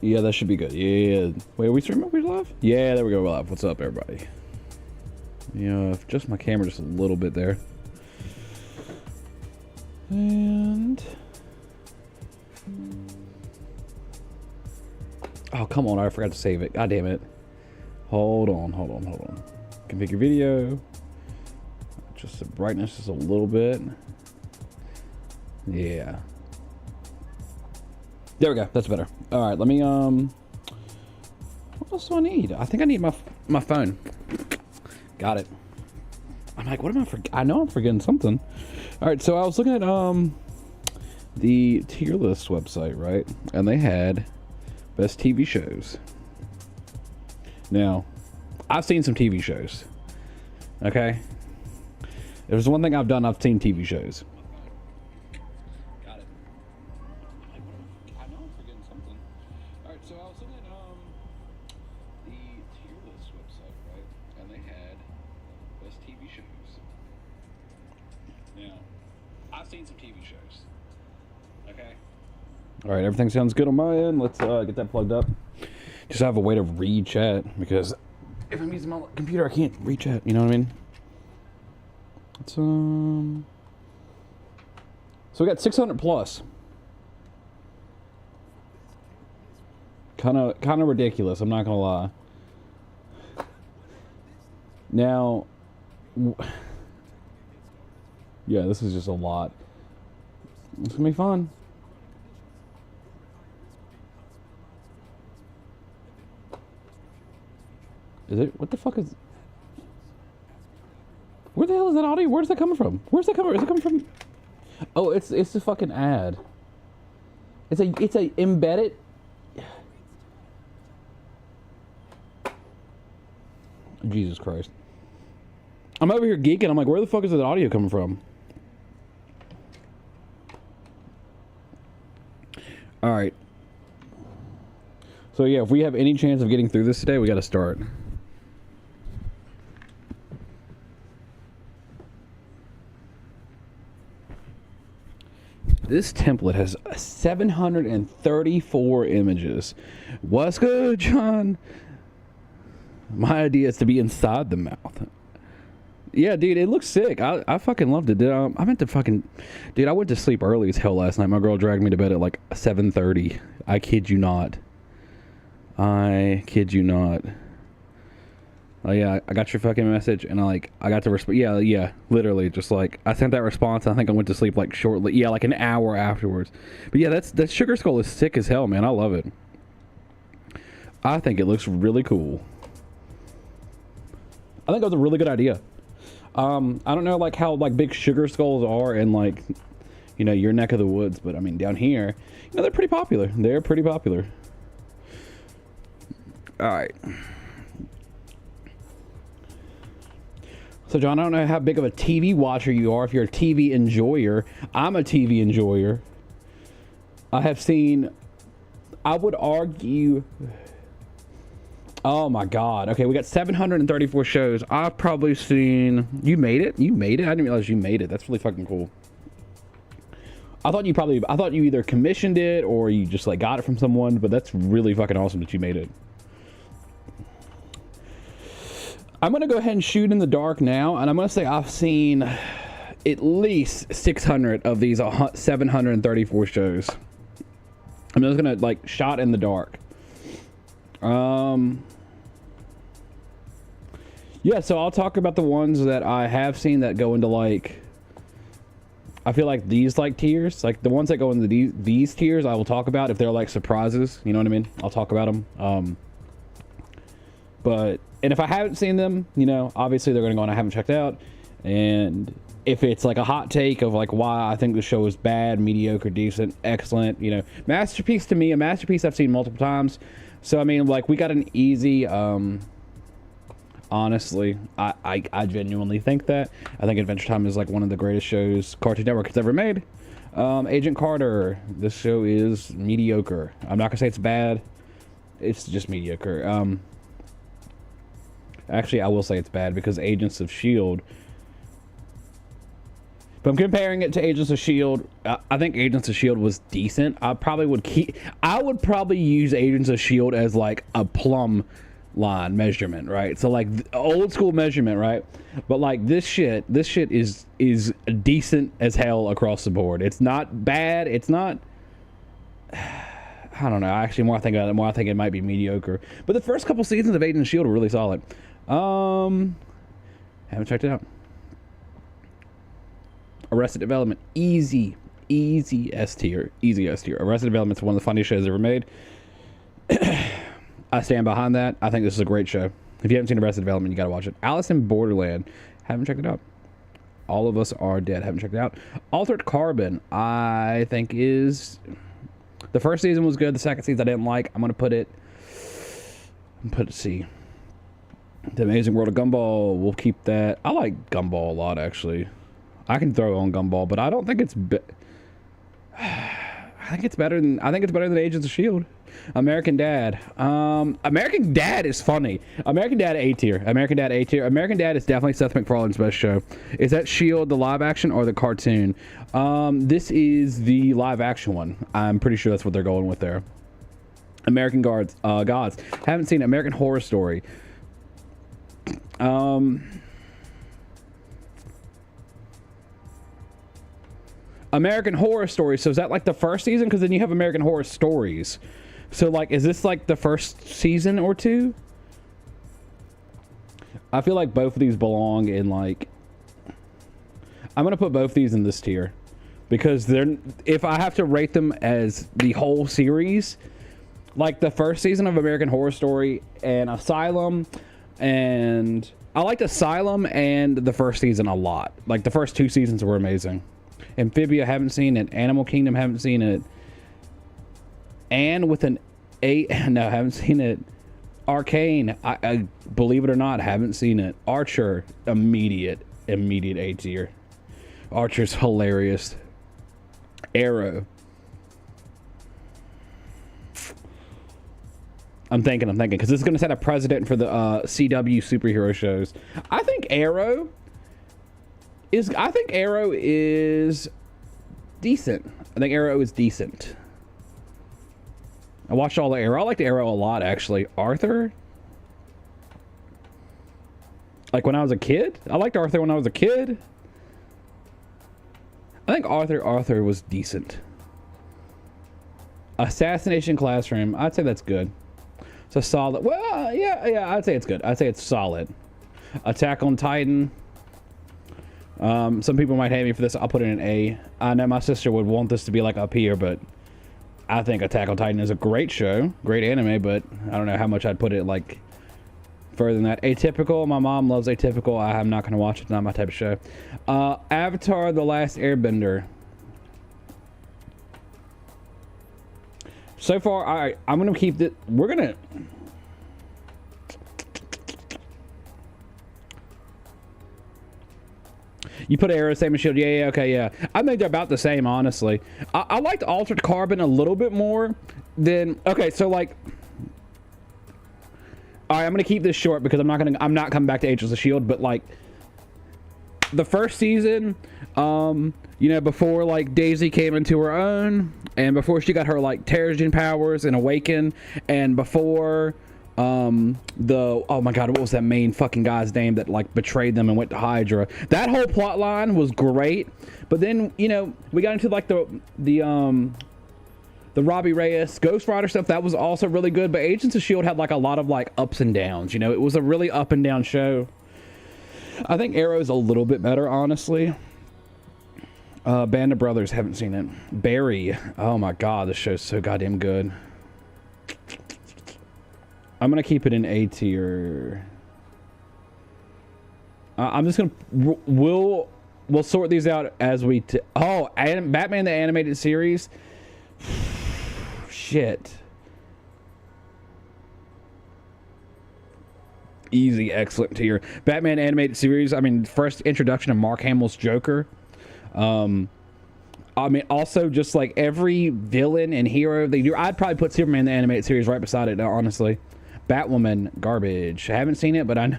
Yeah, that should be good. Yeah. Wait, are we streaming? Are we live? Yeah, there we go. We're live. What's up, everybody? Yeah, just my camera just a little bit there. And... oh, come on. I forgot to save it. God damn it. Hold on. Configure video. Just the brightness just a little bit. Yeah. There we go. That's better. All right, let me, what else do I need? I think I need my phone. Got it. I'm like, what am I know I'm forgetting something. All right, so I was looking at, the tier list website, right? And they had best TV shows. Now, I've seen some TV shows. Okay? If there's one thing I've done, I've seen TV shows. All right, everything sounds good on my end. Let's get that plugged up. Just have a way to read chat, because if I'm using my computer, I can't read chat. You know what I mean? Let's so we got 600 plus. Kind of ridiculous. I'm not gonna lie. Now, yeah, this is just a lot. It's gonna be fun. Is it? What the fuck is? Where the hell is that audio? Where's that coming from? Where's that coming? Is it coming from? Oh, it's the fucking ad. It's a embedded. Jesus Christ! I'm over here geeking. I'm like, where the fuck is that audio coming from? All right. So yeah, if we have any chance of getting through this today, we got to start. This template has 734 images. What's good, John? My idea is to be inside the mouth. Yeah, dude, it looks sick. I fucking loved it. I meant to fucking... dude, I went to sleep early as hell last night. My girl dragged me to bed at like 7:30. I kid you not. I kid you not. Oh yeah, I got your fucking message, and I got to respond. Yeah, literally, just like I sent that response. And I think I went to sleep like shortly. Yeah, like an hour afterwards. But yeah, that Sugar Skull is sick as hell, man. I love it. I think it looks really cool. I think that was a really good idea. I don't know like how like big Sugar Skulls are in like, you know, your neck of the woods, but I mean down here, you know, they're pretty popular. They're pretty popular. All right. So, John, I don't know how big of a TV watcher you are, if you're a TV enjoyer. I'm a TV enjoyer. I have seen, I would argue, oh my God. Okay, we got 734 shows. I've probably seen, you made it? You made it? I didn't realize you made it. That's really fucking cool. I thought you either commissioned it or you just like got it from someone, but that's really fucking awesome that you made it. I'm going to go ahead and shoot in the dark now, and I'm going to say I've seen at least 600 of these 734 shows. I'm just going to, like, shot in the dark. Yeah, so I'll talk about the ones that I have seen that go into, like, I feel like these, like, tiers. Like, the ones that go into these tiers, I will talk about if they're, like, surprises. You know what I mean? I'll talk about them. And if I haven't seen them, you know, obviously they're going to go on I haven't checked out. And if it's like a hot take of like why I think the show is bad, mediocre, decent, excellent, you know, masterpiece to me, a masterpiece I've seen multiple times. So, I mean, like we got an easy, honestly, I genuinely think that. I think Adventure Time is like one of the greatest shows Cartoon Network has ever made. Agent Carter, this show is mediocre. I'm not going to say it's bad. It's just mediocre. Actually, I will say it's bad because Agents of S.H.I.E.L.D. I'm comparing it to Agents of Shield. I think Agents of Shield was decent. I would probably use Agents of Shield as like a plumb line measurement, right? So like old school measurement, right? But like this shit is decent as hell across the board. It's not bad. It's not. I don't know. Actually, more I think about it, more I think it might be mediocre. But the first couple seasons of Agents of Shield are really solid. Haven't checked it out. Arrested Development, easy S tier, Arrested Development's one of the funniest shows ever made. I stand behind that. I think this is a great show. If you haven't seen Arrested Development, you gotta watch it. Alice in Borderland, haven't checked it out. All of Us Are Dead, haven't checked it out. Altered Carbon, I think is, the first season was good. The second season I didn't like. I'm gonna put it C. The Amazing World of Gumball, we'll keep that. I like Gumball a lot, actually. I can throw on Gumball, but I don't think it's I think it's better than Agents of Shield. American Dad. American Dad is funny. American Dad A tier. American Dad is definitely Seth MacFarlane's best show. Is that Shield the live action or the cartoon? This is the live action one. I'm pretty sure that's what they're going with there. American Gods. Haven't seen American Horror Story. American Horror Story. So is that like the first season? Because then you have American Horror Stories. So like, is this like the first season or two? I feel like both of these belong in like, I'm gonna put both these in this tier because they're, if I have to rate them as the whole series, like the first season of American Horror Story and Asylum, and I liked Asylum and the first season a lot. Like the first two seasons were amazing. Amphibia, haven't seen it. Animal Kingdom, haven't seen it. And with an 8, no, haven't seen it. Arcane, I believe it or not, haven't seen it. Archer, immediate A tier. Archer's hilarious. Arrow. I'm thinking, because this is going to set a precedent for the CW superhero shows. I think Arrow is decent. I think Arrow is decent. I watched all the Arrow. I liked Arrow a lot, actually. Arthur? Like when I was a kid? I liked Arthur when I was a kid. I think Arthur was decent. Assassination Classroom, I'd say that's good. It's a solid, well, yeah, I'd say it's good. I'd say it's solid. Attack on Titan. Some people might hate me for this. I'll put it in A. I know my sister would want this to be like up here, but I think Attack on Titan is a great show, great anime, but I don't know how much I'd put it like further than that. Atypical, my mom loves Atypical. I'm not going to watch it, not my type of show. Avatar: The Last Airbender. So far, I'm going to keep this. We're going to. You put Arrow, same as Shield. Yeah, okay, yeah. I think they're about the same, honestly. I liked Altered Carbon a little bit more than. Okay, so like. All right, I'm gonna keep this short because I'm not coming back to Agents of Shield, but like the first season, you know, before like Daisy came into her own, and before she got her like Terrigen powers and Awaken, and before oh my god, what was that main fucking guy's name that like betrayed them and went to Hydra? That whole plot line was great, but then, you know, we got into like the Robbie Reyes Ghost Rider stuff. That was also really good, but Agents of Shield had like a lot of like ups and downs, you know. It was a really up and down show. I think Arrow's a little bit better, honestly. Band of Brothers, haven't seen it. Barry, oh my god, this show's so goddamn good. I'm gonna keep it in A tier. I'm just gonna we'll sort these out as we Batman the Animated Series. Shit. Easy, excellent tier. Batman Animated Series. I mean, first introduction of Mark Hamill's Joker. I mean, also just like every villain and hero they do. I'd probably put Superman the Animated Series right beside it, honestly. Batwoman, garbage. I haven't seen it, but I know.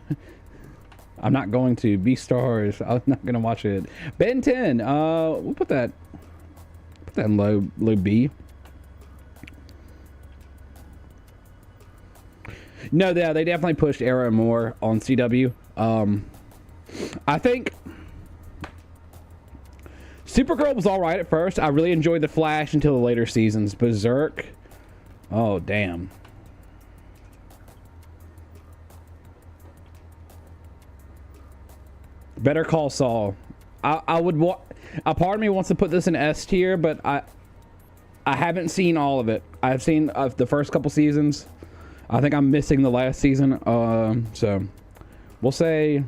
I'm not going to. Beastars. I'm not gonna watch it. Ben 10. We'll put that in low B. No, they definitely pushed Arrow more on CW. I think Supergirl was all right at first. I really enjoyed The Flash until the later seasons. Berserk. Oh, damn. Better Call Saul. I would want. A part of me wants to put this in S tier, but I haven't seen all of it. I've seen the first couple seasons. I think I'm missing the last season. So we'll say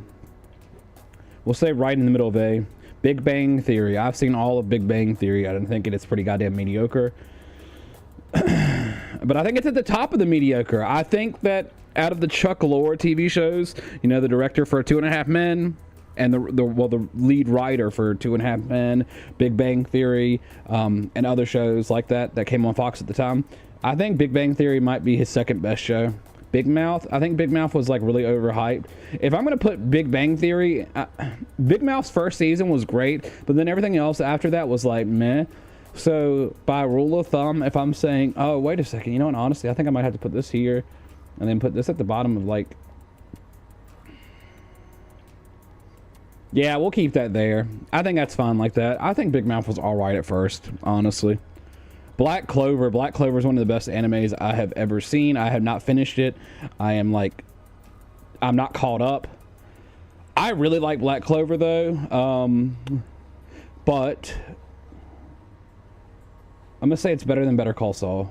right in the middle of A. Big Bang Theory. I've seen all of Big Bang Theory. I don't think it's pretty goddamn mediocre. But I think it's at the top of the mediocre. I think that out of the Chuck Lorre TV shows, you know, the director for 2.5 Men, and the lead writer for 2.5 Men, Big Bang Theory, and other shows like that came on Fox at the time. I think Big Bang Theory might be his second best show. Big Mouth, I think Big Mouth was like really overhyped. If I'm gonna put Big Bang Theory, Big Mouth's first season was great, but then everything else after that was like meh. So by rule of thumb, if I'm saying, oh wait a second, you know what? Honestly, I think I might have to put this here, and then put this at the bottom of like. Yeah, we'll keep that there. I think that's fine like that. I think Big Mouth was all right at first, honestly. Black Clover. Black Clover is one of the best animes I have ever seen. I have not finished it. I'm not caught up. I really like Black Clover though. But I'm gonna say it's better than Better Call Saul.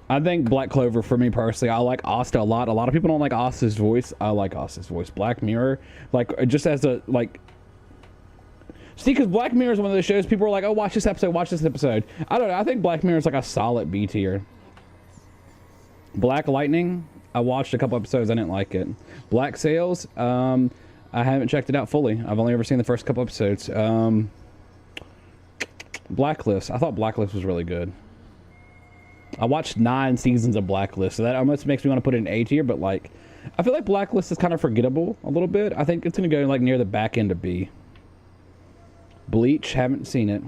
I think Black Clover, for me personally, I like Asta a lot. A lot of people don't like Asta's voice. I like Asta's voice. Black Mirror, like, just as a, like... See, because Black Mirror is one of those shows, people are like, oh, watch this episode, watch this episode. I don't know, I think Black Mirror is like a solid B tier. Black Lightning, I watched a couple episodes, I didn't like it. Black Sails, I haven't checked it out fully. I've only ever seen the first couple episodes. Blacklist, I thought Blacklist was really good. I watched 9 seasons of Blacklist, so that almost makes me want to put it in A tier, but like, I feel like Blacklist is kind of forgettable a little bit. I think it's going to go like near the back end of B. Bleach, haven't seen it.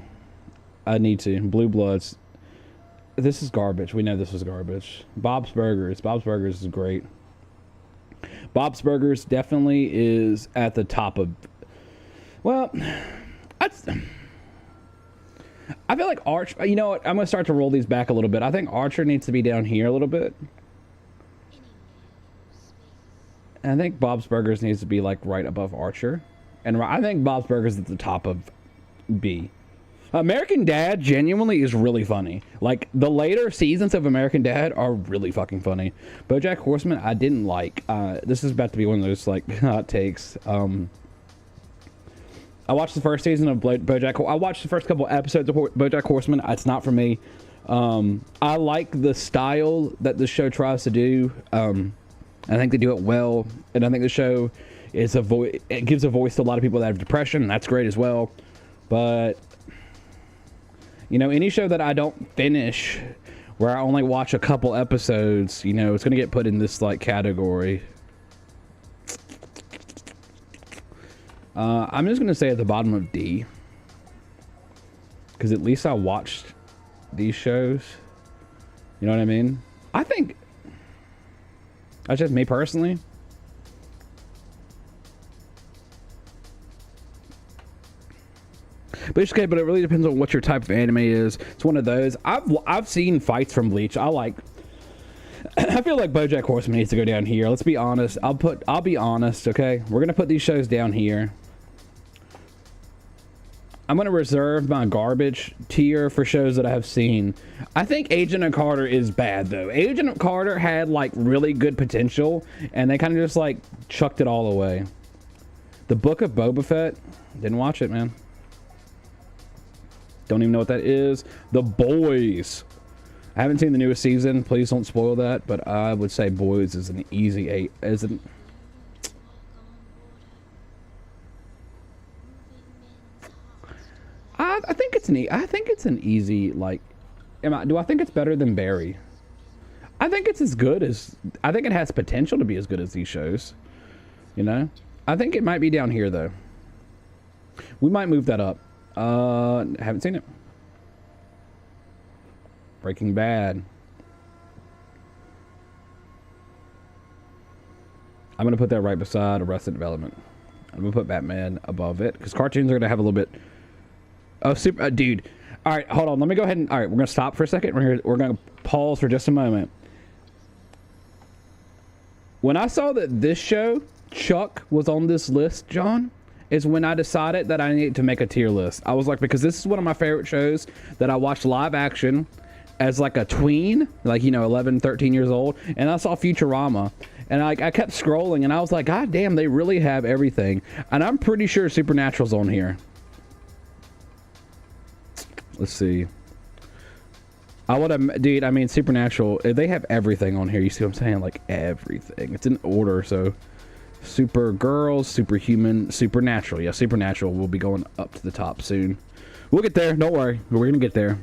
I need to. Blue Bloods. This is garbage. We know this is garbage. Bob's Burgers. Bob's Burgers is great. Bob's Burgers definitely is at the top of... Well, I feel like Archer... You know what? I'm going to start to roll these back a little bit. I think Archer needs to be down here a little bit. And I think Bob's Burgers needs to be like right above Archer. And I think Bob's Burgers is at the top of B. American Dad genuinely is really funny. Like, the later seasons of American Dad are really fucking funny. BoJack Horseman, I didn't like. This is about to be one of those, like, hot takes. I watched the first season of BoJack. I watched the first couple episodes of BoJack Horseman. It's not for me. I like the style that the show tries to do. I think they do it well. And I think the show is it gives a voice to a lot of people that have depression, and that's great as well. But, you know, any show that I don't finish, where I only watch a couple episodes, you know, it's going to get put in this, like, category. I'm just going to say at the bottom of D. Because at least I watched these shows. You know what I mean? I think... That's just me personally. But it's okay, but it really depends on what your type of anime is. It's one of those. I've seen fights from Bleach. I feel like BoJack Horseman needs to go down here. Let's be honest. I'll be honest, okay? We're gonna put these shows down here. I'm gonna reserve my garbage tier for shows that I have seen. I think Agent of Carter is bad though. Agent of Carter had like really good potential, and they kind of just like chucked it all away. The Book of Boba Fett, didn't watch it, man. Don't even know what that is. The Boys. I haven't seen the newest season. Please don't spoil that. But I would say Boys is an easy 8. Isn't? I think it's neat. I think it's an easy, like... do I think it's better than Barry? I think it's as good as... I think it has potential to be as good as these shows. You know? I think it might be down here, though. We might move that up. Haven't seen it. Breaking Bad. I'm going to put that right beside Arrested Development. I'm going to put Batman above it. Because cartoons are going to have a little bit... Oh, super... dude. All right, hold on. Let me go ahead and... All right, we're going to stop for a second. We're going to pause for just a moment. When I saw that this show, Chuck, was on this list, John, is when I decided that I needed to make a tier list. I was like, because this is one of my favorite shows that I watched live action as like a tween, like, you know, 11, 13 years old. And I saw Futurama. And I kept scrolling, and I was like, God damn, they really have everything. And I'm pretty sure Supernatural's on here. Let's see. I would have, dude, I mean, Supernatural, they have everything on here. You see what I'm saying? Like, everything. It's in order, so... Supergirl, Superhuman, Supernatural. Yeah, Supernatural will be going up to the top soon. We'll get there. Don't worry. We're going to get there.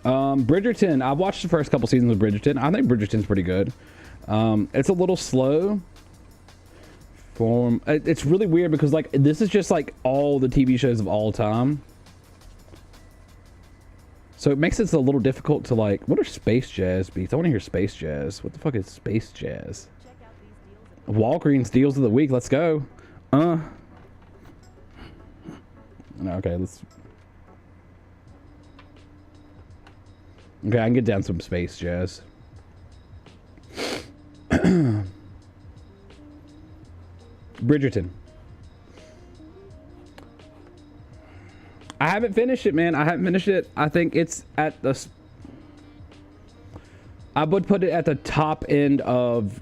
Bridgerton. I've watched the first couple seasons of Bridgerton. I think Bridgerton's pretty good. It's a little slow. It's really weird because, like, this is just, like, all the TV shows of all time. So it makes it a little difficult to, like... What are space jazz beats? I want to hear space jazz. What the fuck is space jazz? Walgreens deals of the week. Let's go. No, okay, let's... Okay, I can get down some space jazz. Bridgerton. I haven't finished it, man. I haven't finished it. I think it's at the... I would put it at the top end of...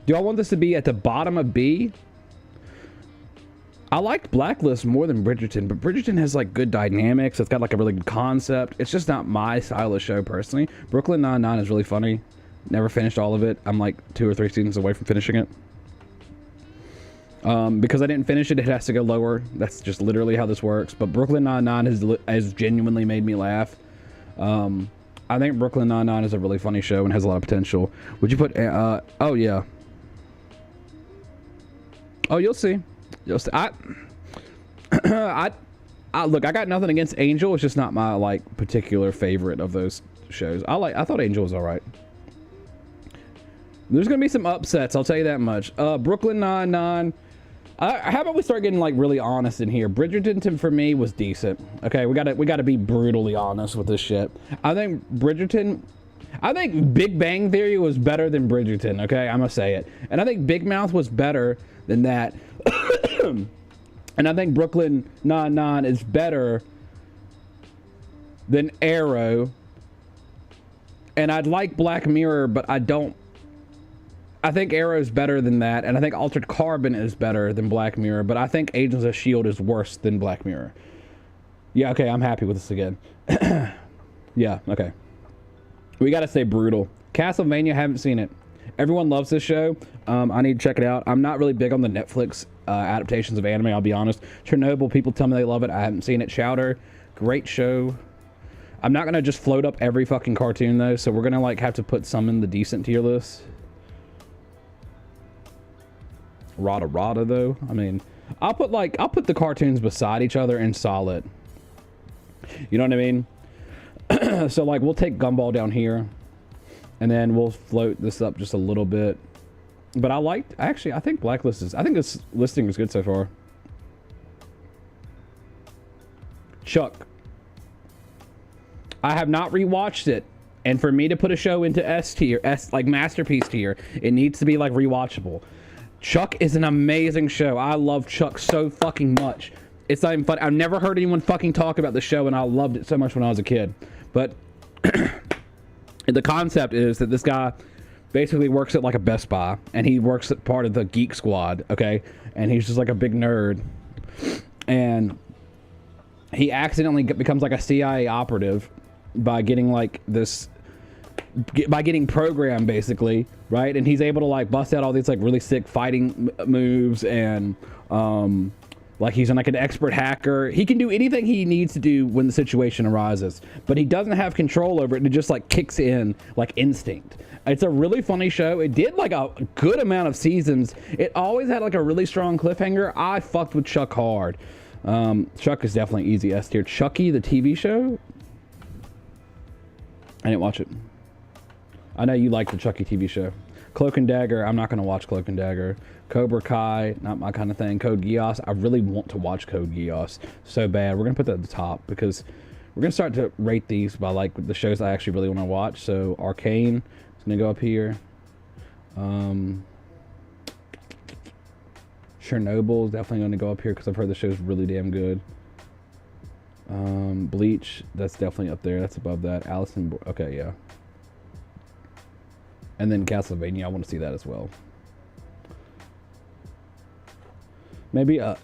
Do I want this to be at the bottom of B? I liked Blacklist more than Bridgerton, but Bridgerton has like good dynamics. It's got like a really good concept. It's just not my style of show personally. Brooklyn Nine-Nine is really funny. Never finished all of it. I'm like 2 or 3 seasons away from finishing it. Because I didn't finish it, it has to go lower. That's just literally how this works. But Brooklyn Nine-Nine has genuinely made me laugh. I think Brooklyn Nine-Nine is a really funny show and has a lot of potential. Would you put... oh, yeah. Oh, you'll see. You'll see. Look, I got nothing against Angel. It's just not my, like, particular favorite of those shows. I thought Angel was all right. There's going to be some upsets, I'll tell you that much. Brooklyn Nine-Nine. How about we start getting, like, really honest in here? Bridgerton, for me, was decent. Okay, we gotta be brutally honest with this shit. I think Big Bang Theory was better than Bridgerton, okay? I'm gonna say it. And I think Big Mouth was better than that. And I think Brooklyn Nine-Nine is better than Arrow. And I'd like Black Mirror, but I don't... I think Arrow is better than that, and I think Altered Carbon is better than Black Mirror, but I think Agents of S.H.I.E.L.D. is worse than Black Mirror. Yeah, okay, I'm happy with this again. Yeah, okay. We gotta stay brutal. Castlevania, haven't seen it. Everyone loves this show. I need to check it out. I'm not really big on the Netflix adaptations of anime, I'll be honest. Chernobyl, people tell me they love it. I haven't seen it. Chowder, great show. I'm not gonna just float up every fucking cartoon, though, so we're gonna, like, have to put some in the decent tier list. Rada, though. I mean, I'll put the cartoons beside each other in solid. You know what I mean? So, like, we'll take Gumball down here, and then we'll float this up just a little bit. But I think Blacklist is... I think this listing is good so far. Chuck. I have not rewatched it. And for me to put a show into S tier, like masterpiece tier, it needs to be, like, rewatchable. Chuck is an amazing show. I love Chuck so fucking much. It's not even fun. I've never heard anyone fucking talk about the show, and I loved it so much when I was a kid. But the concept is that this guy basically works at like a Best Buy, and he works at part of the Geek Squad, okay? And he's just like a big nerd. And he accidentally becomes like a CIA operative by getting like this... by getting programmed, basically, right? And he's able to like bust out all these like really sick fighting moves and Like he's like an expert hacker. He can do anything he needs to do when the situation arises, but he doesn't have control over it, and it just like kicks in like instinct. It's a really funny show. It did like a good amount of seasons. It always had like a really strong cliffhanger. I fucked with Chuck hard. Chuck is definitely easy S tier. Chucky, the TV show, I didn't watch it. I know you like the Chucky TV show. Cloak and Dagger, I'm not going to watch Cloak and Dagger. Cobra Kai, not my kind of thing. Code Geass, I really want to watch Code Geass so bad. We're going to put that at the top because we're going to start to rate these by like the shows I actually really want to watch. So Arcane is going to go up here. Chernobyl is definitely going to go up here because I've heard the show's really damn good. Bleach, that's definitely up there. That's above that. Allison, okay, yeah. And then Castlevania, I want to see that as well. Maybe I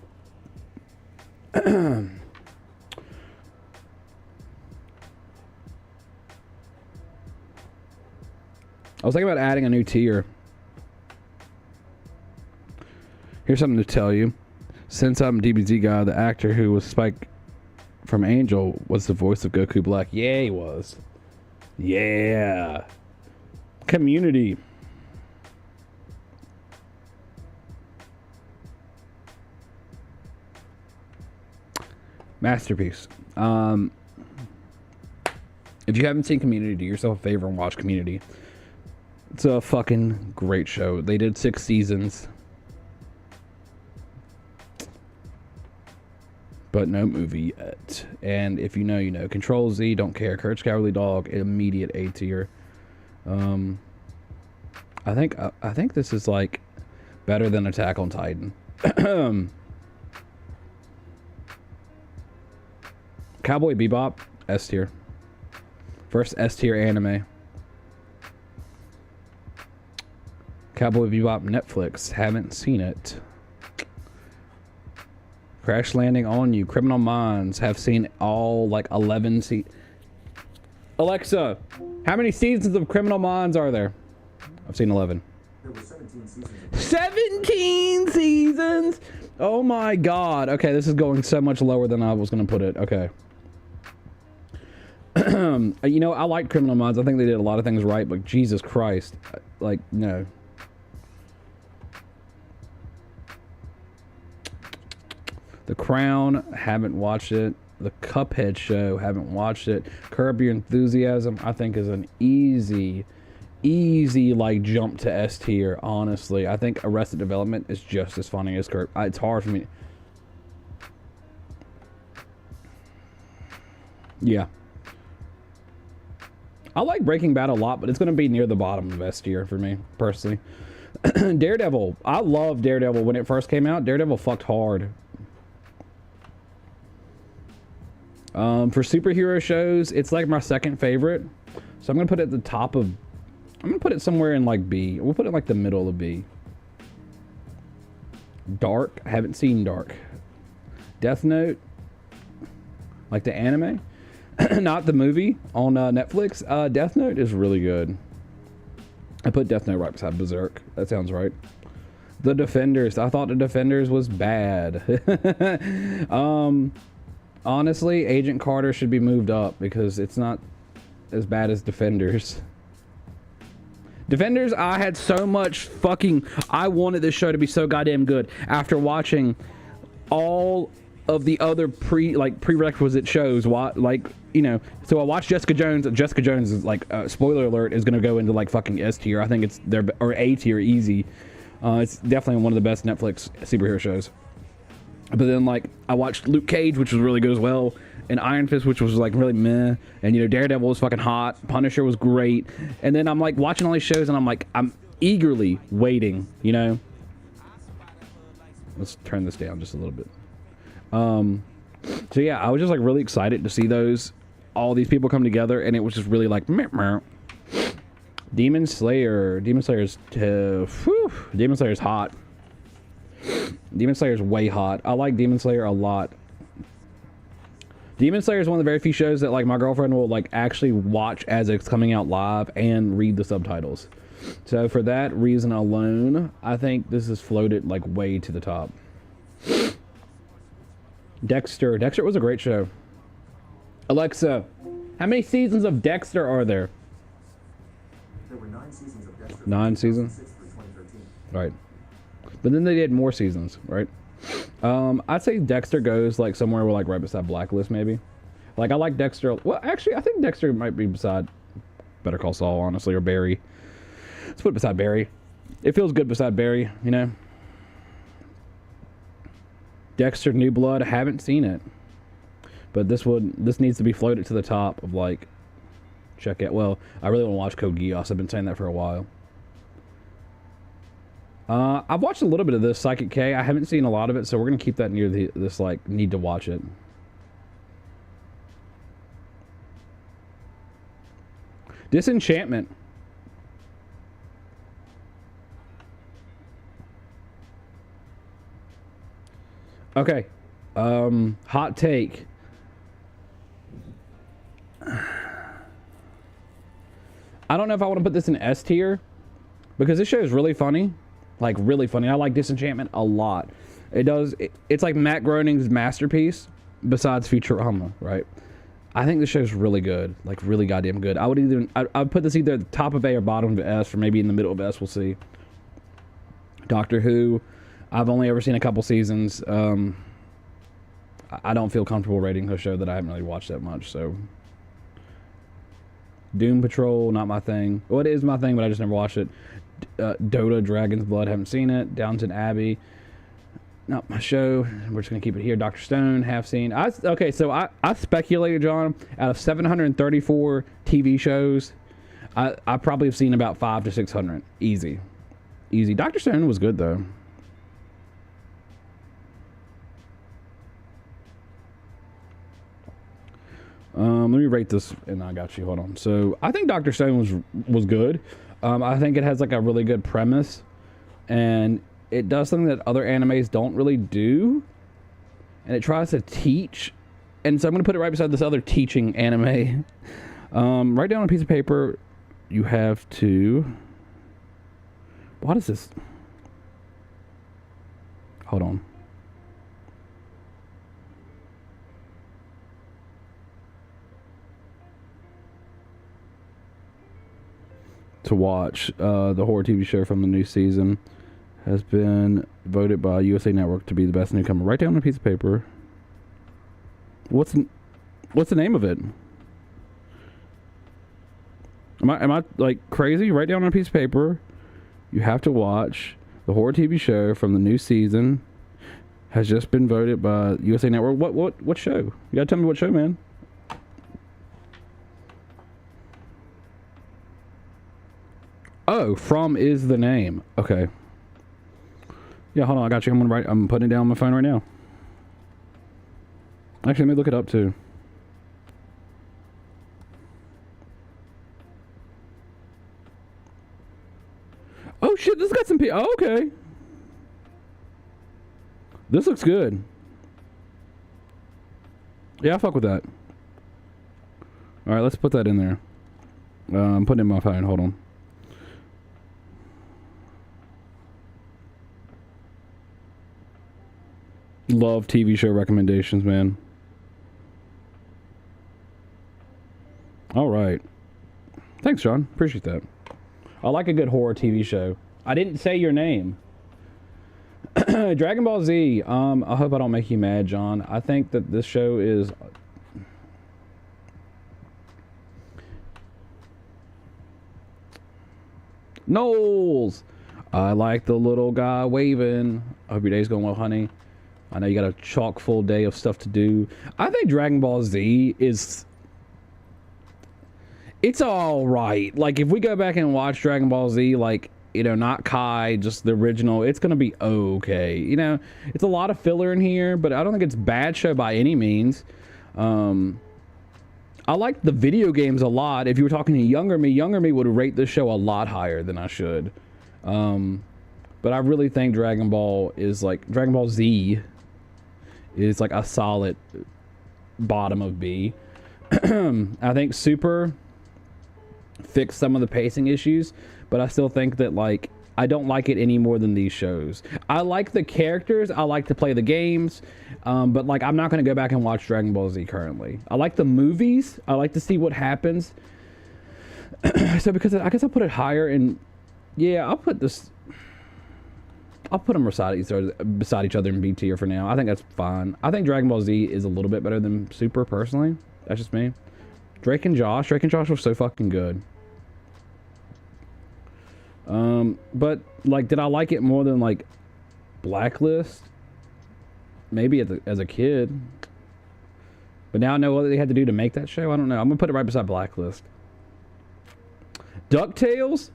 was thinking about adding a new tier. Here's something to tell you. Since I'm DBZ guy, the actor who was Spike from Angel was the voice of Goku Black. Yeah, he was. Yeah. Community. Masterpiece. If you haven't seen Community, do yourself a favor and watch Community. It's a fucking great show. They did 6 seasons. But no movie yet. And if you know, you know. Control Z, don't care. Courage Cowardly Dog, immediate A tier. I think this is like better than Attack on Titan. Cowboy Bebop, S tier. First S tier anime. Cowboy Bebop, Netflix, haven't seen it. Crash Landing on You, Criminal Minds, have seen all like 11 Alexa, how many seasons of Criminal Minds are there? I've seen 11. There were 17 seasons. 17 seasons? Oh my god. Okay, this is going so much lower than I was going to put it. Okay. You know, I like Criminal Minds. I think they did a lot of things right, but Jesus Christ. Like, no. The Crown, haven't watched it. The Cuphead Show, haven't watched it. Curb Your Enthusiasm, I think is an easy like jump to S tier, honestly. I think Arrested Development is just as funny as Curb. It's hard for me. Yeah. I like Breaking Bad a lot, but it's going to be near the bottom of S tier for me, personally. Daredevil. I love Daredevil when it first came out. Daredevil fucked hard. For superhero shows, it's like my second favorite. So I'm going to put it at the top of... I'm going to put it somewhere in like B. We'll put it like the middle of B. Dark. I haven't seen Dark. Death Note. Like the anime. Not the movie on Netflix. Death Note is really good. I put Death Note right beside Berserk. That sounds right. The Defenders. I thought The Defenders was bad. Honestly, Agent Carter should be moved up because it's not as bad as Defenders. Defenders, I had so much fucking... I wanted this show to be so goddamn good after watching all of the other prerequisite shows. Like, you know, so I watched Jessica Jones. Jessica Jones is like, spoiler alert, is going to go into like fucking S tier. I think it's their, or A tier easy. It's definitely one of the best Netflix superhero shows. But then, like, I watched Luke Cage, which was really good as well, and Iron Fist, which was, like, really meh, and, you know, Daredevil was fucking hot, Punisher was great, and then I'm, like, watching all these shows, and I'm, like, I'm eagerly waiting, you know? Let's turn this down just a little bit. So, yeah, I was just, like, really excited to see all these people come together, and it was just really, like, meh, meh. Demon Slayer. Demon Slayer's hot. Demon Slayer's way hot. I like Demon Slayer a lot. Demon Slayer is one of the very few shows that like my girlfriend will like actually watch as it's coming out live and read the subtitles. So for that reason alone, I think this is floated like way to the top. Dexter. Dexter was a great show. Alexa, how many seasons of Dexter are there? There were 9 seasons of Dexter. 9 seasons? Right. But then they did more seasons, right? I'd say Dexter goes like somewhere like right beside Blacklist, maybe. Like I like Dexter. Well, actually, I think Dexter might be beside Better Call Saul, honestly, or Barry. Let's put it beside Barry. It feels good beside Barry, you know. Dexter New Blood. I haven't seen it, but this needs to be floated to the top of like check it. Well, I really want to watch Code Geass. I've been saying that for a while. I've watched a little bit of this Psychic K. I haven't seen a lot of it, so we're gonna keep that near this like need to watch it. Disenchantment. Okay. Hot take. I don't know if I want to put this in S tier because this show is really funny. Like really funny. I like Disenchantment a lot. It's like Matt Groening's masterpiece besides Futurama, right? I think this show's really good. Like really goddamn good. I'd put this either at the top of A or bottom of S, or maybe in the middle of S, we'll see. Doctor Who, I've only ever seen a couple seasons. I don't feel comfortable rating a show that I haven't really watched that much, so. Doom Patrol, not my thing. Well, it is my thing, but I just never watched it. Dota, Dragon's Blood, haven't seen it. Downton Abbey, not my show. We're just gonna keep it here. Dr. Stone, have seen. Okay, so I speculated, John, out of 734 TV shows, I probably have seen about 500 to 600. Easy. Dr. Stone was good though. Let me rate this, and I got you. Hold on. So I think Dr. Stone was good. I think it has like a really good premise, and it does something that other animes don't really do, and it tries to teach. And so I'm gonna put it right beside this other teaching anime. Write down on a piece of paper. You have to. What is this? Hold on. To watch the horror TV show from the new season has been voted by USA Network to be the best newcomer. Write down on a piece of paper. What's the name of it? Am I like crazy? Write down on a piece of paper. You have to watch the horror TV show from the new season. Has just been voted by USA Network. What show? You gotta tell me what show, man. Oh, From is the name. Okay. Yeah, hold on. I got you. I'm putting it down on my phone right now. Actually, let me look it up too. Oh shit! This got some. Oh, okay. This looks good. Yeah, I fuck with that. All right, let's put that in there. I'm putting it in my phone. Hold on. Love TV show recommendations, man. All right. Thanks, John. Appreciate that. I like a good horror TV show. I didn't say your name. Dragon Ball Z. I hope I don't make you mad, John. I think that this show is... Knowles! I like the little guy waving. I hope your day's going well, honey. I know you got a chock full day of stuff to do. I think Dragon Ball Z is... It's all right. Like, if we go back and watch Dragon Ball Z, like, you know, not Kai, just the original, it's going to be okay. You know, it's a lot of filler in here, but I don't think it's a bad show by any means. I like the video games a lot. If you were talking to younger me would rate this show a lot higher than I should. But I really think Dragon Ball Z is like a solid bottom of B. I think Super fixed some of the pacing issues, but I still think that like I don't like it any more than these shows. I like the characters. I like to play the games. But like, I'm not going to go back and watch Dragon Ball Z currently. I like the movies. I like to see what happens. So because I guess I'll put it higher, and yeah, I'll put them beside each other in B tier for now. I think that's fine. I think Dragon Ball Z is a little bit better than Super, personally. That's just me. Drake and Josh were so fucking good. But like, did I like it more than like Blacklist? Maybe as a kid. But now I know what they had to do to make that show. I don't know. I'm gonna put it right beside Blacklist. DuckTales?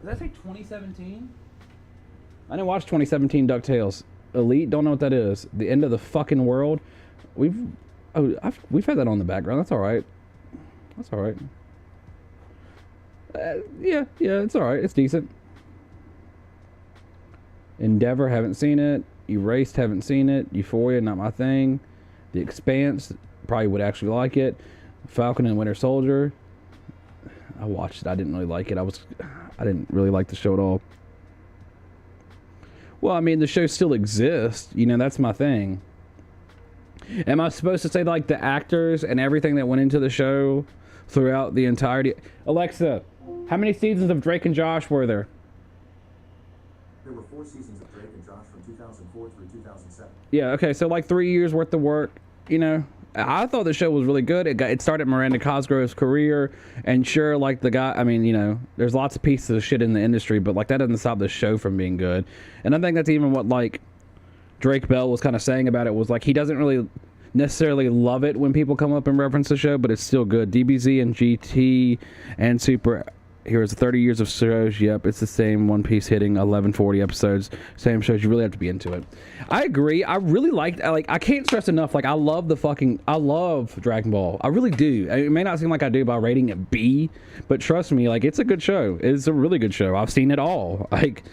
Did that say 2017? I didn't watch 2017 DuckTales. Elite, don't know what that is. The end of the fucking world. We've had that on the background. That's all right. That's all right. Yeah, it's all right. It's decent. Endeavor, haven't seen it. Erased, haven't seen it. Euphoria, not my thing. The Expanse, probably would actually like it. Falcon and Winter Soldier, I watched it. I didn't really like it. I didn't really like the show at all. Well, I mean, the show still exists. You know, that's my thing. Am I supposed to say, like, the actors and everything that went into the show throughout the entirety? Alexa, how many seasons of Drake and Josh were there? There were 4 seasons of Drake and Josh from 2004 through 2007. Yeah, okay, so like 3 years worth of work, you know. I thought the show was really good. It started Miranda Cosgrove's career, and sure, like the guy, I mean, you know, there's lots of pieces of shit in the industry, but like that doesn't stop the show from being good. And I think that's even what like Drake Bell was kind of saying about it, was like he doesn't really necessarily love it when people come up and reference the show, but it's still good. DBZ and GT and Super. Here's 30 years of shows. Yep, it's the same One Piece hitting 1140 episodes. Same shows. You really have to be into it. I agree. I really liked. I can't stress enough. Like, I love Dragon Ball. I really do. It may not seem like I do by rating it B, but trust me, like, it's a good show. It's a really good show. I've seen it all. Like,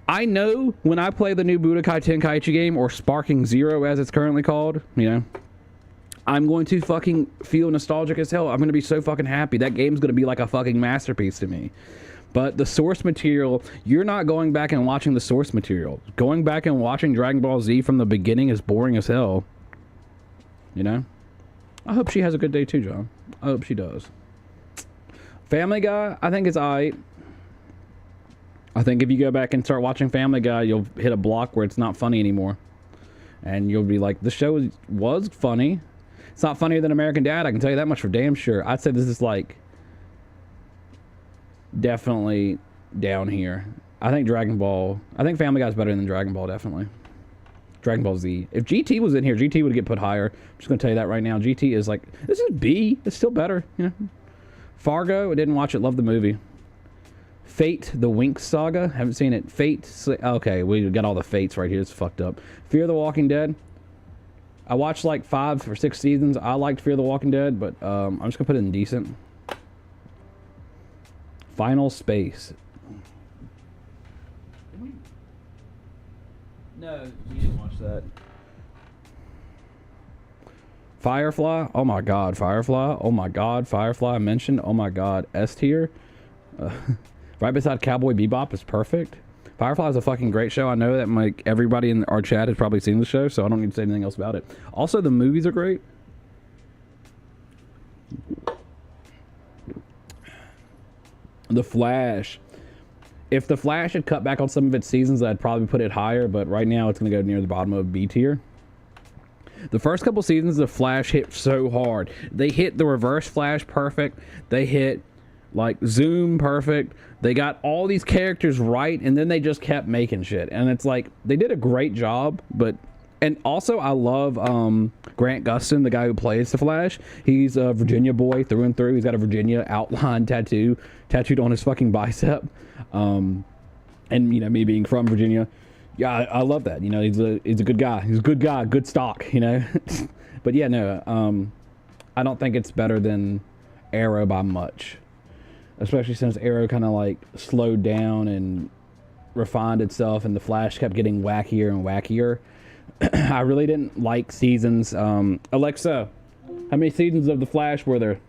I know when I play the new Budokai Tenkaichi game, or Sparking Zero as it's currently called, you know, I'm going to fucking feel nostalgic as hell. I'm going to be so fucking happy. That game's going to be like a fucking masterpiece to me. But the source material, you're not going back and watching the source material. Going back and watching Dragon Ball Z from the beginning is boring as hell. You know? I hope she has a good day too, John. I hope she does. Family Guy, I think it's alright. I think if you go back and start watching Family Guy, you'll hit a block where it's not funny anymore. And you'll be like, the show was funny. It's not funnier than American Dad, I can tell you that much for damn sure. I'd say this is like definitely down here. I think Family Guy's better than Dragon Ball, definitely. Dragon Ball Z. If GT was in here, GT would get put higher. I'm just gonna tell you that right now. GT is like, this is B. It's still better, you know. Fargo, I didn't watch it, love the movie. Fate, the Winx Saga, haven't seen it. Fate, okay, we got all the Fates right here. It's fucked up. Fear the Walking Dead. I watched like 5 or 6 seasons. I liked Fear the Walking Dead, but I'm just gonna put it in decent. Final Space. No, you didn't watch that. Firefly. Oh my god, Firefly. Oh my god, Firefly mentioned. Oh my god, S tier. Right beside Cowboy Bebop is perfect. Firefly is a fucking great show. I know that like everybody in our chat has probably seen the show, so I don't need to say anything else about it. Also, the movies are great. The Flash. If The Flash had cut back on some of its seasons, I'd probably put it higher, but right now it's going to go near the bottom of B tier. The first couple seasons of Flash hit so hard. They hit the Reverse Flash perfect. They hit like Zoom perfect. They got all these characters right, and then they just kept making shit. And it's like, they did a great job, but... And also, I love Grant Gustin, the guy who plays the Flash. He's a Virginia boy through and through. He's got a Virginia outline tattooed on his fucking bicep. And, you know, me being from Virginia, yeah, I love that. You know, he's a good guy. He's a good guy, good stock, you know. But yeah, no, I don't think it's better than Arrow by much. Especially since Arrow kind of like slowed down and refined itself, and the Flash kept getting wackier and wackier. I really didn't like seasons. Alexa, how many seasons of The Flash were there?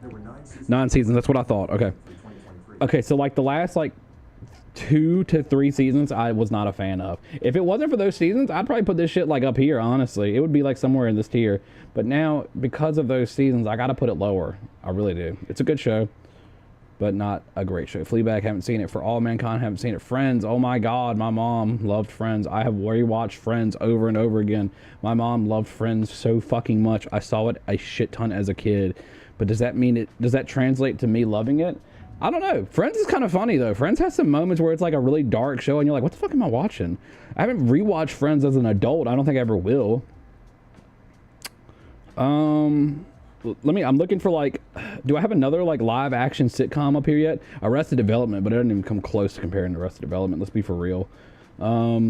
There were 9 seasons. 9 seasons, that's what I thought. Okay. Okay, so like the last like 2 to 3 seasons I was not a fan of. If it wasn't for those seasons, I'd probably put this shit like up here, honestly. It would be like somewhere in this tier. But now, because of those seasons, I gotta put it lower. I really do. It's a good show, but not a great show. Fleabag, haven't seen it. For All Mankind, haven't seen it. Friends, oh my god, my mom loved Friends. I have rewatched Friends over and over again. My mom loved Friends so fucking much. I saw it a shit ton as a kid. But does that translate to me loving it? I don't know. Friends is kind of funny though. Friends has some moments where it's like a really dark show and you're like, what the fuck am I watching? I haven't rewatched Friends as an adult. I don't think I ever will. I'm looking for like, do I have another like live action sitcom up here yet? Arrested Development, but it doesn't even come close to comparing to Arrested Development. Let's be for real. All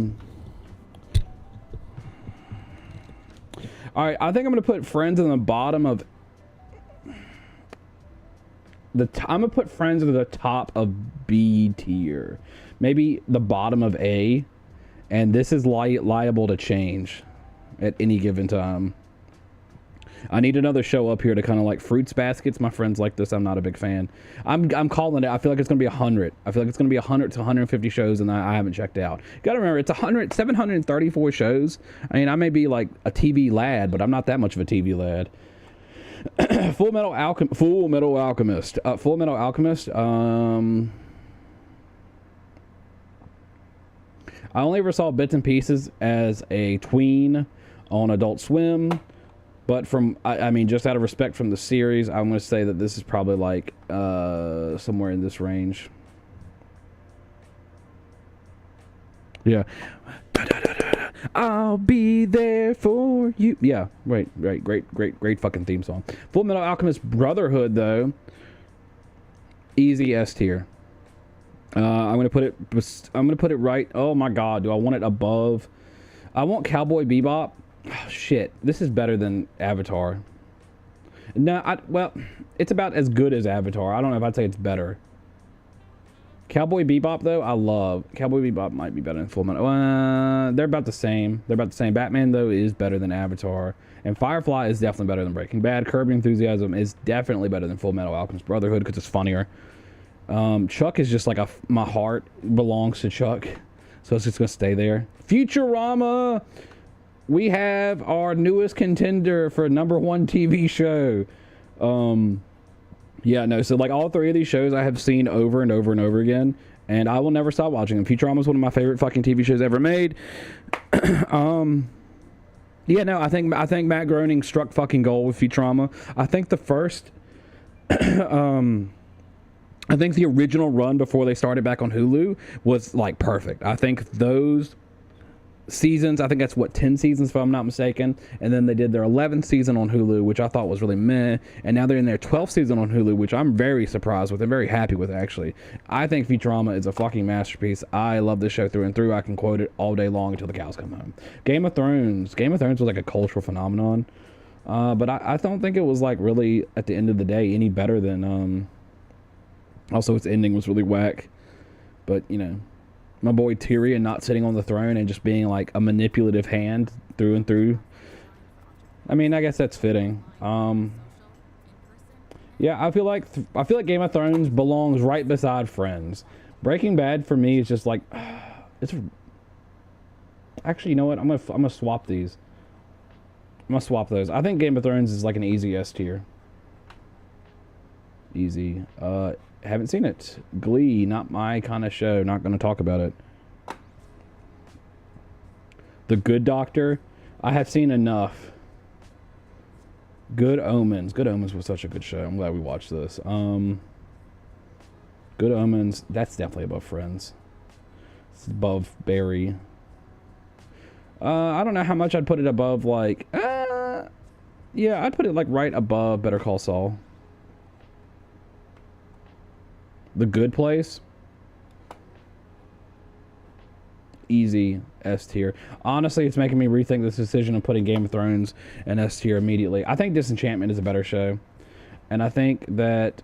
right, I think I'm gonna put Friends in the bottom of I'm gonna put Friends at the top of B tier, maybe the bottom of A, and this is liable to change at any given time. I need another show up here to kind of like Fruits Baskets. My friends like this. I'm not a big fan. I'm calling it. I feel like it's gonna be 100. I feel like it's gonna be 100 to 150 shows, and I haven't checked out. You gotta remember, it's 734 shows. I mean, I may be like a TV lad, but I'm not that much of a TV lad. Full Metal Alchemist. Full Metal Alchemist. I only ever saw bits and pieces as a tween on Adult Swim, but I mean, just out of respect from the series, I'm going to say that this is probably like somewhere in this range. Yeah. I'll be there for you. Yeah, right. Great fucking theme song. Full Metal Alchemist Brotherhood, though, easy S tier. I'm gonna put it right. Oh my god, do I want it above? I want Cowboy Bebop. Oh, shit, this is better than Avatar. No, well, it's about as good as Avatar. I don't know if I'd say it's better. Cowboy Bebop, though, I love. Cowboy Bebop might be better than Full Metal. They're about the same. Batman, though, is better than Avatar. And Firefly is definitely better than Breaking Bad. Curb Your Enthusiasm is definitely better than Full Metal Alchemist Brotherhood because it's funnier. Chuck is just like my heart belongs to Chuck. So it's just going to stay there. Futurama! We have our newest contender for #1 TV show. Yeah, no, so like all 3 of these shows I have seen over and over and over again, and I will never stop watching them. Futurama is one of my favorite fucking TV shows ever made. Yeah, no, I think Matt Groening struck fucking gold with Futurama. I think the first, I think the original run before they started back on Hulu was like perfect. I think those seasons, I think that's what, 10 seasons if I'm not mistaken, and then they did their 11th season on Hulu, which I thought was really meh, and now they're in their 12th season on Hulu, which I'm very surprised with and very happy with, actually. I think Futurama is a fucking masterpiece. I love this show through and through. I can quote it all day long until the cows come home. Game of Thrones was like a cultural phenomenon, but I don't think it was like really at the end of the day any better than also its ending was really whack, but you know, my boy Tyrion not sitting on the throne and just being like a manipulative hand through and through. I mean, I guess that's fitting. Yeah, I feel like Game of Thrones belongs right beside Friends. Breaking Bad for me is just like it's actually, you know what? I'm gonna swap these. I'm gonna swap those. I think Game of Thrones is like an easy S tier. Easy. Haven't seen it. Glee, not my kind of show. Not going to talk about it. The Good Doctor, I have seen enough. Good Omens. Good Omens was such a good show. I'm glad we watched this. Good Omens, that's definitely above Friends. It's above Barry. I don't know how much I'd put it above, like... yeah, I'd put it like right above Better Call Saul. The Good Place, easy S tier. Honestly, it's making me rethink this decision of putting Game of Thrones in S tier immediately. I think Disenchantment is a better show, and I think that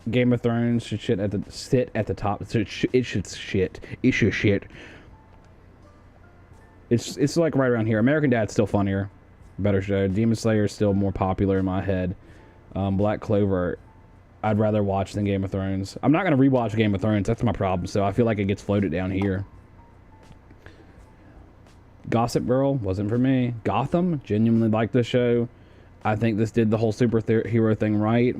Game of Thrones should sit at the top. It should shit. It's like right around here. American Dad's still funnier, better show. Demon Slayer is still more popular in my head. Black Clover. I'd rather watch than Game of Thrones. I'm not going to rewatch Game of Thrones. That's my problem. So I feel like it gets floated down here. Gossip Girl wasn't for me. Gotham, genuinely liked this show. I think this did the whole superhero thing right.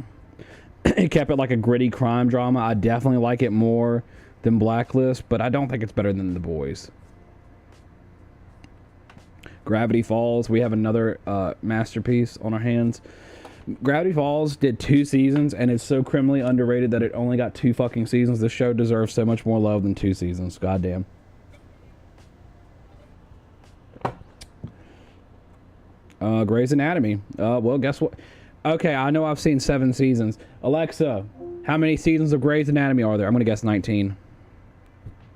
It kept it like a gritty crime drama. I definitely like it more than Blacklist, but I don't think it's better than The Boys. Gravity Falls, we have another masterpiece on our hands. Gravity Falls did 2 seasons, and it's so criminally underrated that it only got 2 fucking seasons. This show deserves so much more love than 2 seasons. Goddamn. Grey's Anatomy. Well, guess what? Okay, I know I've seen 7 seasons. Alexa, how many seasons of Grey's Anatomy are there? I'm gonna guess 19.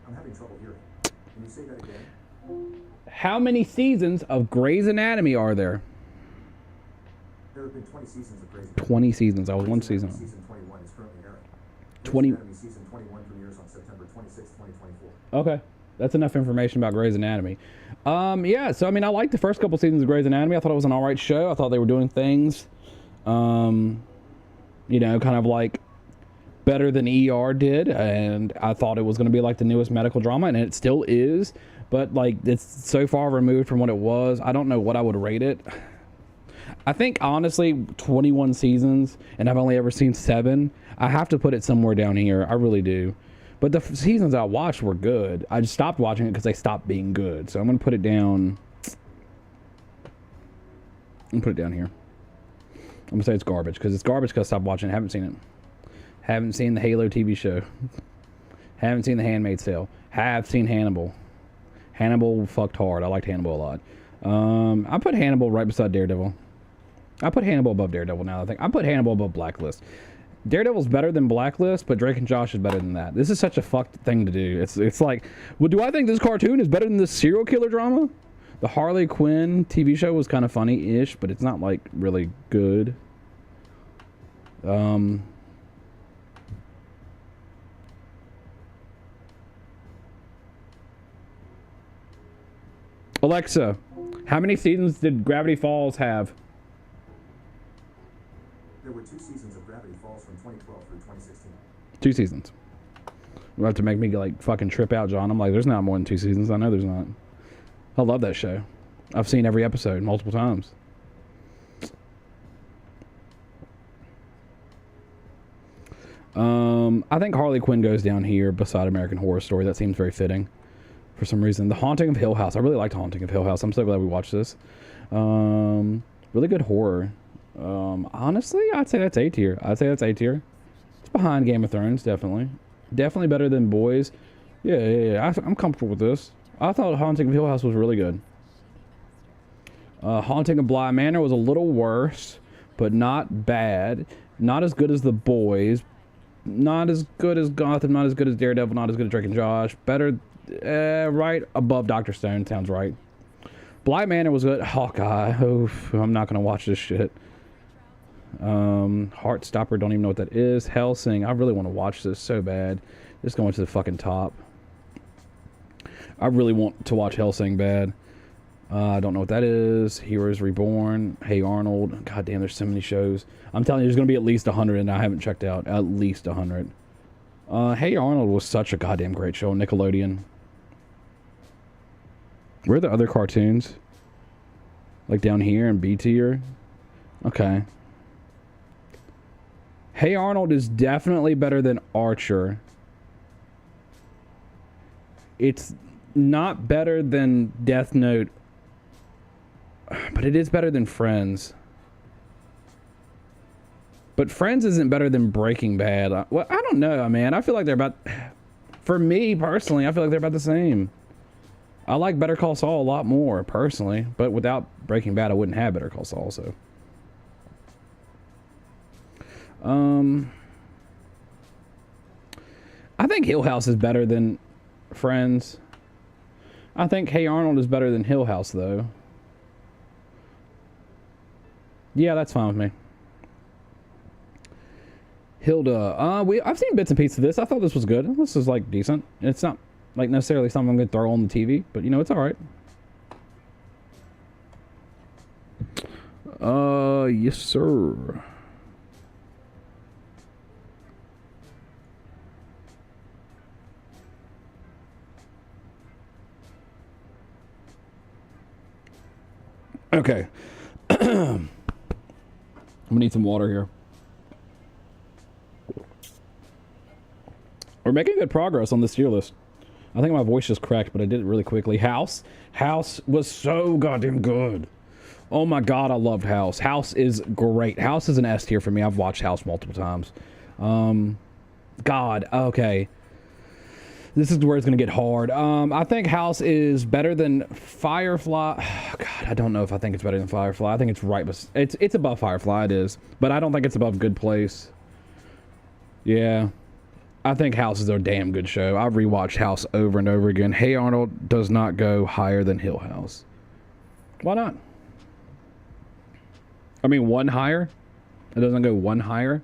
I'm having trouble hearing. Can you say that again? How many seasons of Grey's Anatomy are there? There have been 20 seasons of Grey's Anatomy. 20 seasons. I was 1 season. Season 21 is currently airing. 20. Grey's Anatomy season 21 premieres on September 26, 2024. Okay, that's enough information about Grey's Anatomy. Yeah, so I mean, I liked the first couple seasons of Grey's Anatomy. I thought it was an alright show. I thought they were doing things, you know, kind of like better than ER did, and I thought it was going to be like the newest medical drama, and it still is, but like it's so far removed from what it was. I don't know what I would rate it. I think honestly 21 seasons, and I've only ever seen 7. I have to put it somewhere down here. I really do. But the seasons I watched were good. I just stopped watching it because they stopped being good. So I'm going to put it down. I'm going to put it down here. I'm going to say it's garbage because it's garbage because I stopped watching it. Haven't seen it. Haven't seen the Halo TV show. Haven't seen The Handmaid's Tale. Have seen Hannibal. Hannibal fucked hard. I liked Hannibal a lot. I put Hannibal right beside Daredevil. I put Hannibal above Daredevil now. I think I put Hannibal above Blacklist. Daredevil's better than Blacklist, but Drake and Josh is better than that. This is such a fucked thing to do. It's like, well, do I think this cartoon is better than this serial killer drama? The Harley Quinn TV show was kind of funny-ish, but it's not like really good. Alexa, how many seasons did Gravity Falls have? There were 2 seasons of Gravity Falls from 2012 through 2016. 2 seasons. You have to make me like fucking trip out, John. I'm like, there's not more than 2 seasons. I know there's not. I love that show. I've seen every episode multiple times. I think Harley Quinn goes down here beside American Horror Story. That seems very fitting for some reason. The Haunting of Hill House. I really liked Haunting of Hill House. I'm so glad we watched this. Really good horror. Honestly, I'd say that's A tier. It's behind Game of Thrones, definitely. Definitely better than Boys. Yeah. I'm comfortable with this. I thought Haunting of Hill House was really good. Haunting of Bly Manor was a little worse, but not bad. Not as good as The Boys. Not as good as Gotham. Not as good as Daredevil. Not as good as Drake and Josh. Better, right above Dr. Stone. Sounds right. Bly Manor was good. Hawkeye. Oof, I'm not going to watch this shit. Heartstopper, don't even know what that is. Hellsing, I really want to watch this so bad. Just going to the fucking top. I really want to watch Hellsing bad. I don't know what that is. Heroes Reborn. Hey Arnold. God damn, there's so many shows. I'm telling you, there's going to be at least 100, and I haven't checked out. At least 100. Hey Arnold was such a goddamn great show on Nickelodeon. Where are the other cartoons? Like down here in B tier? Okay. Hey Arnold is definitely better than Archer. It's not better than Death Note, but it is better than Friends. But Friends isn't better than Breaking Bad. Well, I don't know, man. I feel like they're about... For me, personally, I feel like they're about the same. I like Better Call Saul a lot more, personally. But without Breaking Bad, I wouldn't have Better Call Saul, so... I think Hill House is better than Friends. I think Hey Arnold is better than Hill House, though. Yeah, that's fine with me. Hilda. I've seen bits and pieces of this. I thought this was good. This is, like, decent. It's not, like, necessarily something I'm going to throw on the TV, but, you know, it's alright. Yes, sir. Okay. I'm gonna need some water here. We're making good progress on this tier list. I think my voice just cracked, but I did it really quickly. House was so goddamn good. Oh my god, I loved House. House is great. House is an S tier for me. I've watched House multiple times. God, okay. This is where it's gonna get hard. I think House is better than Firefly. God, I don't know if I think it's better than Firefly. I think it's right, but it's above Firefly. It is, but I don't think it's above Good Place. Yeah, I think House is a damn good show. I've rewatched House over and over again. Hey Arnold does not go higher than Hill House. Why not? I mean, one higher. It doesn't go one higher.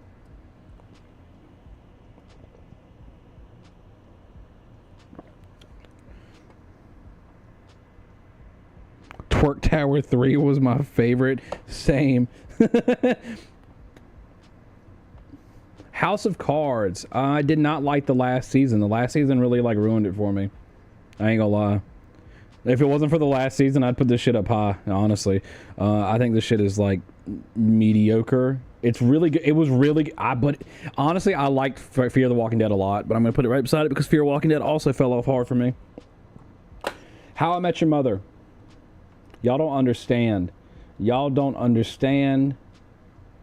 Twerk Tower 3 was my favorite. Same. House of Cards. I did not like the last season. The last season really like ruined it for me. I ain't gonna lie. If it wasn't for the last season, I'd put this shit up high, honestly. I think this shit is like mediocre. It's really good. It was really but honestly, I liked Fear the Walking Dead a lot, but I'm gonna put it right beside it because Fear the Walking Dead also fell off hard for me. How I Met Your Mother. Y'all don't understand. Y'all don't understand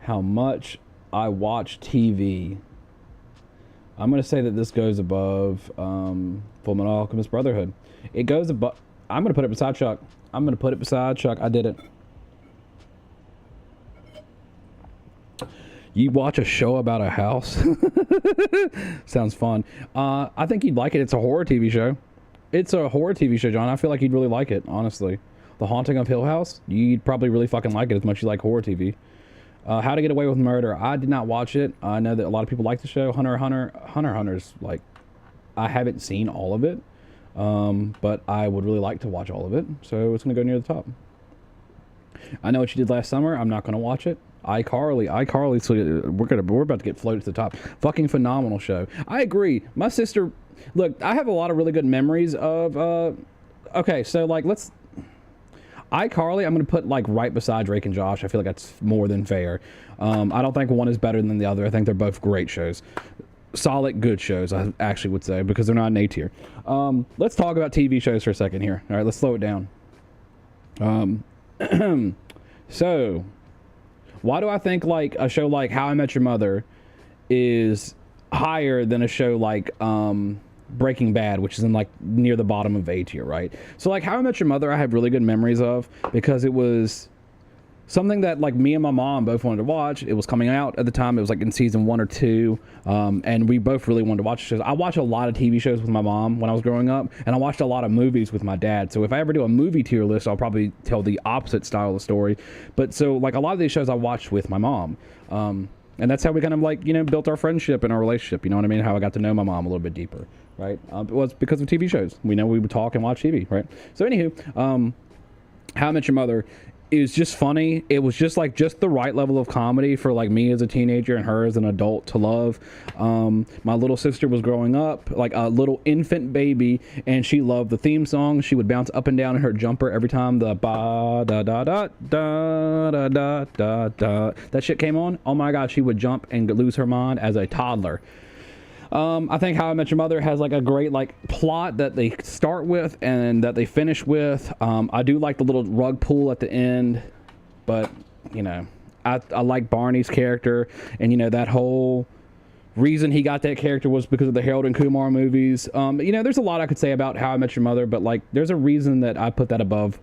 how much I watch TV. I'm going to say that this goes above Fullmetal Alchemist Brotherhood. It goes above... I'm going to put it beside Chuck. I'm going to put it beside Chuck. I did it. You watch a show about a house? Sounds fun. I think you'd like it. It's a horror TV show. It's a horror TV show, John. I feel like you'd really like it, honestly. The Haunting of Hill House, you'd probably really fucking like it as much as you like horror TV. How to Get Away with Murder, I did not watch it. I know that a lot of people like the show. Hunter Hunter's like, I haven't seen all of it, but I would really like to watch all of it, so it's gonna go near the top. I Know What You Did Last Summer, I'm not gonna watch it. iCarly, so we're about to get floated to the top. Fucking phenomenal show. I agree. My sister, look, I have a lot of really good memories of, okay, so like iCarly, I'm going to put like right beside Drake and Josh. I feel like that's more than fair. I don't think one is better than the other. I think they're both great shows. Solid, good shows, I actually would say, because they're not an A tier. Let's talk about TV shows for a second here. All right, let's slow it down. So, why do I think like a show like How I Met Your Mother is higher than a show like Breaking Bad, which is in like near the bottom of A tier, right? So like How I Met Your Mother, I have really good memories of because it was something that like me and my mom both wanted to watch. It was coming out at the time. It was like in season 1 or 2, and we both really wanted to watch shows. I watched a lot of TV shows with my mom when I was growing up, and I watched a lot of movies with my dad. So if I ever do a movie tier list, I'll probably tell the opposite style of story. But so like a lot of these shows I watched with my mom. And that's how we kind of like, you know, built our friendship and our relationship. You know what I mean? How I got to know my mom a little bit deeper, right? It was because of TV shows. We know we would talk and watch TV, right? So anywho, How I Met Your Mother is just funny. It was just like just the right level of comedy for like me as a teenager and her as an adult to love. My little sister was growing up like a little infant baby, and she loved the theme song. She would bounce up and down in her jumper every time the ba da da da da da da da da that shit came on. Oh my god, she would jump and lose her mind as a toddler. I think How I Met Your Mother has like a great like plot that they start with and that they finish with. I do like the little rug pull at the end, but you know, I like Barney's character, and you know that whole reason he got that character was because of the Harold and Kumar movies. You know, there's a lot I could say about How I Met Your Mother, but like there's a reason that I put that above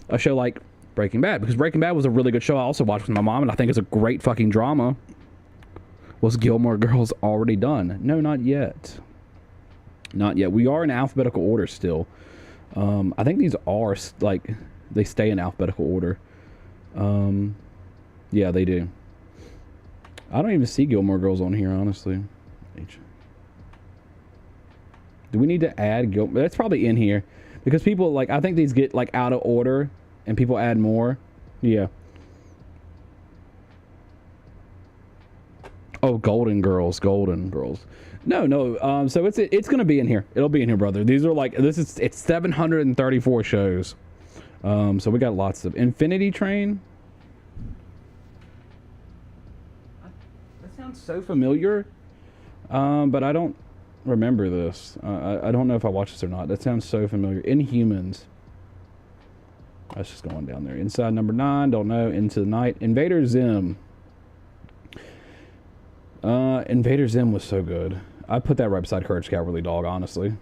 a show like Breaking Bad, because Breaking Bad was a really good show. I also watched with my mom, and I think it's a great fucking drama. Was Gilmore Girls already done? No, not yet. Not yet. We are in alphabetical order still. I think these are, like, they stay in alphabetical order. Yeah, they do. I don't even see Gilmore Girls on here, honestly. Do we need to add Gilmore? That's probably in here. Because people, like, I think these get, like, out of order, and people add more. Yeah. Oh, Golden Girls. No. So it's gonna be in here. It'll be in here, brother. These are like it's 734 shows. So we got lots of Infinity Train. That sounds so familiar, but I don't remember this. I don't know if I watched this or not. That sounds so familiar. Inhumans. That's just going down there. Inside Number 9. Don't know. Into the Night. Invader Zim. Invader Zim was so good. I put that right beside Courage Cowardly Dog, honestly.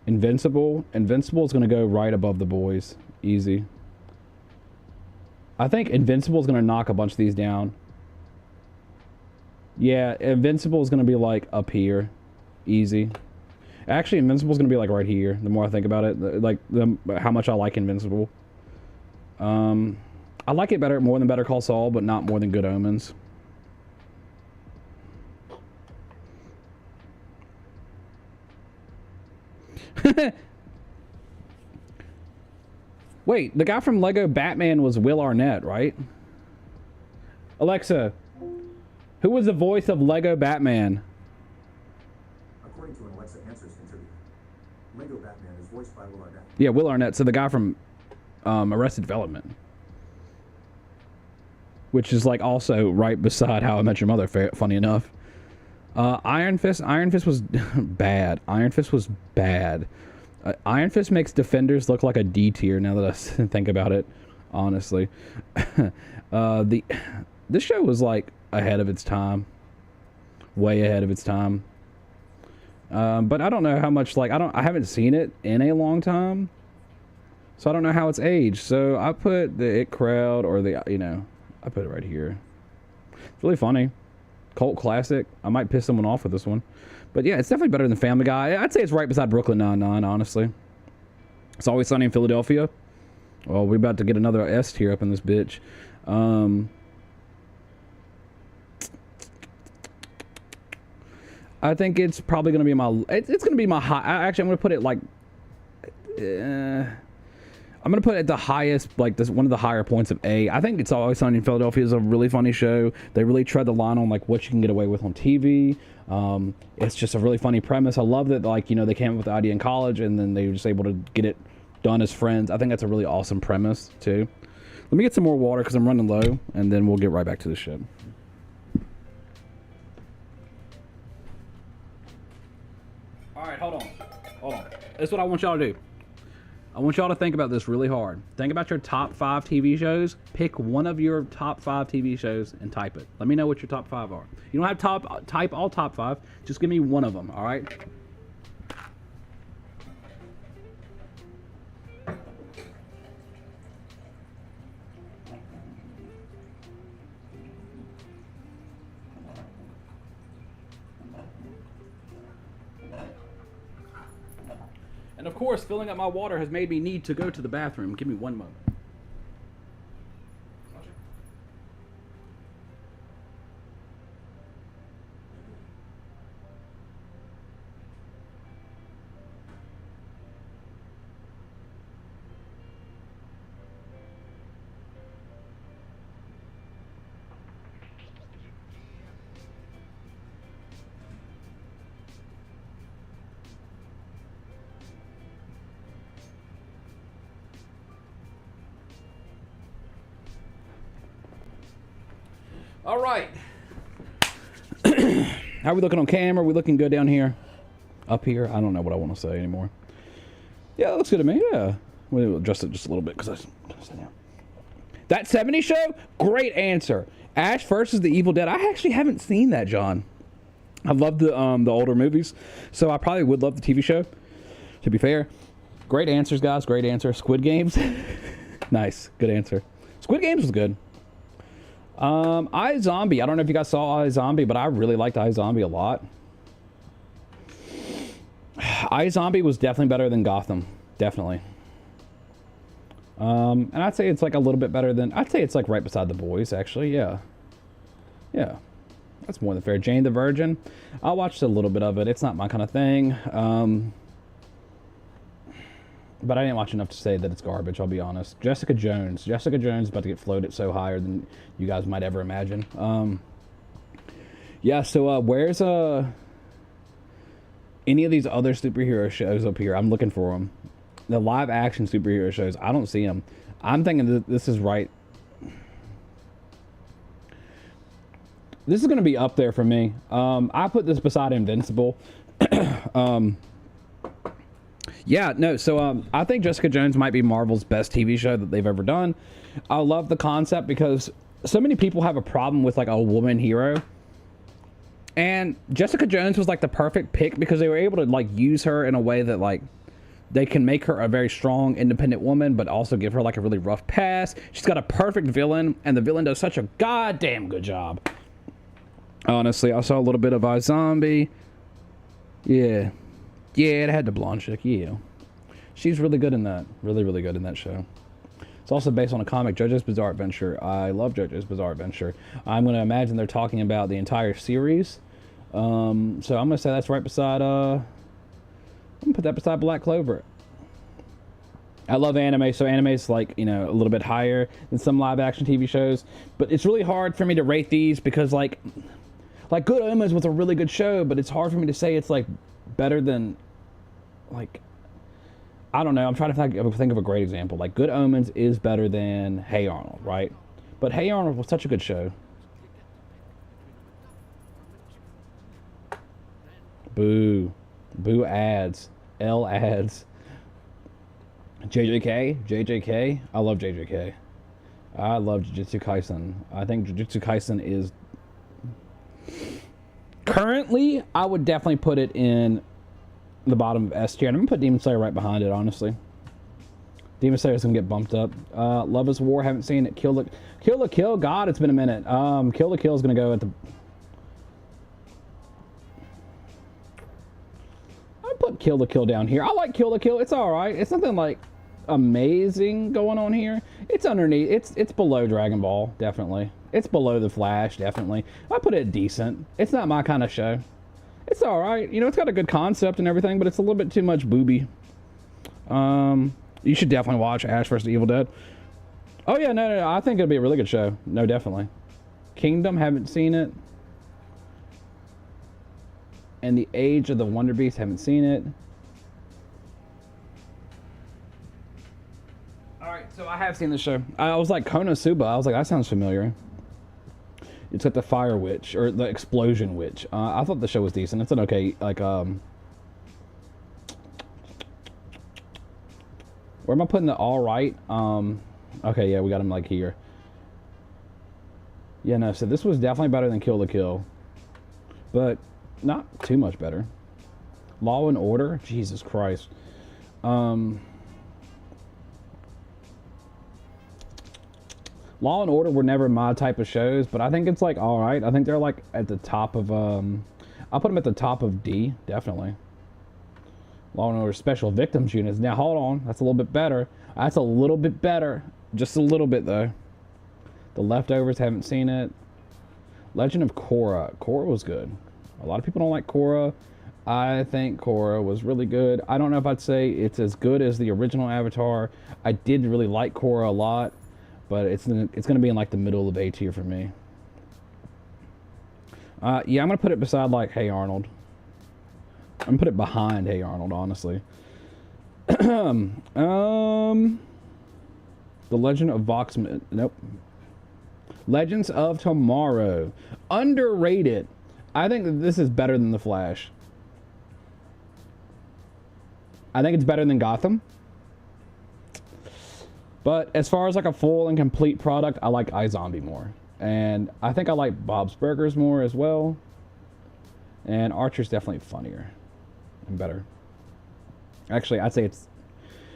Invincible. Invincible is going to go right above The Boys. Easy. I think Invincible is going to knock a bunch of these down. Yeah, Invincible is going to be like up here. Easy. Actually, Invincible is going to be like right here. The more I think about it, like how much I like Invincible. I like it more than Better Call Saul, but not more than Good Omens. Wait, the guy from Lego Batman was Will Arnett, right? Alexa, who was the voice of Lego Batman? According to an Alexa Answers contributor, Lego Batman is voiced by Will Arnett. Yeah, Will Arnett. So the guy from Arrested Development. Which is like also right beside How I Met Your Mother, funny enough. Iron Fist was bad. Iron Fist was bad. Iron Fist makes Defenders look like a D tier now that I think about it, honestly. This show was like ahead of its time. Way ahead of its time. But I don't know how much, like, I haven't seen it in a long time. So I don't know how it's aged. So I put the It Crowd or the, I put it right here. It's really funny. Cult classic. I might piss someone off with this one. But yeah, it's definitely better than Family Guy. I'd say it's right beside Brooklyn Nine-Nine, honestly. It's Always Sunny in Philadelphia. Well, we're about to get another S tier up in this bitch. I think it's probably going to be it's going to be my high. Actually, I'm going to put it like... I'm going to put it at the highest, like this one of the higher points of A. I think It's Always Sunny in Philadelphia is a really funny show. They really tread the line on like what you can get away with on TV. It's just a really funny premise. I love that, like, they came up with the idea in college and then they were just able to get it done as friends. I think that's a really awesome premise too. Let me get some more water because I'm running low, and then we'll get right back to the show. All right, hold on. This is what I want y'all to do. I want y'all to think about this really hard. Think about your top 5 TV shows. Pick one of your top 5 TV shows and type it. Let me know what your top 5 are. You don't have type all top 5. Just give me one of them, all right? And of course, filling up my water has made me need to go to the bathroom. Give me one moment. All right. How are we looking on camera? Are we looking good down here? Up here? I don't know what I want to say anymore. Yeah, that looks good to me. Yeah. We'll adjust it just a little bit because I sat down. That 70s show? Great answer. Ash versus the Evil Dead. I actually haven't seen that, John. I love the older movies, so I probably would love the TV show, to be fair. Great answers, guys. Great answer. Squid Games. Nice. Good answer. Squid Games was good. iZombie. I don't know if you guys saw iZombie, but I really liked iZombie a lot. iZombie was definitely better than Gotham. Definitely. And I'd say it's like a little bit better than... I'd say it's like right beside The Boys, actually. Yeah. Yeah. That's more than fair. Jane the Virgin. I watched a little bit of it. It's not my kind of thing. But I didn't watch enough to say that it's garbage, I'll be honest. Jessica Jones. Jessica Jones is about to get floated so higher than you guys might ever imagine. Yeah, so where's any of these other superhero shows up here? I'm looking for them. the live action superhero shows, I don't see them. I'm thinking that this is right. This is going to be up there for me. I put this beside Invincible. Yeah, no, so I think Jessica Jones might be Marvel's best TV show that they've ever done. I love the concept because so many people have a problem with like a woman hero. And Jessica Jones was like the perfect pick because they were able to like use her in a way that like they can make her a very strong, independent woman, but also give her like a really rough past. She's got a perfect villain, and the villain does such a goddamn good job. Honestly, I saw a little bit of iZombie. Yeah. Yeah, it had the blonde chick, yeah. She's really good in that. Really, really good in that show. It's also based on a comic, JoJo's Bizarre Adventure. I love JoJo's Bizarre Adventure. I'm going to imagine they're talking about the entire series. So I'm going to say that's right beside, I'm going to put that beside Black Clover. I love anime, so anime is like, you know, a little bit higher than some live action TV shows. But it's really hard for me to rate these because like Good Omens was a really good show, but it's hard for me to say it's like better than, like, I don't know. I'm trying to think of a great example. Like Good Omens is better than Hey Arnold, right? But Hey Arnold was such a good show. Boo. Boo ads. L ads. JJK. I love JJK. I love Jujutsu Kaisen. I think Jujutsu Kaisen is... Currently, I would definitely put it in the bottom of S tier. And I'm going to put Demon Slayer right behind it, honestly. Demon Slayer is going to get bumped up. Love is War, haven't seen it. Kill la Kill. God, it's been a minute. Kill la Kill is going to go at the... I'll put Kill la Kill down here. I like Kill la Kill. It's alright. It's nothing like amazing going on here. It's underneath. It's below Dragon Ball, definitely. It's below The Flash, definitely. I put it decent. It's not my kind of show. It's alright. You know, it's got a good concept and everything, but it's a little bit too much booby. You should definitely watch Ash vs. Evil Dead. Oh yeah, no, I think it'll be a really good show. No, definitely. Kingdom, haven't seen it. And The Age of the Wonder Beast, haven't seen it. Alright, so I have seen the show. I was like, Konosuba. I was like, that sounds familiar. It's got the Fire Witch, or the Explosion Witch. I thought the show was decent. It's an okay, like, where am I putting the alright? Okay, yeah, we got him, like, here. Yeah, no, so this was definitely better than Kill la Kill. But not too much better. Law and Order? Jesus Christ. Law and Order were never my type of shows, but I think it's like alright. I think they're like at the top of I'll put them at the top of D, definitely. Law and Order Special Victims Units. Now hold on, that's a little bit better. That's a little bit better. Just a little bit though. The Leftovers, haven't seen it. Legend of Korra. Korra was good. A lot of people don't like Korra. I think Korra was really good. I don't know if I'd say it's as good as the original Avatar. I did really like Korra a lot. But it's going to be in like the middle of A tier for me. Yeah, I'm going to put it beside like Hey Arnold. I'm going to put it behind Hey Arnold, honestly. The Legend of Vox... Nope. Legends of Tomorrow. Underrated. I think that this is better than The Flash. I think it's better than Gotham. But as far as like a full and complete product, I like iZombie more. And I think I like Bob's Burgers more as well. And Archer's definitely funnier and better. Actually, I'd say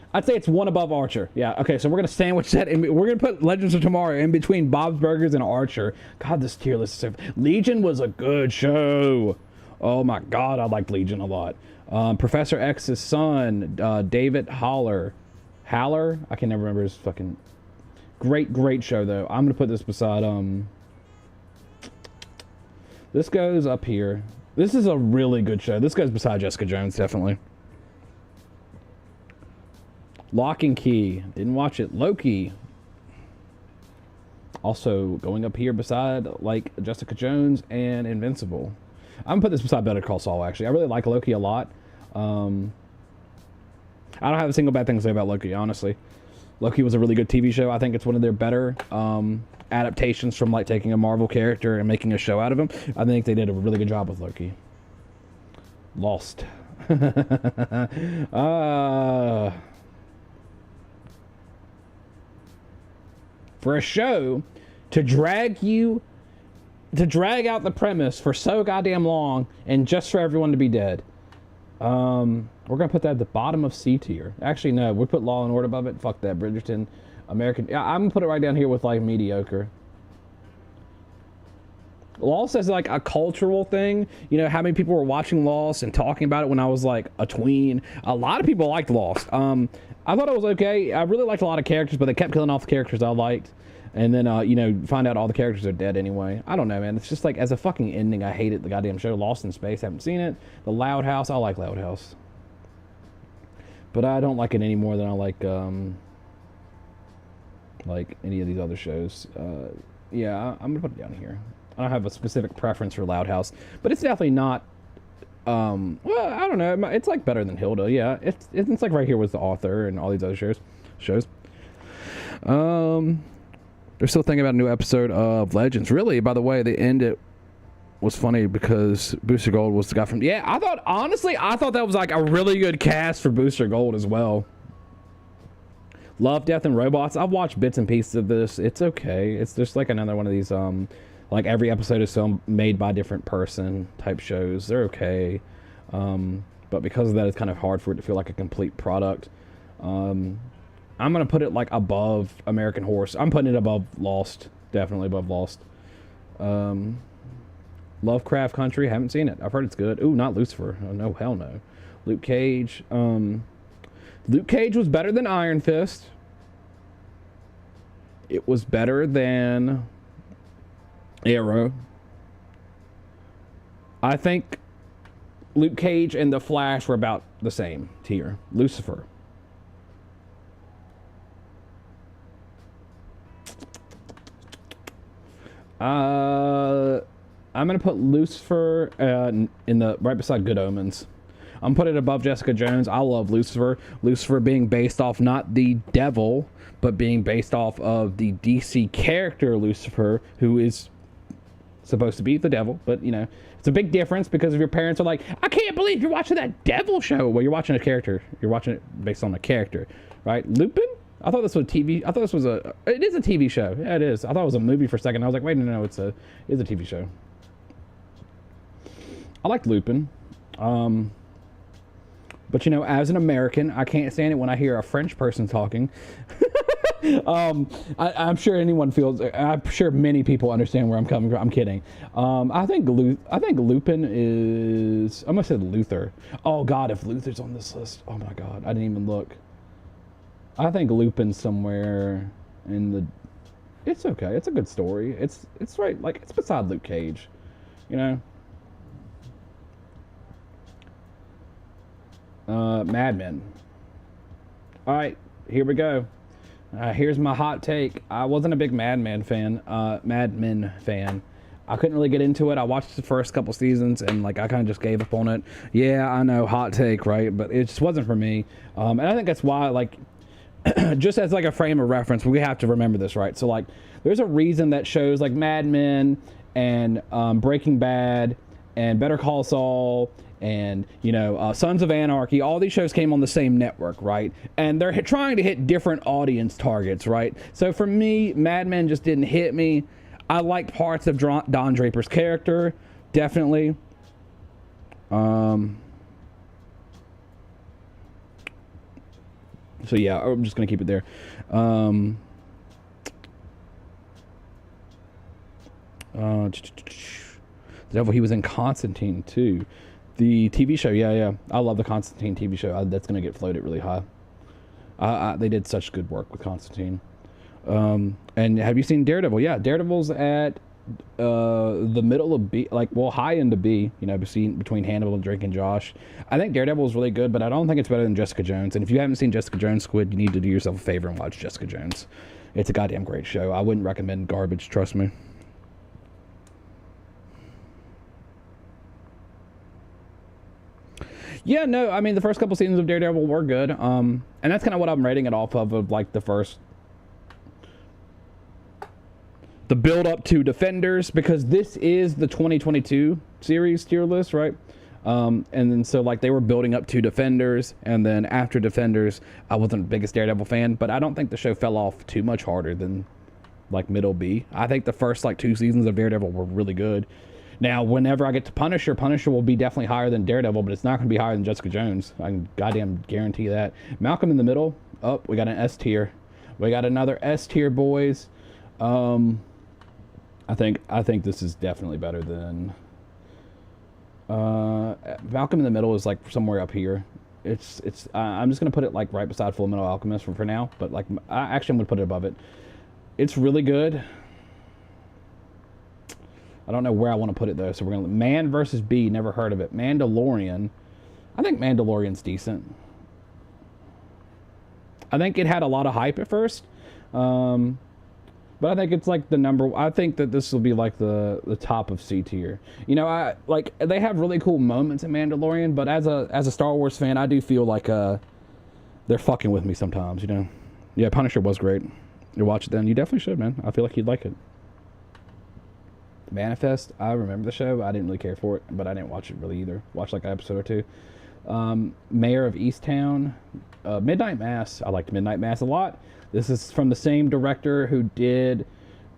it's one above Archer. Yeah, okay, so we're going to sandwich that. We're going to put Legends of Tomorrow in between Bob's Burgers and Archer. God, this tier list is so... Legion was a good show. Oh my God, I liked Legion a lot. Professor X's son, David Haller. I can never remember his fucking... Great show, though. I'm going to put this beside, This goes up here. This is a really good show. This goes beside Jessica Jones, definitely. Lock and Key. Didn't watch it. Loki. Also, going up here beside, like, Jessica Jones and Invincible. I'm going to put this beside Better Call Saul, actually. I really like Loki a lot. I don't have a single bad thing to say about Loki, honestly. Loki was a really good TV show. I think it's one of their better adaptations from like taking a Marvel character and making a show out of him. I think they did a really good job with Loki. Lost. For a show to drag out the premise for so goddamn long and just for everyone to be dead. We're gonna put that at the bottom of C tier. Actually, no, we put Law and Order above it. Fuck that, Bridgerton, American. Yeah, I'm gonna put it right down here with like mediocre. Lost as like a cultural thing. You know how many people were watching Lost and talking about it when I was like a tween. A lot of people liked Lost. I thought it was okay. I really liked a lot of characters, but they kept killing off the characters I liked. And then, you know, find out all the characters are dead anyway. I don't know, man. It's just like, as a fucking ending, I hated the goddamn show. Lost in Space, haven't seen it. The Loud House, I like Loud House. But I don't like it any more than I like any of these other shows. Yeah, I'm gonna put it down here. I don't have a specific preference for Loud House, but it's definitely not, well, I don't know. It's like better than Hilda, yeah. It's like right here with the author and all these other shows. They're still thinking about a new episode of Legends. Really, by the way, the end it was funny because Booster Gold was the guy from. Yeah, I thought that was like a really good cast for Booster Gold as well. Love, Death, and Robots. I've watched bits and pieces of this. It's okay. It's just like another one of these like every episode is so made by a different person type shows. They're okay, but because of that, it's kind of hard for it to feel like a complete product. I'm gonna put it like above American Horse. I'm putting it above Lost, definitely above Lost. Lovecraft Country, haven't seen it. I've heard it's good. Ooh, not Lucifer. Oh, no, hell no. Luke Cage. Luke Cage was better than Iron Fist. It was better than Arrow. I think Luke Cage and The Flash were about the same tier. Lucifer. I'm gonna put Lucifer in the right beside Good Omens. I'm putting it above Jessica Jones. I love Lucifer. Lucifer being based off not the devil, but being based off of the DC character Lucifer, who is supposed to be the devil. But you know, it's a big difference because if your parents are like, I can't believe you're watching that devil show. Well, you're watching a character. You're watching it based on a character, right? Lupin? I thought this was TV. I thought this was it is a TV show. Yeah, it is. I thought it was a movie for a second. I was like, wait, no, it's a TV show. I liked Lupin. But you know, as an American, I can't stand it when I hear a French person talking. I'm sure anyone feels. I'm sure many people understand where I'm coming from. I'm kidding. I think Lupin is. I must say Luther. Oh God, if Luther's on this list, oh my God, I didn't even look. I think Lupin's somewhere in the. It's okay. It's a good story. It's right. Like it's beside Luke Cage, you know. Mad Men. All right, here we go. Here's my hot take. I wasn't a big Mad Men fan. I couldn't really get into it. I watched the first couple seasons and like I kind of just gave up on it. Yeah, I know, hot take, right? But it just wasn't for me. And I think that's why, like, just as like a frame of reference, we have to remember this, right? So like, there's a reason that shows like Mad Men and Breaking Bad and Better Call Saul and, you know, Sons of Anarchy, all these shows came on the same network, right? And they're trying to hit different audience targets, right? So for me, Mad Men just didn't hit me. I liked parts of Don Draper's character, definitely. So yeah, I'm just gonna keep it there. The devil, he was in Constantine too. The TV show, yeah. I love the Constantine TV show. That's going to get floated really high. They did such good work with Constantine. And have you seen Daredevil? Yeah, Daredevil's at the middle of B, like, well, high end of B, you know, between Hannibal and Drake and Josh. I think Daredevil is really good, but I don't think it's better than Jessica Jones. And if you haven't seen Jessica Jones, Squid, you need to do yourself a favor and watch Jessica Jones. It's a goddamn great show. I wouldn't recommend garbage, trust me. Yeah, no, I mean the first couple seasons of Daredevil were good. And that's kind of what I'm rating it off of like the build up to Defenders, because this is the 2022 series tier list, right? And then so like they were building up to Defenders, and then after Defenders, I wasn't the biggest Daredevil fan, but I don't think the show fell off too much harder than like middle B. I think the first like 2 seasons of Daredevil were really good. Now, whenever I get to Punisher, Punisher will be definitely higher than Daredevil, but it's not going to be higher than Jessica Jones. I can goddamn guarantee that. Malcolm in the Middle. Oh, we got an S tier. We got another S tier, boys. I think this is definitely better than Malcolm in the Middle is like somewhere up here. I'm just gonna put it like right beside Full Metal Alchemist for now, but like I'm gonna put it above it. It's really good. I don't know where I want to put it though, so we're gonna Man versus Bee. Never heard of it. Mandalorian. I think Mandalorian's decent. I think it had a lot of hype at first. But I think it's like the number. I think that this will be like the top of C tier. You know, I like they have really cool moments in Mandalorian, but as a Star Wars fan, I do feel like they're fucking with me sometimes. You know, yeah, Punisher was great. You watch it then, you definitely should, man. I feel like you'd like it. Manifest. I remember the show. I didn't really care for it, but I didn't watch it really either. Watched like an episode or two. Mayor of Easttown. Midnight Mass. I liked Midnight Mass a lot. This is from the same director who did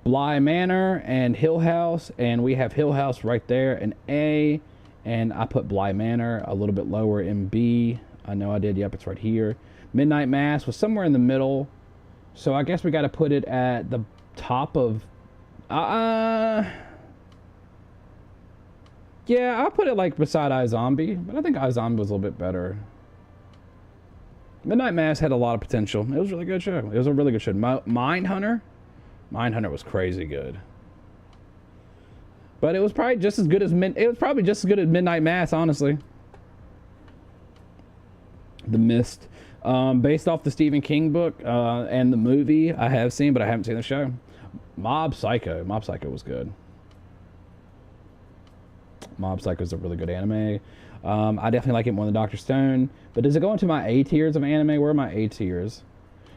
Bly Manor and Hill House, and we have Hill House right there in A, and I put Bly Manor a little bit lower in B. I know I did. Yep, it's right here. Midnight Mass was somewhere in the middle, so I guess we got to put it at the top of. Yeah, I'll put it like beside iZombie, but I think iZombie was a little bit better. Midnight Mass had a lot of potential. It was a really good show. It was a really good show. Mindhunter was crazy good. But it was probably just as good as Midnight Mass, honestly. The Mist, based off the Stephen King book and the movie I have seen, but I haven't seen the show. Mob Psycho was good. Mob Psycho is a really good anime. I definitely like it more than Dr. Stone. But does it go into my A tiers of anime? Where are my A tiers?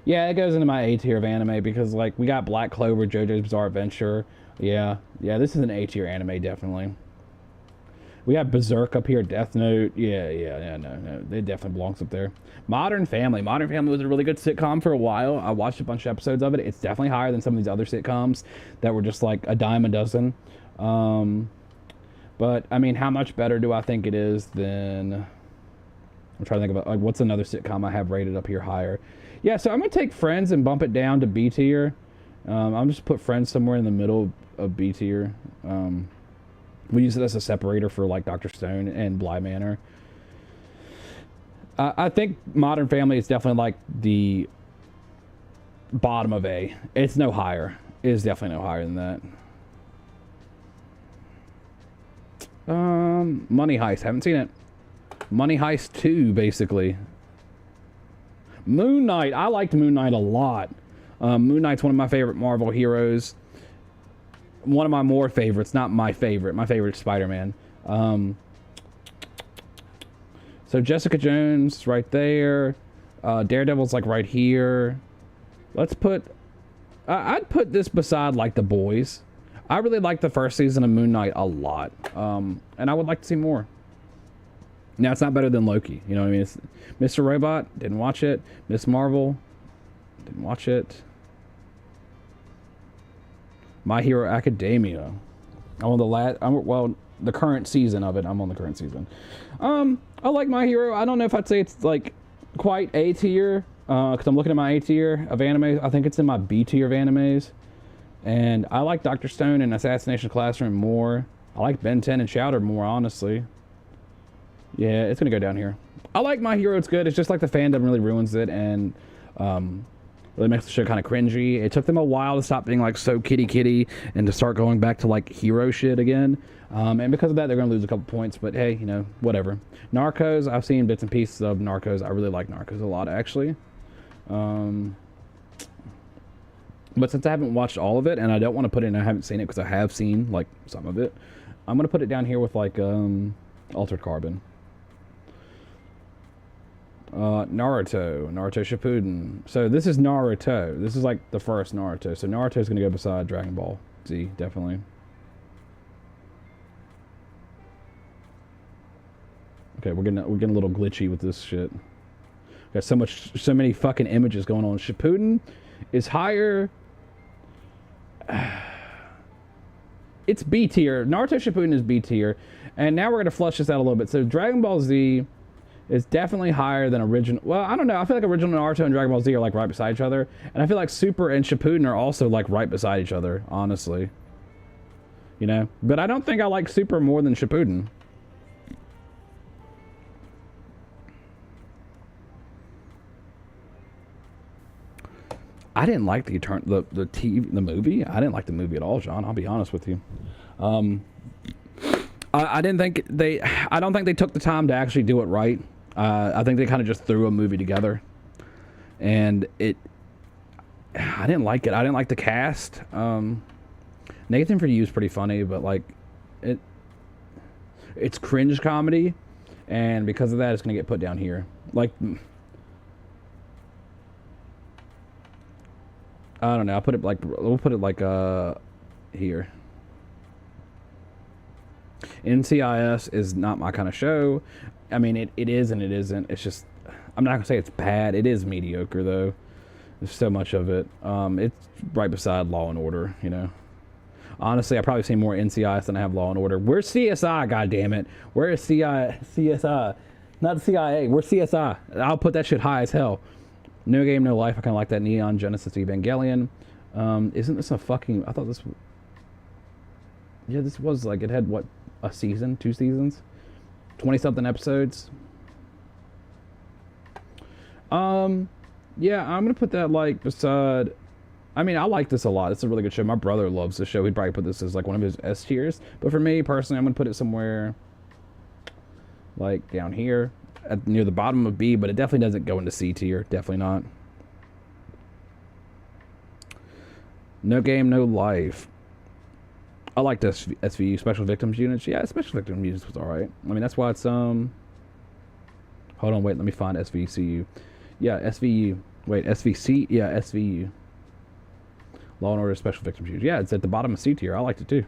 Yeah, it goes into my A tier of anime because like we got Black Clover, JoJo's Bizarre Adventure. Yeah, this is an A tier anime, definitely. We have Berserk up here, Death Note. Yeah, no, it definitely belongs up there. Modern Family. Modern Family was a really good sitcom for a while. I watched a bunch of episodes of it. It's definitely higher than some of these other sitcoms that were just like a dime a dozen. But I mean, how much better do I think it is than? I'm trying to think about like what's another sitcom I have rated up here higher. Yeah, so I'm gonna take Friends and bump it down to B tier. I'm just put Friends somewhere in the middle of B tier. We use it as a separator for like Dr. Stone and Bly Manor. I think Modern Family is definitely like the bottom of A. It's no higher. It is definitely no higher than that. Money Heist. Haven't seen it. Money Heist 2, basically. Moon Knight. I liked Moon Knight a lot. Moon Knight's one of my favorite Marvel heroes. One of my more favorites, not my favorite. My favorite is Spider-Man. So Jessica Jones right there. Daredevil's like right here. Let's put... I'd put this beside like The Boys. I really liked the first season of Moon Knight a lot. And I would like to see more. Now, it's not better than Loki. You know what I mean? It's Mr. Robot, didn't watch it. Miss Marvel, didn't watch it. My Hero Academia. The current season of it. I'm on the current season. I like My Hero. I don't know if I'd say it's like quite A tier. Because I'm looking at my A tier of animes. I think it's in my B tier of animes. And I like Dr. Stone and Assassination Classroom more. I like Ben 10 and Shouter more, honestly. Yeah, it's gonna go down here. I like My Hero, it's good. It's just like the fandom really ruins it and really makes the show kind of cringy. It took them a while to stop being like so kitty and to start going back to like hero shit again. And because of that, they're gonna lose a couple points, but hey, you know, whatever. Narcos, I've seen bits and pieces of Narcos. I really like Narcos a lot, actually. But since I haven't watched all of it, and I don't want to put it in, I haven't seen it because I have seen like some of it. I'm gonna put it down here with like Altered Carbon. Naruto Shippuden. So this is Naruto. This is like the first Naruto. So Naruto's gonna go beside Dragon Ball Z, definitely. Okay, we're getting a little glitchy with this shit. Got so many fucking images going on. Shippuden is higher. It's B tier. Naruto Shippuden is B tier. And now we're going to flush this out a little bit. So Dragon Ball Z is definitely higher than original. Well, I don't know. I feel like original Naruto and Dragon Ball Z are like right beside each other. And I feel like Super and Shippuden are also like right beside each other, honestly. You know? But I don't think I like Super more than Shippuden. I didn't like the movie. I didn't like the movie at all, John. I'll be honest with you. I didn't think I don't think they took the time to actually do it right. I think they kind of just threw a movie together, and I didn't like it. I didn't like the cast. Nathan for You is pretty funny, but like it's cringe comedy, and because of that, it's gonna get put down here. Like, I don't know. We'll put it like here. NCIS is not my kind of show. I mean, it is and it isn't. It's just, I'm not gonna say it's bad. It is mediocre though. There's so much of it. It's right beside Law and Order. You know. Honestly, I've probably seen more NCIS than I have Law and Order. We're CSI, goddammit. Where is CSI? Not the CIA. We're CSI. I'll put that shit high as hell. No Game, No Life. I kind of like that. Neon Genesis Evangelion. Isn't this a fucking... I thought this... Yeah, this was like... It had, what, a season? 2 seasons? 20-something episodes? Yeah, I'm going to put that, like, beside... I mean, I like this a lot. It's a really good show. My brother loves this show. He'd probably put this as, like, one of his S tiers. But for me, personally, I'm going to put it somewhere... like, down here. Near the bottom of B, but it definitely doesn't go into C tier. Definitely not. No Game, No Life. I like this SVU, Special Victims Units. Yeah, Special Victims Units was alright. I mean, that's why it's, hold on, wait, let me find SVCU. Yeah, SVU. Wait, SVC? Yeah, SVU. Law and Order Special Victims Units. Yeah, it's at the bottom of C tier. I liked it too.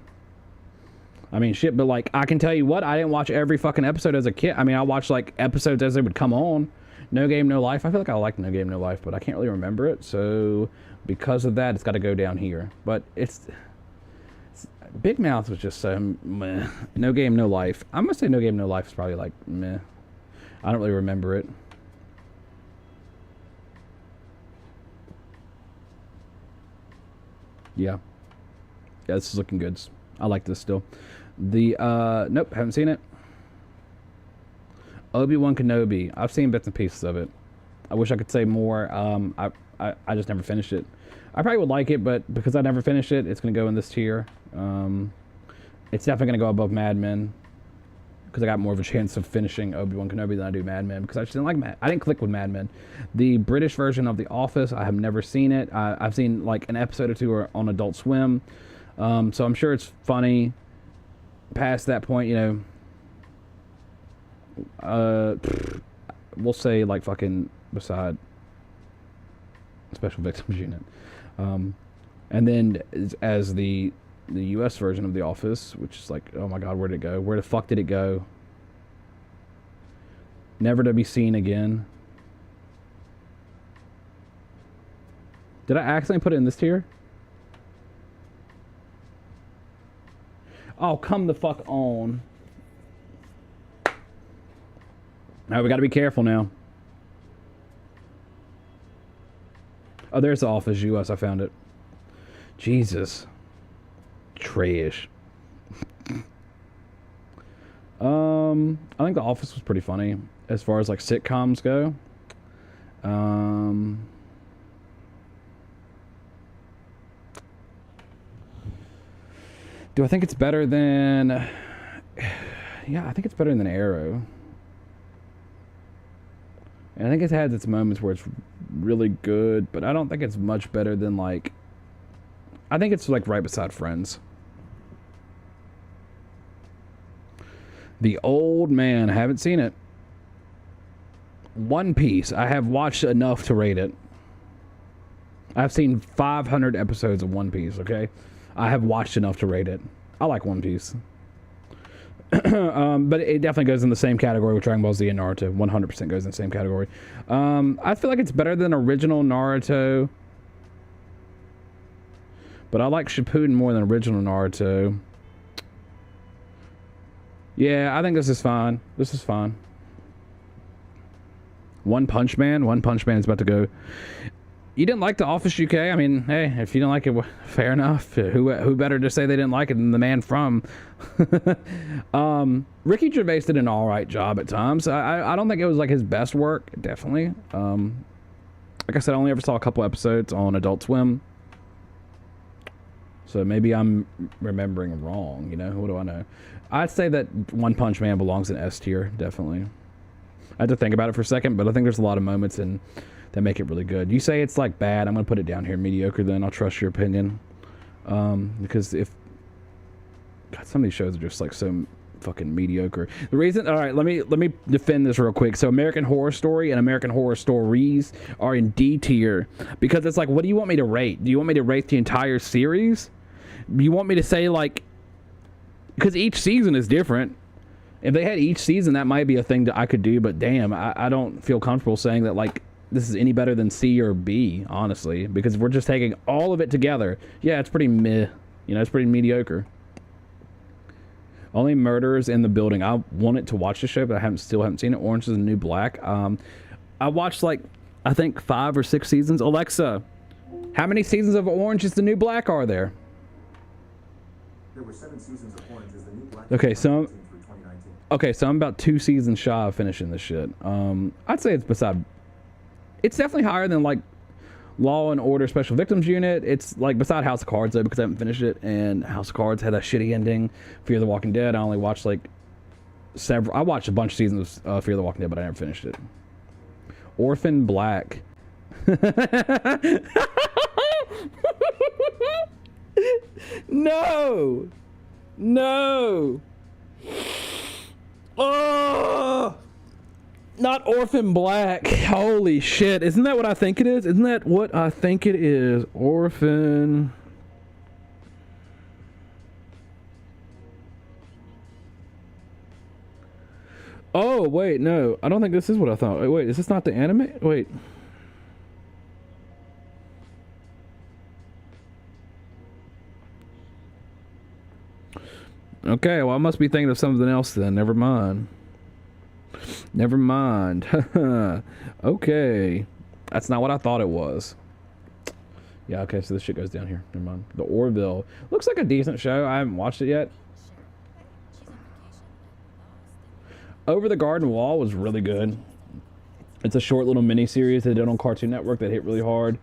I mean, shit, but, like, I can tell you what, I didn't watch every fucking episode as a kid. I mean, I watched, like, episodes as they would come on. No Game, No Life. I feel like I liked No Game, No Life, but I can't really remember it. So, because of that, it's got to go down here. But it's Big Mouth was just so meh. No Game, No Life. I'm going to say No Game, No Life is probably, like, meh. I don't really remember it. Yeah. Yeah, this is looking good. I like this still. The nope, haven't seen it. Obi-Wan Kenobi. I've seen bits and pieces of it. I wish I could say more. I just never finished it. I probably would like it, but because I never finished it, it's gonna go in this tier. It's definitely gonna go above Mad Men because I got more of a chance of finishing Obi-Wan Kenobi than I do Mad Men because I just didn't like I didn't click with Mad Men. The British version of The Office, I have never seen it. I've seen like an episode or two on Adult Swim. So I'm sure it's funny. Past that point, you know, we'll say like fucking beside Special Victims Unit. And then as the US version of The Office, which is like, oh my god, where did it go? Where the fuck did it go? Never to be seen again. Did I accidentally put it in this tier? Oh, come the fuck on. Now we gotta be careful now. Oh, there's The Office US. I found it. Jesus. Trash. I think The Office was pretty funny as far as like sitcoms go. Do I think it's better than... Yeah, I think it's better than Arrow. And I think it's had its moments where it's really good, but I don't think it's much better than, like... I think it's, like, right beside Friends. The Old Man. I haven't seen it. One Piece. I have watched enough to rate it. I've seen 500 episodes of One Piece, okay? I have watched enough to rate it. I like One Piece. But it definitely goes in the same category with Dragon Ball Z and Naruto. 100% goes in the same category. I feel like it's better than original Naruto. But I like Shippuden more than original Naruto. Yeah, I think this is fine. This is fine. One Punch Man. One Punch Man is about to go. You didn't like The Office UK? I mean, hey, if you didn't like it, fair enough. Who better to say they didn't like it than the man from? Ricky Gervais did an all right job at times. I don't think it was like his best work, definitely. Like I said, I only ever saw a couple episodes on Adult Swim. So maybe I'm remembering wrong, you know? What do I know? I'd say that One Punch Man belongs in S tier, definitely. I had to think about it for a second, but I think there's a lot of moments that make it really good. You say it's like bad, I'm gonna put it down here mediocre. Then I'll trust your opinion, because if God, some of these shows are just like so fucking mediocre. The reason, all right, let me defend this real quick. So American Horror Story and American Horror Stories are in D tier because it's like, what do you want me to rate? Do you want me to rate the entire series? You want me to say like, because each season is different. If they had each season, that might be a thing that I could do. But damn, I don't feel comfortable saying that like this is any better than C or B, honestly, because if we're just taking all of it together, yeah, it's pretty meh. You know, it's pretty mediocre. Only Murders in the Building. I wanted to watch the show, but I still haven't seen it. Orange is the New Black. I watched like, I think 5 or 6 seasons. Alexa, how many seasons of Orange is the New Black are there? There were 7 seasons of Orange is the New Black. Okay, so I'm about 2 seasons shy of finishing this shit. I'd say it's definitely higher than like Law and Order Special Victims Unit. It's like beside House of Cards though, because I haven't finished it, and House of Cards had a shitty ending. Fear the Walking Dead, I only watched like several. I watched a bunch of seasons of Fear the Walking Dead, but I never finished it. Orphan Black. No. Oh, not Orphan Black. Holy shit. Isn't that what I think it is? Isn't that what I think it is? Orphan. Oh, wait, no. I don't think this is what I thought. Wait, is this not the anime? Wait. Okay, well, I must be thinking of something else then. Never mind. Okay. That's not what I thought it was. Yeah, okay, so this shit goes down here. Never mind. The Orville. Looks like a decent show. I haven't watched it yet. Over the Garden Wall was really good. It's a short little mini series they did on Cartoon Network that hit really hard.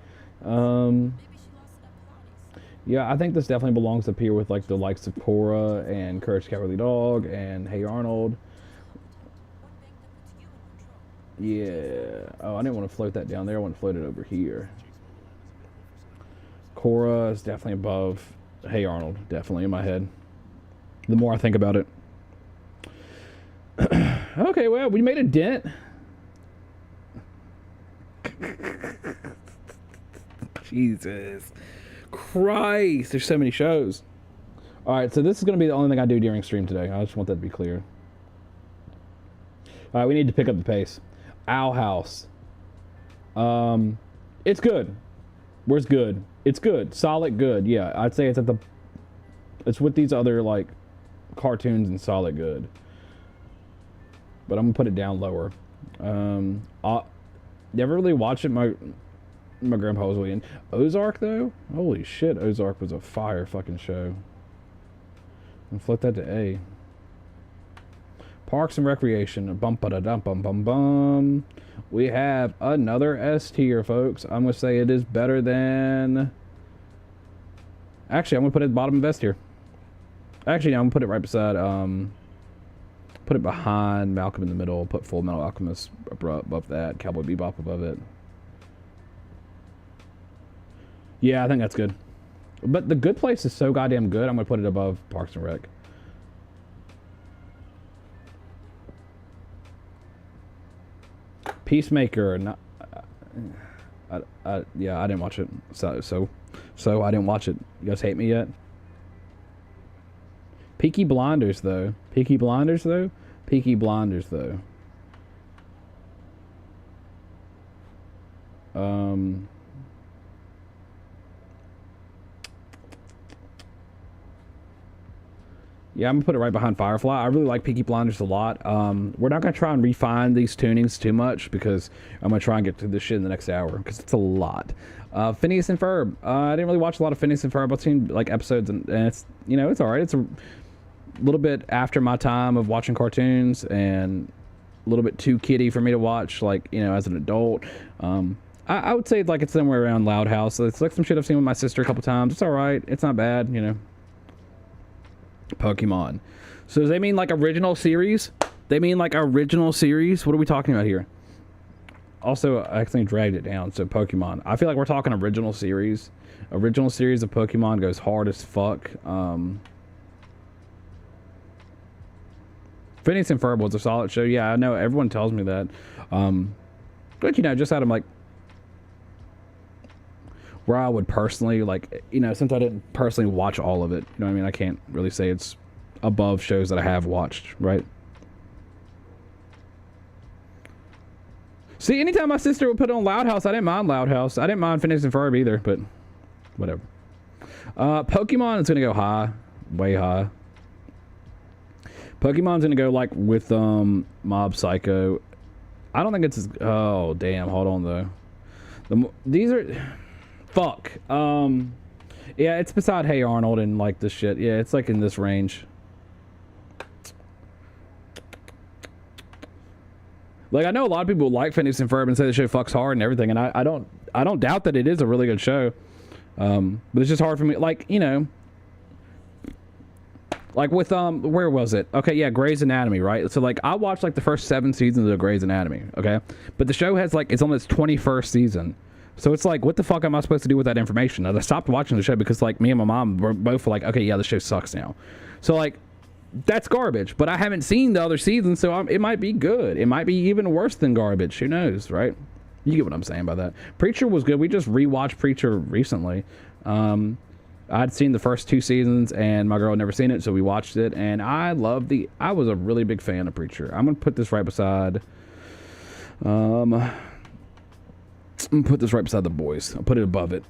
Yeah, I think this definitely belongs up here with like the likes of Cora and Courage the Cowardly Dog and Hey Arnold. Yeah. Oh, I didn't want to float that down there. I want to float it over here. Cora is definitely above Hey Arnold, definitely in my head. The more I think about it. Okay, well, we made a dent. Jesus Christ, there's so many shows. Alright, so this is going to be the only thing I do during stream today. I just want that to be clear. Alright, we need to pick up the pace. Owl House. It's good. Where's good? It's good. Solid good. Yeah, I'd say it's with these other, like, cartoons and solid good. But I'm going to put it down lower. I never really watched it. My grandpa was waiting. Ozark, though? Holy shit, Ozark was a fire fucking show. And flip that to A. Parks and Recreation. Bum ba da dum bum bum bum. We have another S tier, folks. I'm gonna say it is better than. Actually, I'm gonna put it at the bottom of S tier. Actually, no, I'm gonna put it right beside. Put it behind Malcolm in the Middle. Put Full Metal Alchemist above that. Cowboy Bebop above it. Yeah, I think that's good. But The Good Place is so goddamn good, I'm gonna put it above Parks and Rec. Peacemaker. Not, yeah, I didn't watch it. So I didn't watch it. You guys hate me yet? Peaky Blinders though. Peaky Blinders though. Peaky Blinders though. Yeah, I'm gonna put it right behind Firefly. I really like Peaky Blinders a lot. We're not gonna try and refine these tunings too much because I'm gonna try and get to this shit in the next hour because it's a lot. Phineas and Ferb. I didn't really watch a lot of Phineas and Ferb. I've seen like episodes and it's, you know, it's all right. It's a little bit after my time of watching cartoons and a little bit too kiddie for me to watch, like, you know, as an adult. I would say like it's somewhere around Loud House. It's like some shit I've seen with my sister a couple times. It's all right. It's not bad, you know. Pokemon. So does they mean like original series? They mean like original series? What are we talking about here? Also, I accidentally dragged it down. So Pokemon. I feel like we're talking original series. Original series of Pokemon goes hard as fuck. Phineas and Ferb was a solid show. Yeah, I know. Everyone tells me that. But, you know, just out of like where I would personally, like, you know, since I didn't personally watch all of it, you know what I mean? I can't really say it's above shows that I have watched, right? See, anytime my sister would put on Loud House, I didn't mind Loud House. I didn't mind Phineas and Ferb either, but whatever. Pokemon is going to go high. Way high. Pokemon's going to go, like, with Mob Psycho. I don't think it's as... Oh, damn. Hold on, though. These are... Fuck. Yeah, it's beside Hey Arnold and like this shit. Yeah, it's like in this range. Like, I know a lot of people like Phineas and Ferb and say the show fucks hard and everything, and I don't doubt that it is a really good show. But it's just hard for me. Like, you know, like with where was it? Okay, yeah, Grey's Anatomy, right? So like I watched like the first 7 seasons of Grey's Anatomy, okay? But the show has like, it's on its 21st season. So it's like, what the fuck am I supposed to do with that information? I stopped watching the show because like me and my mom were both like, okay, yeah, the show sucks now. So like, that's garbage. But I haven't seen the other seasons, so it might be good. It might be even worse than garbage. Who knows, right? You get what I'm saying by that. Preacher was good. We just rewatched Preacher recently. I'd seen the first 2 seasons and my girl had never seen it, so we watched it. And I was a really big fan of Preacher. I'm gonna put this right beside. I'm gonna put this right beside The Boys. I'll put it above it.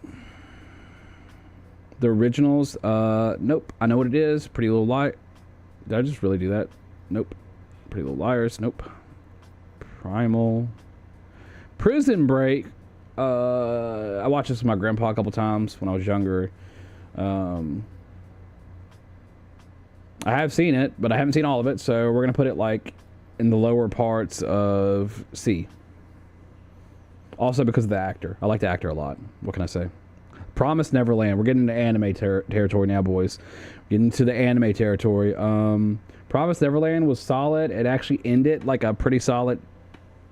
The originals, nope. I know what it is. Pretty Little Liars. Did I just really do that? Nope. Pretty Little Liars. Nope. Primal. Prison Break. I watched this with my grandpa a couple times when I was younger. I have seen it, but I haven't seen all of it, so we're gonna put it like in the lower parts of C. Also because of the actor. I like the actor a lot. What can I say? Promised Neverland. We're getting into anime territory now, boys. Getting into the anime territory. Promised Neverland was solid. It actually ended like a pretty solid...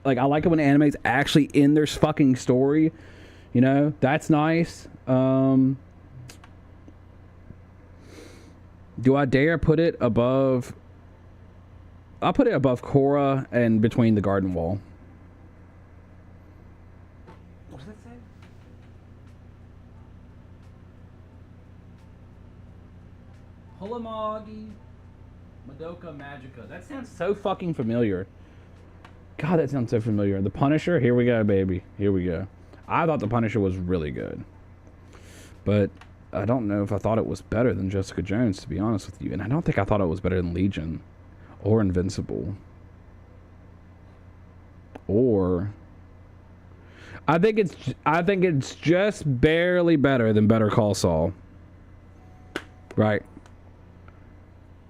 Like, I like it when animes actually end their fucking story. You know? That's nice. Do I dare put it above... I'll put it above Korra and Between the Garden Wall. What does that say? Hulamagi Madoka Magica. That sounds so fucking familiar. God, that sounds so familiar. The Punisher? Here we go, baby. Here we go. I thought The Punisher was really good. But I don't know if I thought it was better than Jessica Jones, to be honest with you. And I don't think I thought it was better than Legion. Or Invincible. Or... I think it's just barely better than Better Call Saul. Right.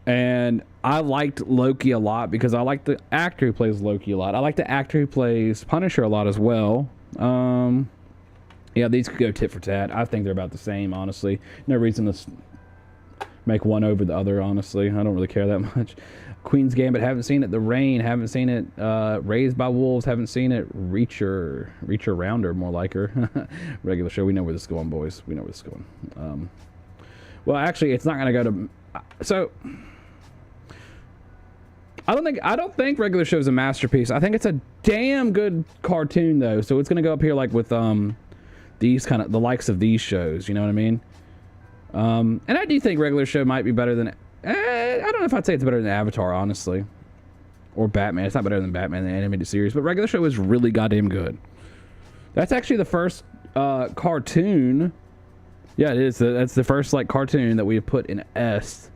And I liked Loki a lot because I like the actor who plays Loki a lot. I like the actor who plays Punisher a lot as well. Yeah, these could go tit for tat. I think they're about the same, honestly. No reason to make one over the other, honestly. I don't really care that much. Queen's Gambit, haven't seen it. The Rain, haven't seen it. Raised by Wolves, haven't seen it. Reacher Rounder, more like her. Regular show. We know where this is going, boys. We know where this is going. Well, actually, it's not going to go to... So... I don't think Regular Show is a masterpiece. I think it's a damn good cartoon though. So it's gonna go up here like with these kind of the likes of these shows. You know what I mean? And I do think Regular Show might be better than. I don't know if I'd say it's better than Avatar, honestly, or Batman. It's not better than Batman the animated series, but Regular Show is really goddamn good. That's actually the first cartoon. Yeah, it is. That's the first like cartoon that we have put in S.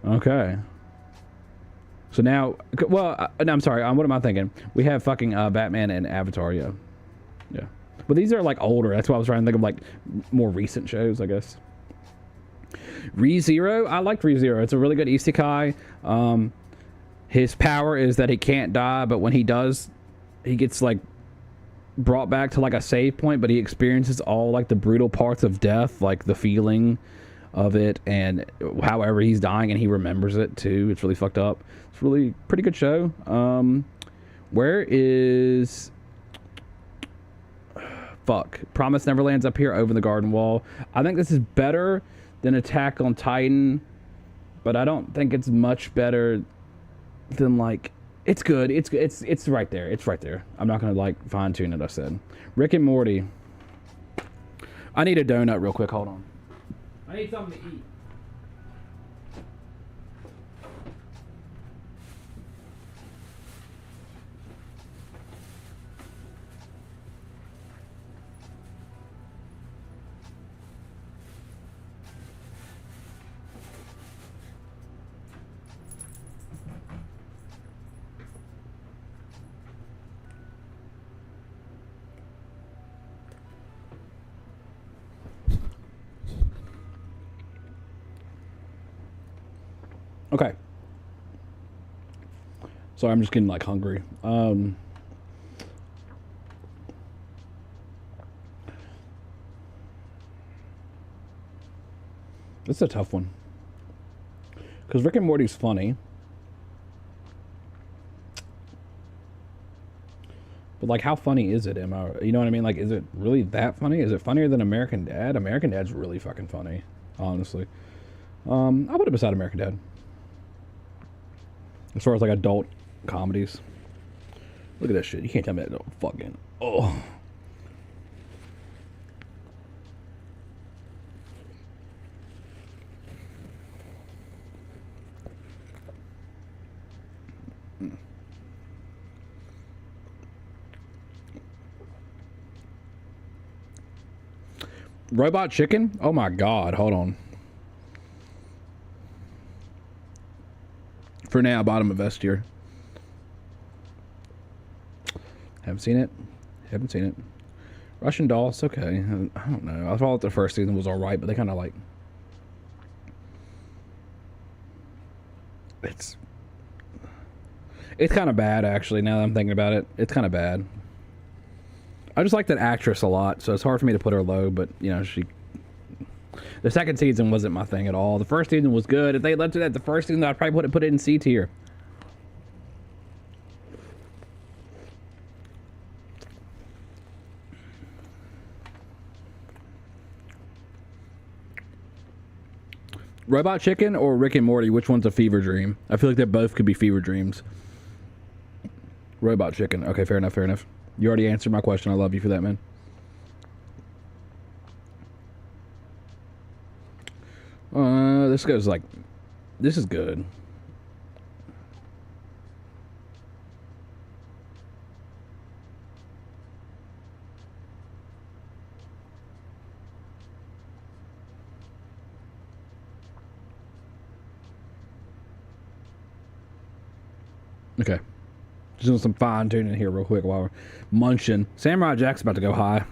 Okay. So now, well, no, I'm sorry. What am I thinking? We have fucking Batman and Avatar. Yeah, yeah. But these are like older. That's why I was trying to think of like more recent shows, I guess. ReZero, I liked ReZero. It's a really good isekai. His power is that he can't die, but when he does, he gets like brought back to like a save point, but he experiences all like the brutal parts of death, like the feeling of it, and however he's dying, and he remembers it too. It's really fucked up. It's really pretty good show. Where is Promise Neverland's up here over the garden wall. I think this is better than Attack on Titan, but I don't think it's much better than like. It's good. It's right there. It's right there. I'm not gonna like fine tune it. I said Rick and Morty. I need a donut real quick. Hold on. I need something to eat. Okay. Sorry, I'm just getting like hungry. This is a tough one. Because Rick and Morty's funny. But like, how funny is it? You know what I mean? Like, is it really that funny? Is it funnier than American Dad? American Dad's really fucking funny, honestly. I'll put it beside American Dad. As far as like adult comedies. Look at that shit. You can't tell me that don't fucking. Oh. Robot Chicken? Oh my god, hold on. For now, bottom of S tier. Haven't seen it. Haven't seen it. Russian Doll, it's okay. I don't know. I thought the first season was alright, but they kind of like... It's kind of bad, actually, now that I'm thinking about it. It's kind of bad. I just like that actress a lot, so it's hard for me to put her low, but, you know, she... The second season wasn't my thing at all. The first season was good. If they left it at the first season, I'd probably put it in C tier. Robot Chicken or Rick and Morty, which one's a fever dream? I feel like they both could be fever dreams. Robot Chicken. Okay, fair enough, fair enough. You already answered my question. I love you for that, man. This goes like... This is good. Okay. Just doing some fine tuning here real quick while we're munching. Samurai Jack's about to go high.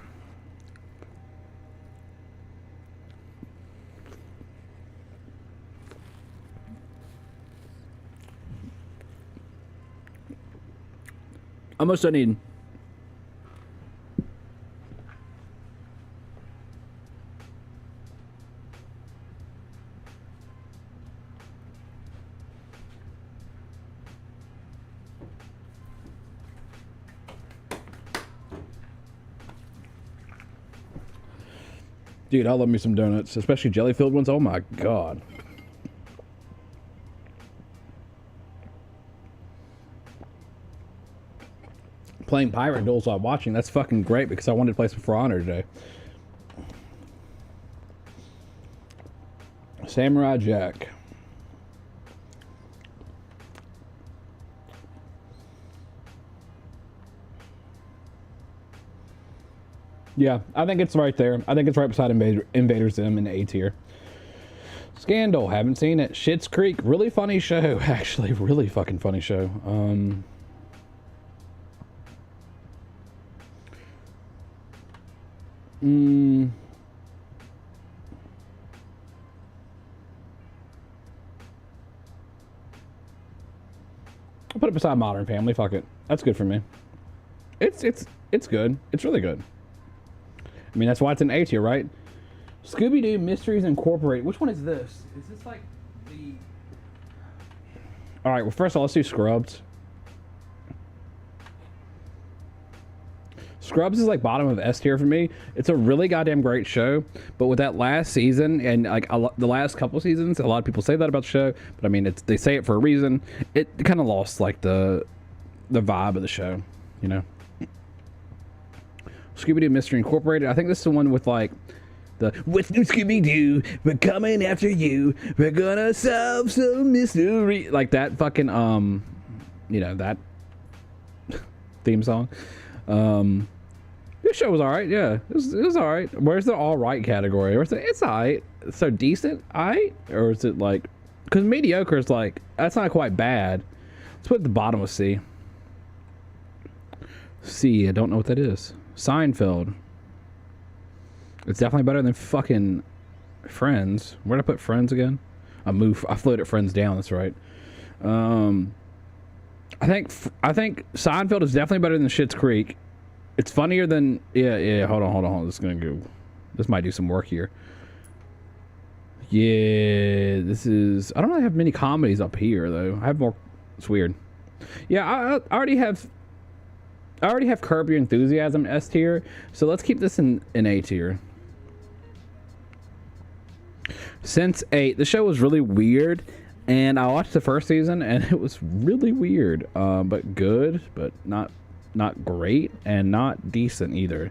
Almost I need. Dude, I love me some donuts, especially jelly-filled ones. Oh my god. playing pirate duels while watching. That's fucking great because I wanted to play some For Honor today. Samurai Jack. Yeah, I think it's right there. I think it's right beside Invader Zim in A tier. Scandal, haven't seen it. Schitt's Creek, really funny show. Actually, really fucking funny show. I'll put it beside Modern Family. Fuck it. That's good for me. It's good. It's really good. I mean, that's why it's an A tier, right? Scooby-Doo Mysteries Incorporated. Which one is this? Is this like the... All right, well, first of all, let's do Scrubs. Scrubs is like bottom of S tier for me. It's a really goddamn great show, but with that last season and like the last couple seasons, a lot of people say that about the show, but I mean, they say it for a reason. It kind of lost like the vibe of the show, you know. Scooby-Doo Mystery Incorporated. I think this is the one with like with new Scooby-Doo, we're coming after you. We're gonna solve some mystery. Like that fucking you know, that theme song. This show was alright, yeah. It was alright. Where's the alright category? Or it's alright. So decent, alright? Or is it like, because mediocre is like, that's not quite bad. Let's put it at the bottom of C. C, I don't know what that is. Seinfeld. It's definitely better than fucking Friends. Where'd I put Friends again? I floated Friends down, that's right. I think Seinfeld is definitely better than Schitt's Creek. It's funnier than hold on. This is gonna go. This might do some work here. Yeah, this is. I don't really have many comedies up here though. I have more. It's weird. Yeah, I already have. I already have Curb Your Enthusiasm S tier, so let's keep this in A tier. Sense8. The show was really weird. And I watched the first season, and it was really weird, but good, but not great, and not decent either.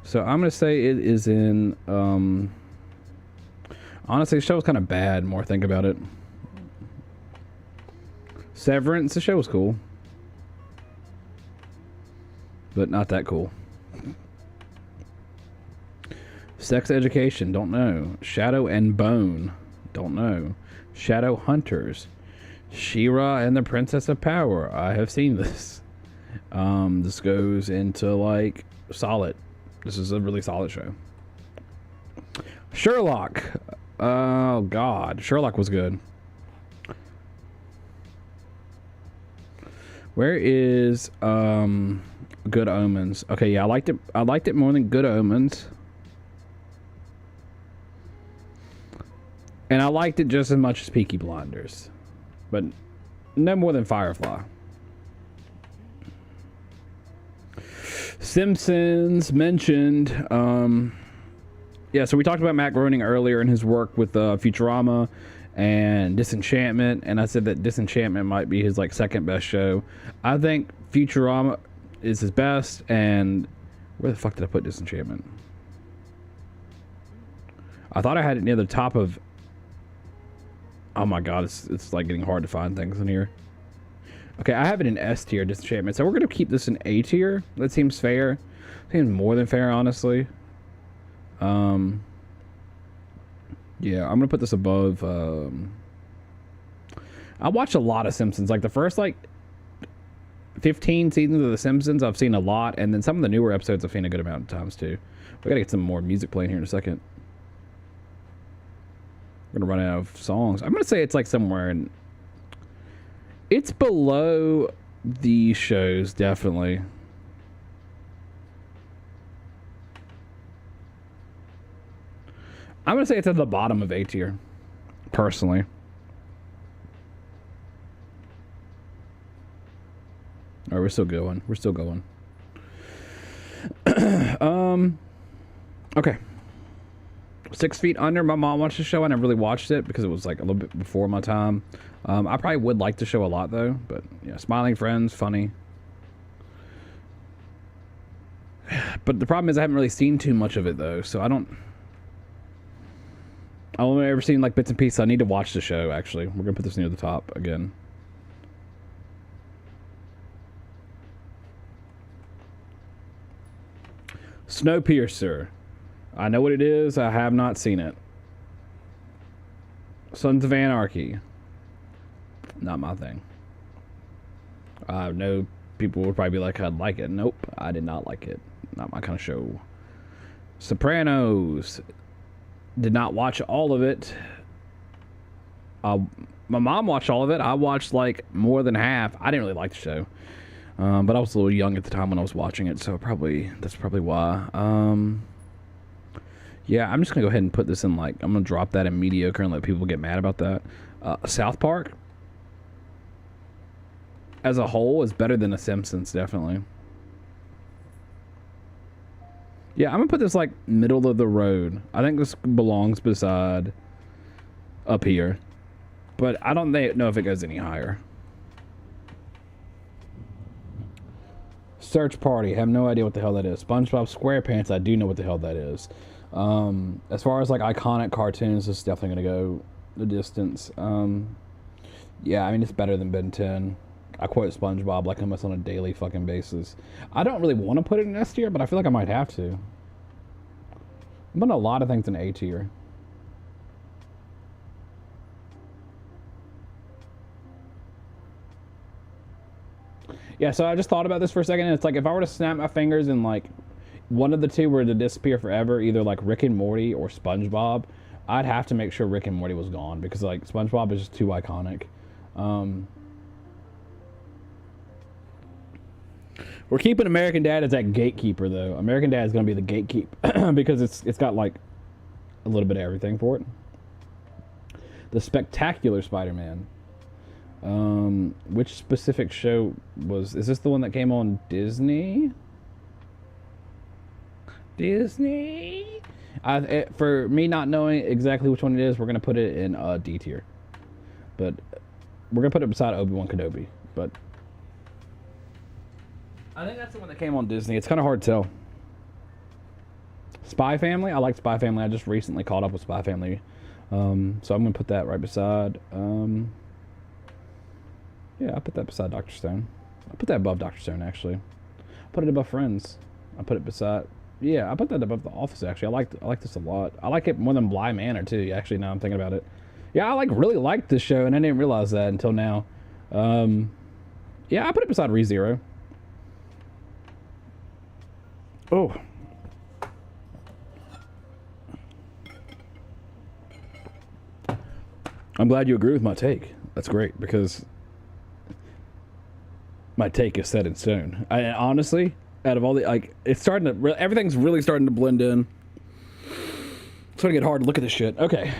So I'm gonna say it is in. Honestly, the show was kind of bad. More think about it. Severance. The show was cool, but not that cool. Sex Education. Don't know. Shadow and Bone. Don't know. Shadow Hunters. She-Ra and the Princess of Power. I have seen this. This goes into like solid. This is a really solid show. Sherlock. Oh god, Sherlock was good. Where is Good Omens? Okay, yeah, I liked it more than Good Omens. And I liked it just as much as Peaky Blinders. But no more than Firefly. Simpsons mentioned. Yeah, so we talked about Matt Groening earlier and his work with Futurama and Disenchantment. And I said that Disenchantment might be his like second best show. I think Futurama is his best. And where the fuck did I put Disenchantment? I thought I had it near the top of... Oh my god, it's like getting hard to find things in here. Okay, I have it in S tier, Disenchantment. So we're going to keep this in A tier. That seems fair. Seems more than fair, honestly. Yeah, I'm going to put this above... I watch a lot of Simpsons. Like the first, like, 15 seasons of The Simpsons, I've seen a lot. And then some of the newer episodes I've seen a good amount of times, too. We got to get some more music playing here in a second. We're gonna run out of songs. I'm gonna say it's like somewhere in... It's below these shows, definitely. I'm gonna say it's at the bottom of A tier, personally. All right, we're still going. We're still going. Okay. 6 Feet Under. My mom watched the show. I never really watched it because it was like a little bit before my time. I probably would like the show a lot though, but yeah, Smiling Friends, funny. But the problem is I haven't really seen too much of it though, so I've only ever seen like bits and pieces. I need to watch the show. Actually, we're gonna put this near the top again. Snowpiercer. I know what it is. I have not seen it. Sons of Anarchy. Not my thing. I know people would probably be like, I'd like it. Nope, I did not like it. Not my kind of show. Sopranos. Did not watch all of it. My mom watched all of it. I watched like more than half. I didn't really like the show. But I was a little young at the time when I was watching it, so that's probably why. Yeah, I'm just gonna go ahead and put this in like, I'm gonna drop that in mediocre and let people get mad about that. South Park as a whole is better than The Simpsons, definitely. Yeah, I'm gonna put this like middle of the road. I think this belongs beside up here, but I don't know if it goes any higher. Search Party, have no idea what the hell that is. SpongeBob SquarePants, I do know what the hell that is. As far as like iconic cartoons, this is definitely gonna go the distance. Yeah, I mean it's better than Ben 10. I quote SpongeBob like almost on a daily fucking basis. I don't really want to put it in S tier, but I feel like I might have to. I'm putting a lot of things in A tier. Yeah, so I just thought about this for a second, and it's like if I were to snap my fingers and like one of the two were to disappear forever, either like Rick and Morty or SpongeBob, I'd have to make sure Rick and Morty was gone because like SpongeBob is just too iconic. We're keeping American Dad as that gatekeeper though. American Dad is going to be the gatekeep because it's got like a little bit of everything for it. The Spectacular Spider-Man. Which specific show is this the one that came on Disney? Disney? For me not knowing exactly which one it is, we're going to put it in D tier. But we're going to put it beside Obi-Wan Kenobi. But I think that's the one that came on Disney. It's kind of hard to tell. Spy Family? I like Spy Family. I just recently caught up with Spy Family. So I'm going to put that right beside... yeah, I put that beside Dr. Stone. I put that above Dr. Stone, actually. I put it above Friends. I put it beside... Yeah, I put that above The Office, actually. I like this a lot. I like it more than Bly Manor, too, actually, now I'm thinking about it. Yeah, I really liked this show, and I didn't realize that until now. Yeah, I put it beside ReZero. Oh. I'm glad you agree with my take. That's great, because my take is set in stone. I honestly, out of all the, like, it's starting to, everything's really starting to blend in. It's starting to get hard to look at this shit. Okay.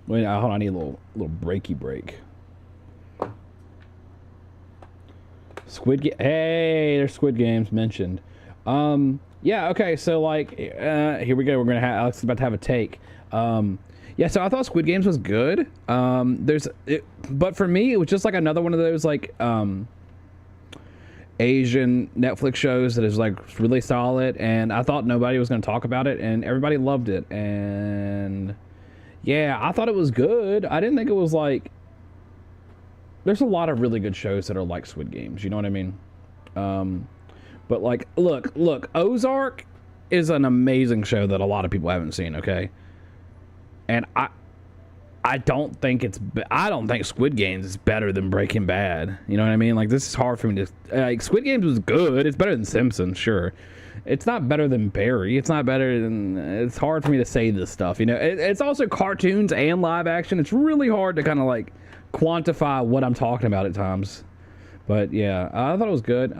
Wait, hold on, I need a little breaky break. Hey, there's Squid Games mentioned. Yeah, okay, so like, here we go. We're gonna have, Alex is about to have a take. Yeah, so I thought Squid Games was good. But for me, it was just like another one of those like Asian Netflix shows that is like really solid, and I thought nobody was gonna talk about it, and everybody loved it, and yeah, I thought it was good. I didn't think it was like. There's a lot of really good shows that are like Squid Games, you know what I mean? But like, look, Ozark is an amazing show that a lot of people haven't seen, okay? And I don't think Squid Games is better than Breaking Bad. You know what I mean? Like, this is hard for me to, like, Squid Games was good. It's better than Simpsons, sure. It's not better than Barry. It's not better than, it's hard for me to say this stuff, you know? It's also cartoons and live action. It's really hard to kind of like quantify what I'm talking about at times. But yeah, I thought it was good.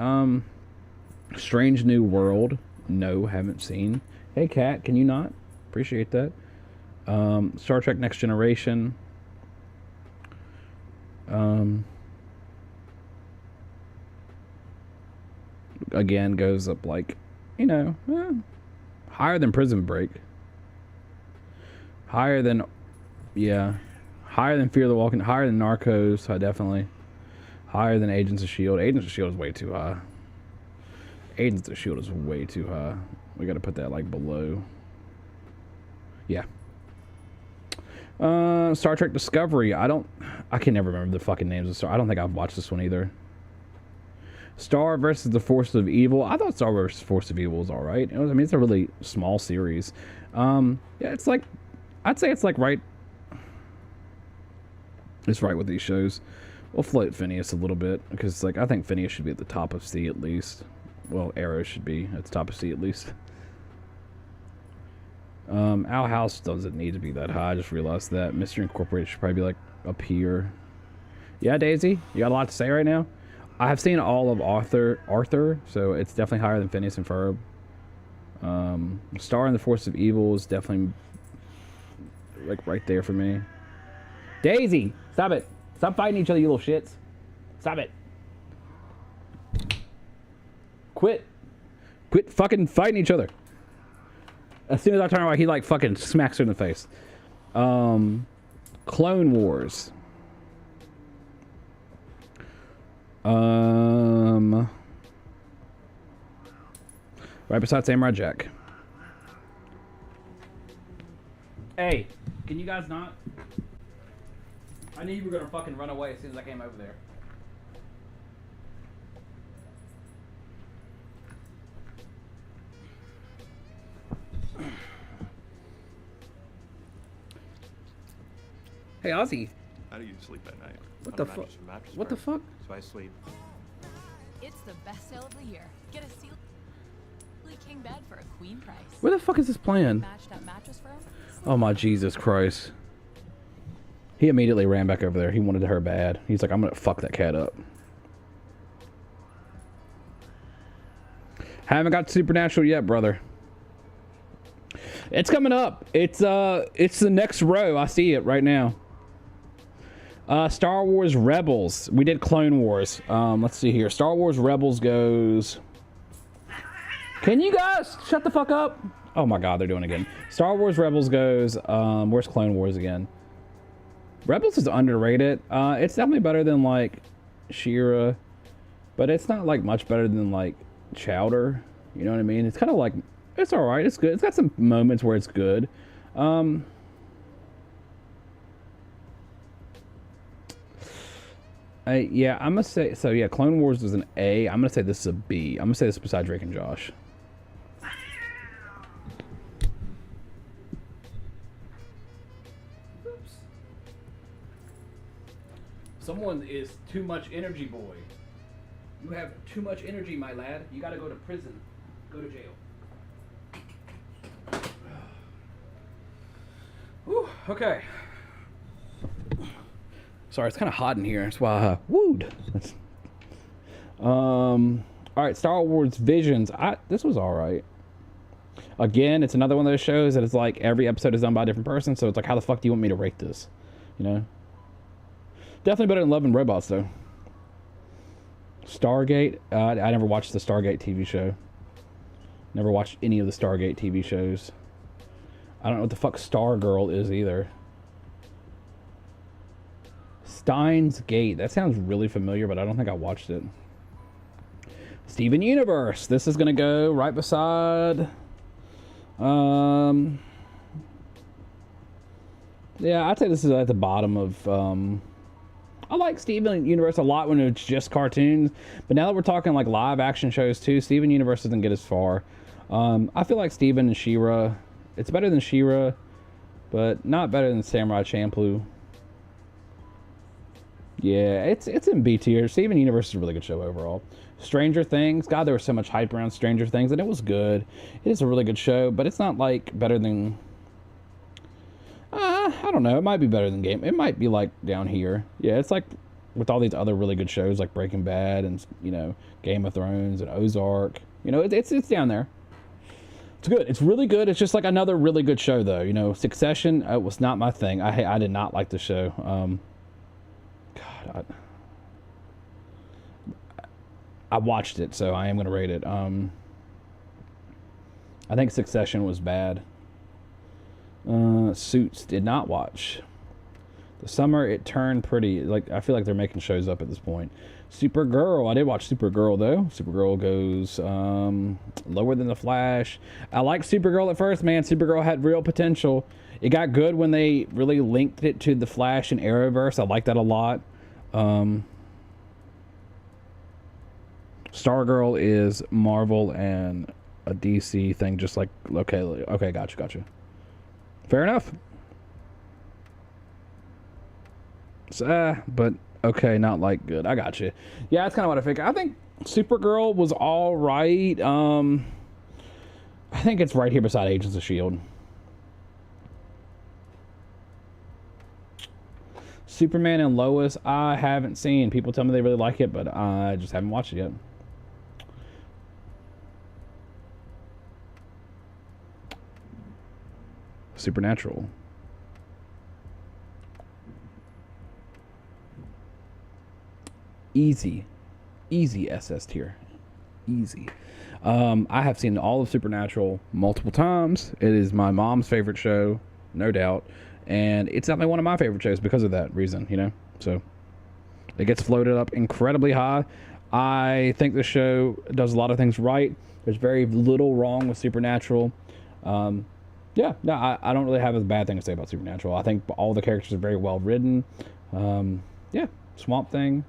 Strange New World. No, haven't seen. Hey, Kat, can you not? Appreciate that. Star Trek Next Generation. Again, goes up like, you know, higher than Prison Break. Higher than, yeah. Higher than Fear the Walking, higher than Narcos, definitely. Higher than Agents of S.H.I.E.L.D. Agents of S.H.I.E.L.D. is way too high. Agents of S.H.I.E.L.D. is way too high. We got to put that, like, below. Yeah. Star Trek Discovery. I can never remember the fucking names of Star. I don't think I've watched this one either. Star versus the Force of Evil. I thought Star versus Force of Evil was alright. I mean, it's a really small series. Yeah, it's like, I'd say it's like right. It's right with these shows. We'll float Phineas a little bit because, like, I think Phineas should be at the top of C at least. Well, Arrow should be at the top of C at least. Owl House doesn't need to be that high. I just realized that. Mystery Incorporated should probably be like up here. Yeah, Daisy, you got a lot to say right now. I have seen all of Arthur, so it's definitely higher than Phineas and Ferb. Star and the Force of Evil is definitely like right there for me. Daisy, stop it! Stop fighting each other, you little shits! Stop it! Quit fucking fighting each other. As soon as I turn around, he like fucking smacks her in the face. Clone Wars. Right beside Samurai Jack. Hey, can you guys not? I knew you were gonna fucking run away as soon as I came over there. Hey, Ozzy. How do you sleep at night? What the fuck? What the fuck? So I sleep. It's the best sale of the year. Get a Sealy King bed for a queen price. Where the fuck is this playing? Matched up mattress firm. Oh my Jesus Christ. He immediately ran back over there. He wanted her bad. He's like, I'm gonna fuck that cat up. Haven't got Supernatural yet, brother. It's coming up. It's the next row. I see it right now. Star Wars Rebels. We did Clone Wars. Let's see here. Star Wars Rebels goes. Can you guys shut the fuck up? Oh my God, they're doing it again. Star Wars Rebels goes. Where's Clone Wars again? Rebels is underrated. It's definitely better than like She-Ra, but it's not like much better than like Chowder. You know what I mean? It's kind of like, it's all right. It's good. It's got some moments where it's good. Yeah, I'm gonna say so. Yeah, Clone Wars was an A. I'm gonna say this is a B. I'm gonna say this is beside Drake and Josh. Oops. Someone is too much energy, boy. You have too much energy, my lad. You gotta go to prison. Go to jail. Whew, okay. Sorry, it's kind of hot in here. That's why I wooed. All right, Star Wars Visions. This was all right. Again, it's another one of those shows that it's like every episode is done by a different person, so it's like, how the fuck do you want me to rate this? You know? Definitely better than Love and Robots, though. Stargate. I never watched the Stargate TV show. Never watched any of the Stargate TV shows. I don't know what the fuck Stargirl is either. Steins Gate. That sounds really familiar, but I don't think I watched it. Steven Universe. This is gonna go right beside. Yeah, I'd say this is at the bottom of. I like Steven Universe a lot when it's just cartoons, but now that we're talking like live action shows too, Steven Universe doesn't get as far. I feel like Steven and She-Ra. It's better than She-Ra, but not better than Samurai Champloo. Yeah, it's in B tier. Steven Universe is a really good show overall. Stranger Things. God, there was so much hype around Stranger Things, and it was good. It is a really good show, but it's not like better than. I don't know. It might be better than Game. It might be like down here. Yeah, it's like with all these other really good shows like Breaking Bad and Game of Thrones and Ozark. It's down there. It's good. It's really good. It's just like another really good show though. Succession was not my thing. I did not like the show. God, I watched it, so I am going to rate it. I think Succession was bad. Suits did not watch. The Summer It Turned Pretty. Like, I feel like they're making shows up at this point. Supergirl. I did watch Supergirl though. Supergirl goes lower than the Flash. I liked Supergirl at first, man. Supergirl had real potential. It got good when they really linked it to the Flash and Arrowverse. I like that a lot. Stargirl is Marvel and a DC thing, just like okay, gotcha. Fair enough. So, but okay, not like good. I got you. Yeah, that's kind of what I figured. I think Supergirl was all right. I think it's right here beside Agents of Shield. Superman and Lois, I haven't seen. People tell me they really like it, but I just haven't watched it yet. Supernatural. Easy SS tier. Easy. I have seen all of Supernatural multiple times. It is my mom's favorite show, no doubt, and it's definitely one of my favorite shows because of that reason, you know. So it gets floated up incredibly high. I think the show does a lot of things right. There's very little wrong with Supernatural. Yeah, no, I don't really have a bad thing to say about Supernatural. I think all the characters are very well written. Yeah, Swamp Thing.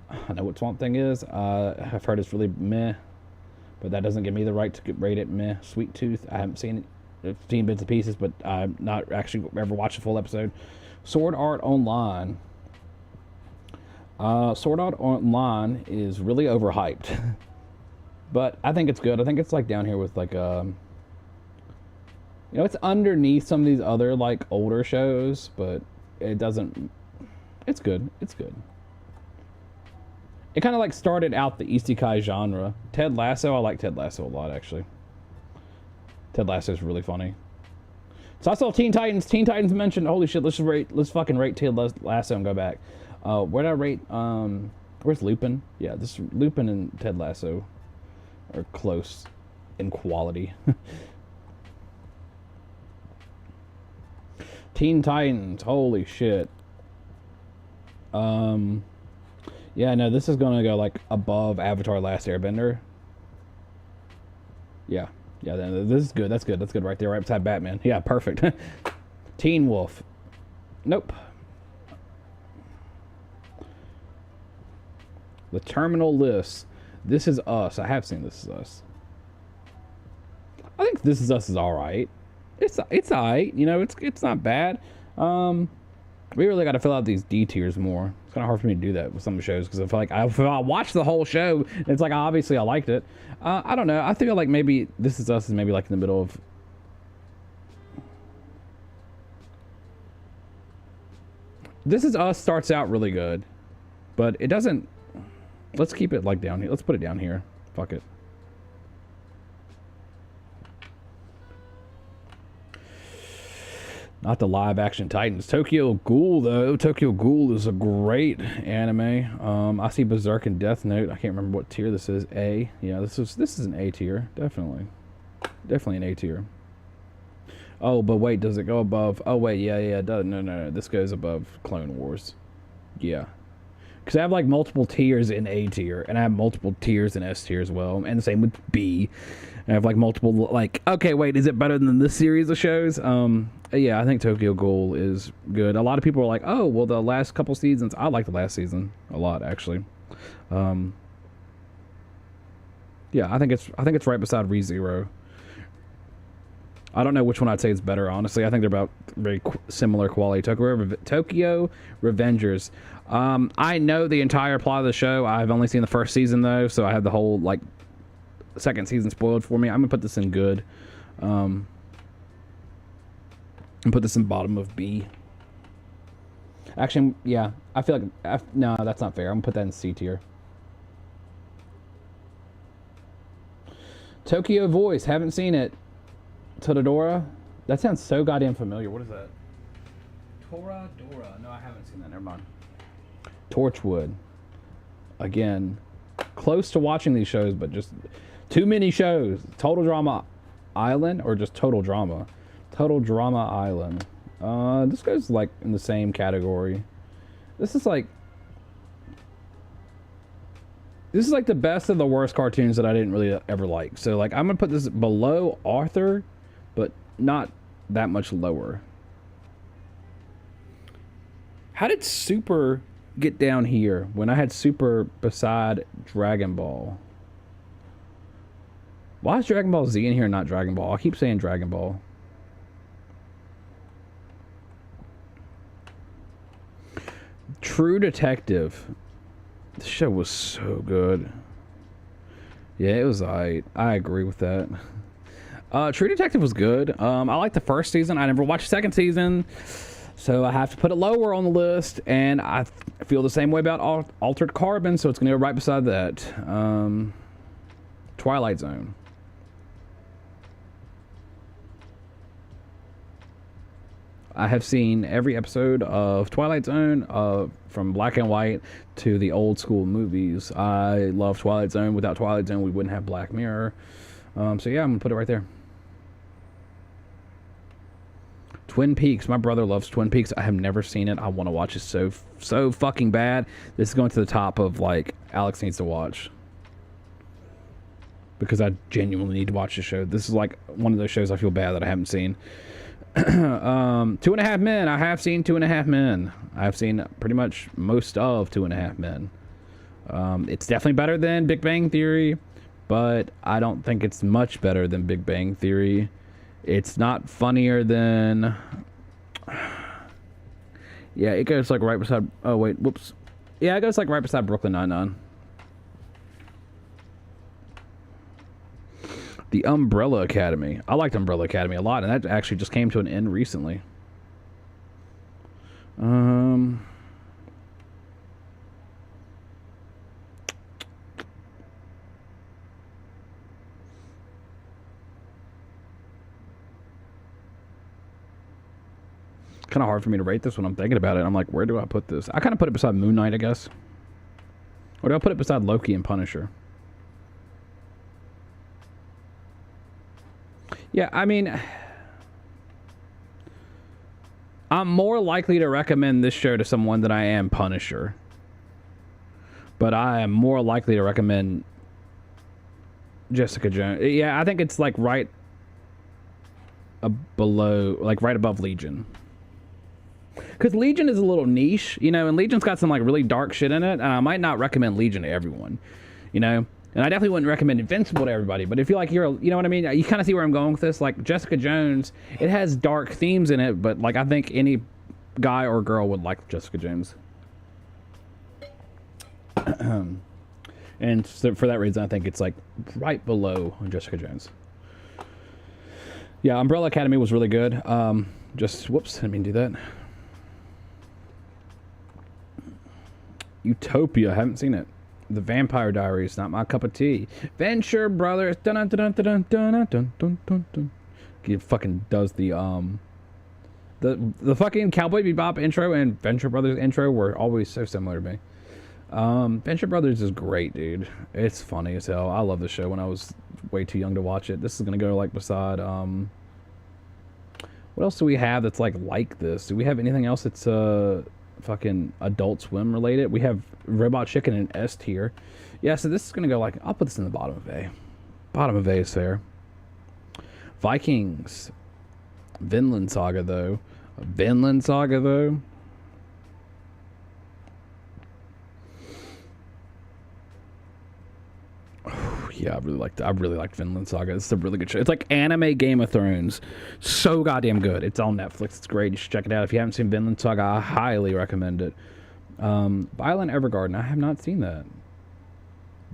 I know what Swamp Thing is. I've heard it's really meh, but that doesn't give me the right to rate it meh. Sweet Tooth, I haven't seen it. I've seen bits and pieces, but I've not actually ever watched a full episode. Sword Art Online. Sword Art Online is really overhyped, but I think it's good. I think it's like down here with like you know, it's underneath some of these other like older shows, but it doesn't. It's good. It's good. It kind of like started out the isekai genre. Ted Lasso, I like Ted Lasso a lot actually. Ted Lasso is really funny. So I saw Teen Titans. Teen Titans mentioned. Holy shit! Let's fucking rate Ted Lasso and go back. Where did I rate? Where's Lupin? Yeah, this Lupin and Ted Lasso are close in quality. Teen Titans, holy shit. Yeah, no, this is gonna go like above Avatar: Last Airbender. Yeah, this is good. That's good. That's good right there, right beside Batman. Yeah, perfect. Teen Wolf. Nope. The Terminal List. This Is Us. I have seen This Is Us. I think This Is Us is all right. It's alright, you know. It's not bad. We really got to fill out these D tiers more. It's kind of hard for me to do that with some of the shows because I feel like if I watch the whole show, it's like obviously I liked it. I don't know. I feel like maybe This Is Us is maybe like in the middle of. This Is Us starts out really good, but it doesn't. Let's keep it like down here. Let's put it down here. Fuck it. Not the live action Titans. Tokyo Ghoul though. Tokyo Ghoul is a great anime. I see Berserk and Death Note. I can't remember what tier this is. A. Yeah, this is an A tier. Definitely an A tier. Oh, but wait, does it go above? Oh wait, yeah, it does. No. This goes above Clone Wars. Yeah. Because I have like multiple tiers in A tier, and I have multiple tiers in S tier as well, and the same with B. I have like multiple, like, okay, wait, is it better than this series of shows? Yeah, I think Tokyo Ghoul is good. A lot of people are like, oh, well, the last couple seasons, I like the last season a lot, actually. Yeah, I think it's right beside ReZero. I don't know which one I'd say is better, honestly. I think they're about very similar quality. Tokyo Revengers. I know the entire plot of the show. I've only seen the first season, though, so I have the whole, like, second season spoiled for me. I'm going to put this in good. And put this in bottom of B. Actually, yeah, I feel like... no, that's not fair. I'm going to put that in C tier. Tokyo Voice. Haven't seen it. Toradora? That sounds so goddamn familiar. What is that? Toradora. No, I haven't seen that. Never mind. Torchwood. Again, close to watching these shows, but just too many shows. Total Drama Island or just Total Drama? Total Drama Island. This goes like in the same category. This is like... This is like the best of the worst cartoons that I didn't really ever like. So like I'm gonna put this below Arthur, but not that much lower. How did Super get down here when I had Super beside Dragon Ball? Why is Dragon Ball Z in here and not Dragon Ball? I keep saying Dragon Ball. True Detective. This show was so good. Yeah, it was I agree with that. True Detective was good. I liked the first season. I never watched the second season, so I have to put it lower on the list. And I feel the same way about Altered Carbon, so it's going to go right beside that. Twilight Zone. I have seen every episode of Twilight Zone, from black and white to the old school movies. I love Twilight Zone. Without Twilight Zone, we wouldn't have Black Mirror. So yeah, I'm gonna put it right there. Twin Peaks. My brother loves Twin Peaks. I have never seen it. I want to watch it so fucking bad. This is going to the top of like Alex needs to watch, because I genuinely need to watch the show. This is like one of those shows I feel bad that I haven't seen. 2.5 Men. I have seen 2.5 Men. I've seen pretty much most of 2.5 Men. It's definitely better than Big Bang Theory, but I don't think it's much better than Big Bang Theory. It's not funnier than... Yeah, it goes like right beside... Oh, wait, whoops. Yeah, it goes like right beside Brooklyn Nine-Nine. The Umbrella Academy. I liked Umbrella Academy a lot, and that actually just came to an end recently. Kind of hard for me to rate this when I'm thinking about it. I'm like, where do I put this? I kind of put it beside Moon Knight, I guess. Or do I put it beside Loki and Punisher? Yeah, I mean, I'm more likely to recommend this show to someone than I am Punisher. But I am more likely to recommend Jessica Jones. Yeah, I think it's like right below, like right above Legion. Because Legion is a little niche, you know, and Legion's got some like really dark shit in it, and I might not recommend Legion to everyone, you know. And I definitely wouldn't recommend Invincible to everybody, but if you like, you know what I mean? You kind of see where I'm going with this. Like Jessica Jones, it has dark themes in it, but like I think any guy or girl would like Jessica Jones. And so for that reason, I think it's like right below Jessica Jones. Yeah, Umbrella Academy was really good. Just, whoops, didn't mean to do that. Utopia, I haven't seen it. The Vampire Diaries, not my cup of tea. Venture Brothers, dun dun dun dun dun dun dun dun dun dun. He fucking does the fucking Cowboy Bebop intro and Venture Brothers intro were always so similar to me. Venture Brothers is great, dude. It's funny as hell. I love the show when I was way too young to watch it. This is gonna go like beside what else do we have that's like this? Do we have anything else that's fucking Adult Swim related? We have Robot Chicken and S tier. Yeah, so this is gonna go like, I'll put this in the bottom of A. Bottom of A is fair. Vikings. Vinland Saga though. Yeah, I really liked Vinland Saga. It's a really good show. It's like anime Game of Thrones. So goddamn good. It's on Netflix. It's great. You should check it out. If you haven't seen Vinland Saga, I highly recommend it. Violet Evergarden. I have not seen that.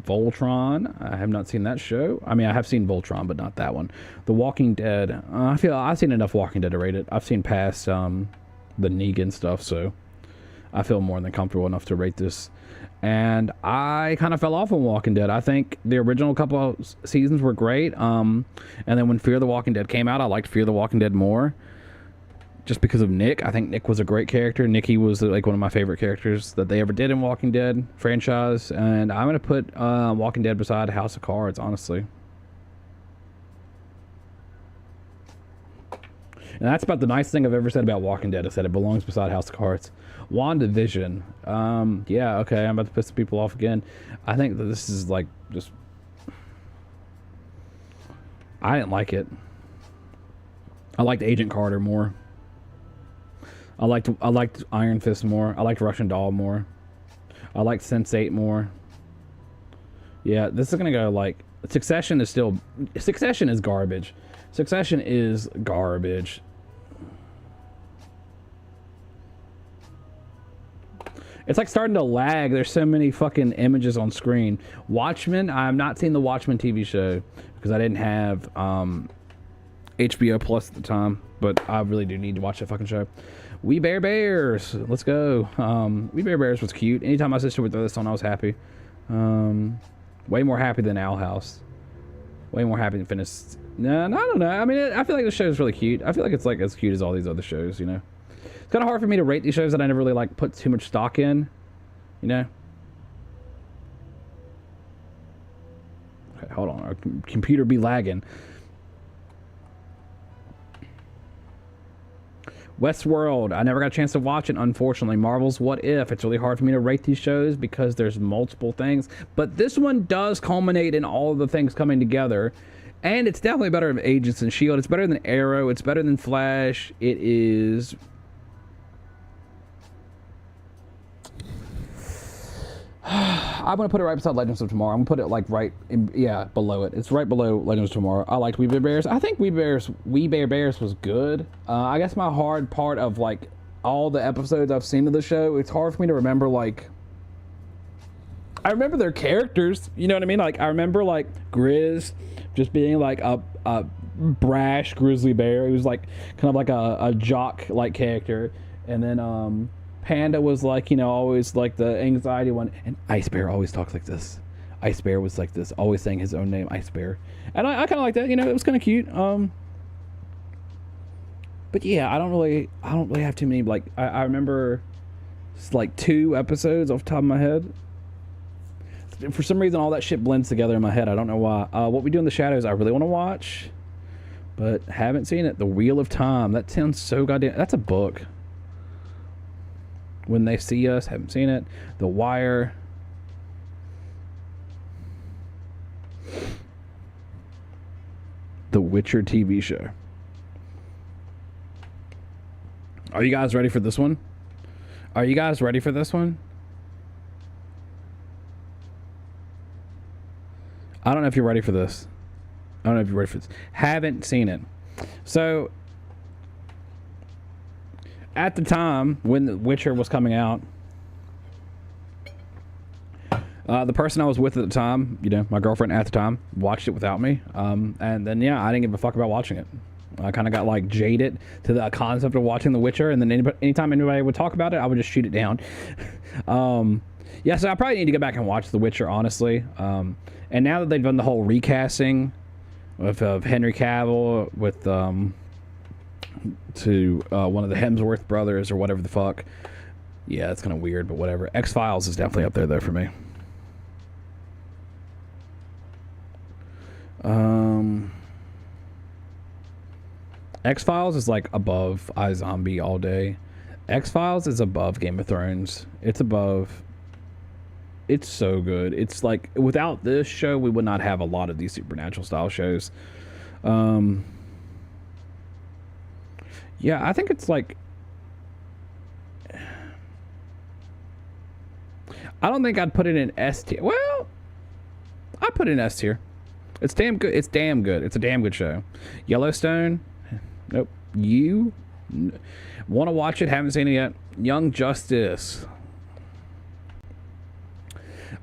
Voltron. I have not seen that show. I mean, I have seen Voltron, but not that one. The Walking Dead. I feel I've seen enough Walking Dead to rate it. I've seen past the Negan stuff, so I feel more than comfortable enough to rate this. And I kind of fell off on Walking Dead. I think the original couple of seasons were great. And then when Fear the Walking Dead came out, I liked Fear the Walking Dead more. Just because of Nick. I think Nick was a great character. Nikki was like one of my favorite characters that they ever did in Walking Dead franchise. And I'm going to put Walking Dead beside House of Cards, honestly. And that's about the nicest thing I've ever said about Walking Dead. I said it belongs beside House of Cards. WandaVision. Yeah, okay, I'm about to piss the people off again. I think that this is like just... I didn't like it. I liked Agent Carter more. I liked Iron Fist more. I liked Russian Doll more. I liked Sense8 more. Yeah, this is gonna go like... Succession is still... Succession is garbage. Succession is garbage. It's like starting to lag. There's so many fucking images on screen. Watchmen, I'm not seeing the Watchmen TV show because I didn't have HBO Plus at the time, but I really do need to watch that fucking show. We Bare Bears, let's go. We Bare Bears was cute. Anytime my sister would throw this on, I was happy. Way more happy than Owl House. Way more happy than Finished. No, I don't know. I mean, I feel like the show is really cute. I feel like it's like as cute as all these other shows, you know. It's kind of hard for me to rate these shows that I never really like put too much stock in, you know. Okay, hold on. Our computer be lagging. Westworld. I never got a chance to watch it, unfortunately. Marvel's What If. It's really hard for me to rate these shows because there's multiple things. But this one does culminate in all of the things coming together. And it's definitely better than Agents and S.H.I.E.L.D. It's better than Arrow. It's better than Flash. It is... I'm going to put it right beside Legends of Tomorrow. I'm going to put it like right in, yeah, below it. It's right below Legends of Tomorrow. I liked We Bare Bears. I think We Bare Bears was good. I guess my hard part of like all the episodes I've seen of the show, it's hard for me to remember like... I remember their characters, you know what I mean? Like I remember like Grizz just being like a brash grizzly bear. He was like kind of like a jock like character. And then Panda was like, you know, always like the anxiety one. And Ice Bear always talks like this. Ice Bear was like this, always saying his own name, Ice Bear. And I kind of like that, you know, it was kind of cute. But yeah, I don't really have too many, like, I remember like 2 episodes off the top of my head. For some reason, all that shit blends together in my head. I don't know why. What We Do in the Shadows, I really want to watch, but haven't seen it. The Wheel of Time. That sounds so goddamn... That's a book. When They See Us, haven't seen it. The Wire. The Witcher TV show. Are you guys ready for this one? Are you guys ready for this one? I don't know if you're ready for this. I don't know if you're ready for this. Haven't seen it. So, at the time when The Witcher was coming out, the person I was with at the time, you know, my girlfriend at the time, watched it without me. And then, yeah, I didn't give a fuck about watching it. I kind of got, like, jaded to the concept of watching The Witcher. And then anytime anybody would talk about it, I would just shoot it down. Yeah, so I probably need to go back and watch The Witcher, honestly. And now that they've done the whole recasting of Henry Cavill with to one of the Hemsworth brothers or whatever the fuck. Yeah, it's kind of weird, but whatever. X-Files is definitely up there though for me. X-Files is like above iZombie all day. X-Files is above Game of Thrones. It's above... It's so good. It's like, without this show, we would not have a lot of these supernatural style shows. Yeah, I think it's like... I don't think I'd put it in S tier. Well, I'd put it in S tier. It's damn good. It's damn good. It's a damn good show. Yellowstone? Nope. You? Want to watch it? Haven't seen it yet. Young Justice.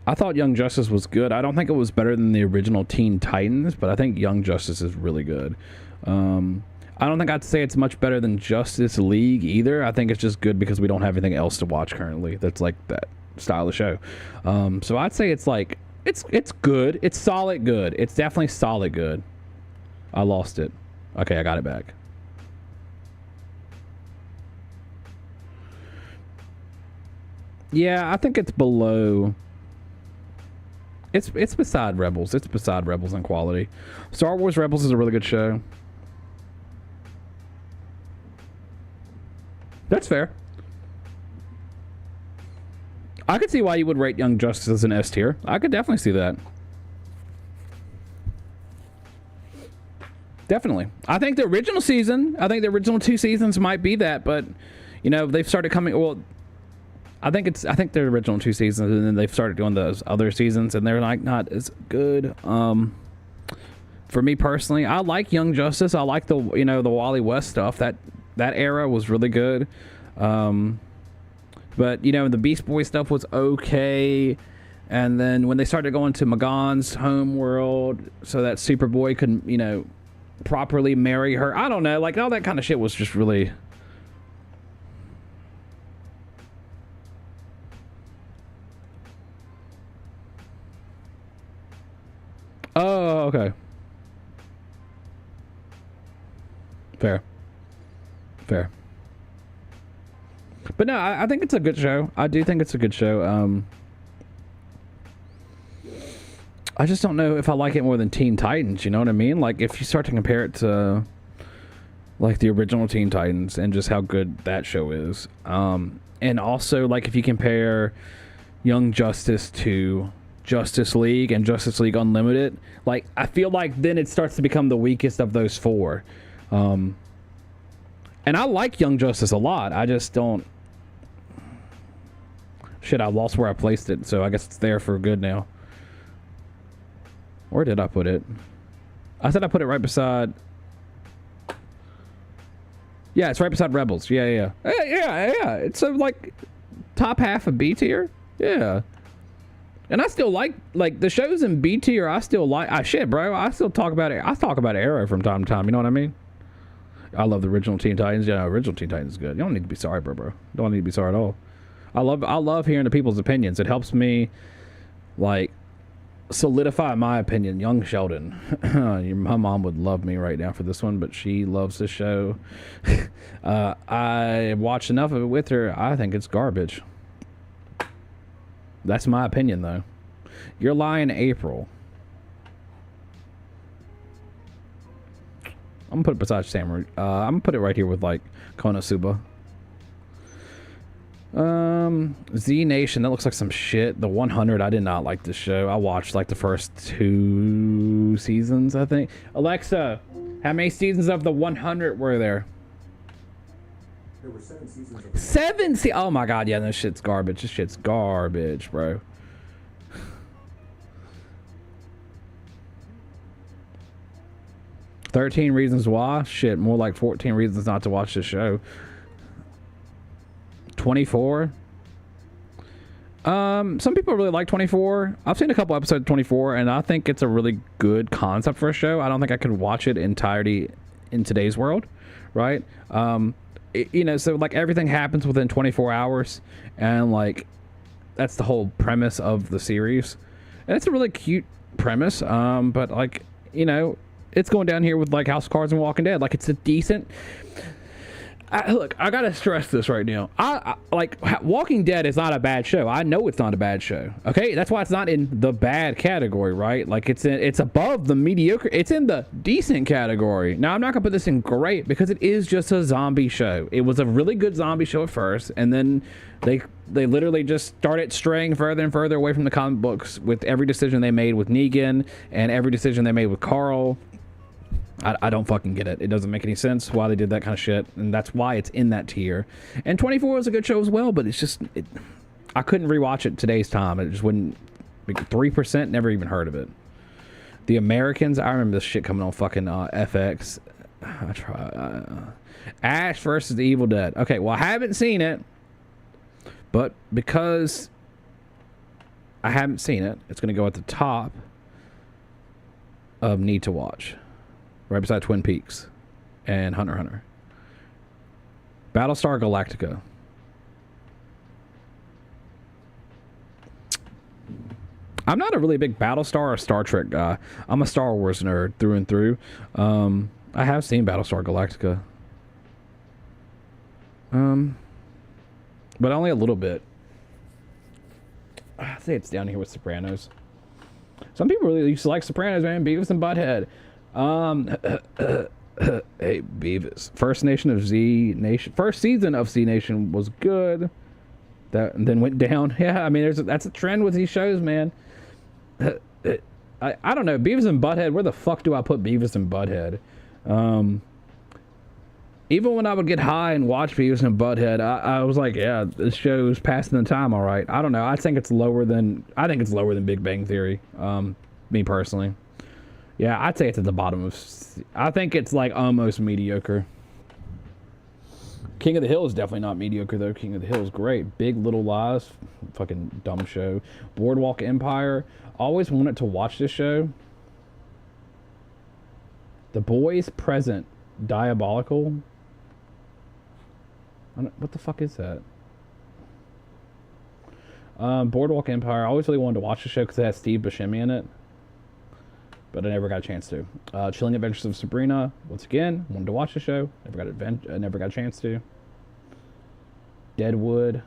I thought Young Justice was good. I don't think it was better than the original Teen Titans, but I think Young Justice is really good. I don't think I'd say it's much better than Justice League either. I think it's just good because we don't have anything else to watch currently that's like that style of show. So I'd say it's like, it's good. It's solid good. It's definitely solid good. I lost it. Okay, I got it back. Yeah, I think it's below... It's beside Rebels. It's beside Rebels in quality. Star Wars Rebels is a really good show. That's fair. I could see why you would rate Young Justice as an S tier. I could definitely see that. Definitely. I think the original season, I think the original 2 seasons might be that, but you know, they've started coming, well, I think the original 2 seasons, and then they've started doing those other seasons, and they're like not as good. For me personally, I like Young Justice. I like the, you know, the Wally West stuff. That era was really good. But you know, the Beast Boy stuff was okay. And then when they started going to Magon's home world, so that Superboy could, you know, properly marry her. I don't know, like all that kind of shit was just really. Oh, okay. Fair. But no, I think it's a good show. I do think it's a good show. I just don't know if I like it more than Teen Titans, you know what I mean? Like, if you start to compare it to, like, the original Teen Titans and just how good that show is. And also, like, if you compare Young Justice to Justice League and Justice League Unlimited, like, I feel like then it starts to become the weakest of those 4. And I like Young Justice a lot. I just don't... Shit, I lost where I placed it, so I guess it's there for good now. Where did I put it? I said I put it right beside... Yeah, it's right beside Rebels. Yeah. It's like top half of B tier. Yeah. And I still like the shows in B tier. I still like... shit, bro. I still talk about it. I talk about Arrow from time to time. You know what I mean? I love the original Teen Titans. Yeah, original Teen Titans is good. You don't need to be sorry, bro. Don't need to be sorry at all. I love hearing the people's opinions. It helps me, like, solidify my opinion. Young Sheldon. My mom would love me right now for this one, but she loves the show. I watched enough of it with her. I think it's garbage. That's my opinion, though. You're lying, April. I'm gonna put it beside Samurai. I'm gonna put it right here with, like, Konosuba. Z Nation, that looks like some shit. The 100, I did not like this show. I watched like the first 2 seasons, I think. Alexa, how many seasons of the 100 were there? There were 7 seasons of 7 oh my god, yeah, this shit's garbage. This shit's garbage, bro. "13 Reasons Why." Shit, more like 14 reasons not to watch this show. 24. Some people really like 24. I've seen a couple episodes of 24, and I think it's a really good concept for a show. I don't think I could watch it entirety in today's world, right? You know, so like everything happens within 24 hours, and like that's the whole premise of the series, and it's a really cute premise. But like, you know, it's going down here with like House of Cards and Walking Dead. Like, it's a decent... look, I gotta stress this right now. I like, Walking Dead is not a bad show. I know it's not a bad show. Okay, that's why it's not in the bad category, right? Like, it's above the mediocre. It's in the decent category. Now, I'm not gonna put this in great because it is just a zombie show. It was a really good zombie show at first, and then they literally just started straying further and further away from the comic books with every decision they made with Negan and every decision they made with Carl. I don't fucking get it. It doesn't make any sense why they did that kind of shit, and that's why it's in that tier. And 24 is a good show as well, but it's just... I couldn't rewatch it today's time. It just wouldn't... 3%, never even heard of it. The Americans, I remember this shit coming on fucking FX. I try... Ash versus the Evil Dead. Okay, well, I haven't seen it, but because I haven't seen it, it's going to go at the top of Need to Watch. Right beside Twin Peaks and Hunter x Hunter. Battlestar Galactica. I'm not a really big Battlestar or Star Trek guy. I'm a Star Wars nerd through and through. I have seen Battlestar Galactica. But only a little bit. I say it's down here with Sopranos. Some people really used to like Sopranos, man. Beavis and Butthead. Hey, Beavis. First season of Z Nation was good. That then went down. Yeah, I mean, that's a trend with these shows, man. I don't know. Beavis and Butthead. Where the fuck do I put Beavis and Butthead? Even when I would get high and watch Beavis and Butthead, I was like, yeah, this show's passing the time all right. I don't know. I think it's lower than Big Bang Theory. Me personally. Yeah, I'd say it's at the bottom of... I think it's like almost mediocre. King of the Hill is definitely not mediocre, though. King of the Hill is great. Big Little Lies. Fucking dumb show. Boardwalk Empire. Always wanted to watch this show. The Boys Present. Diabolical. What the fuck is that? Boardwalk Empire. I always really wanted to watch the show because it has Steve Buscemi in it. But I never got a chance to. Chilling Adventures of Sabrina. Once again, wanted to watch the show. Never got a chance to. Deadwood.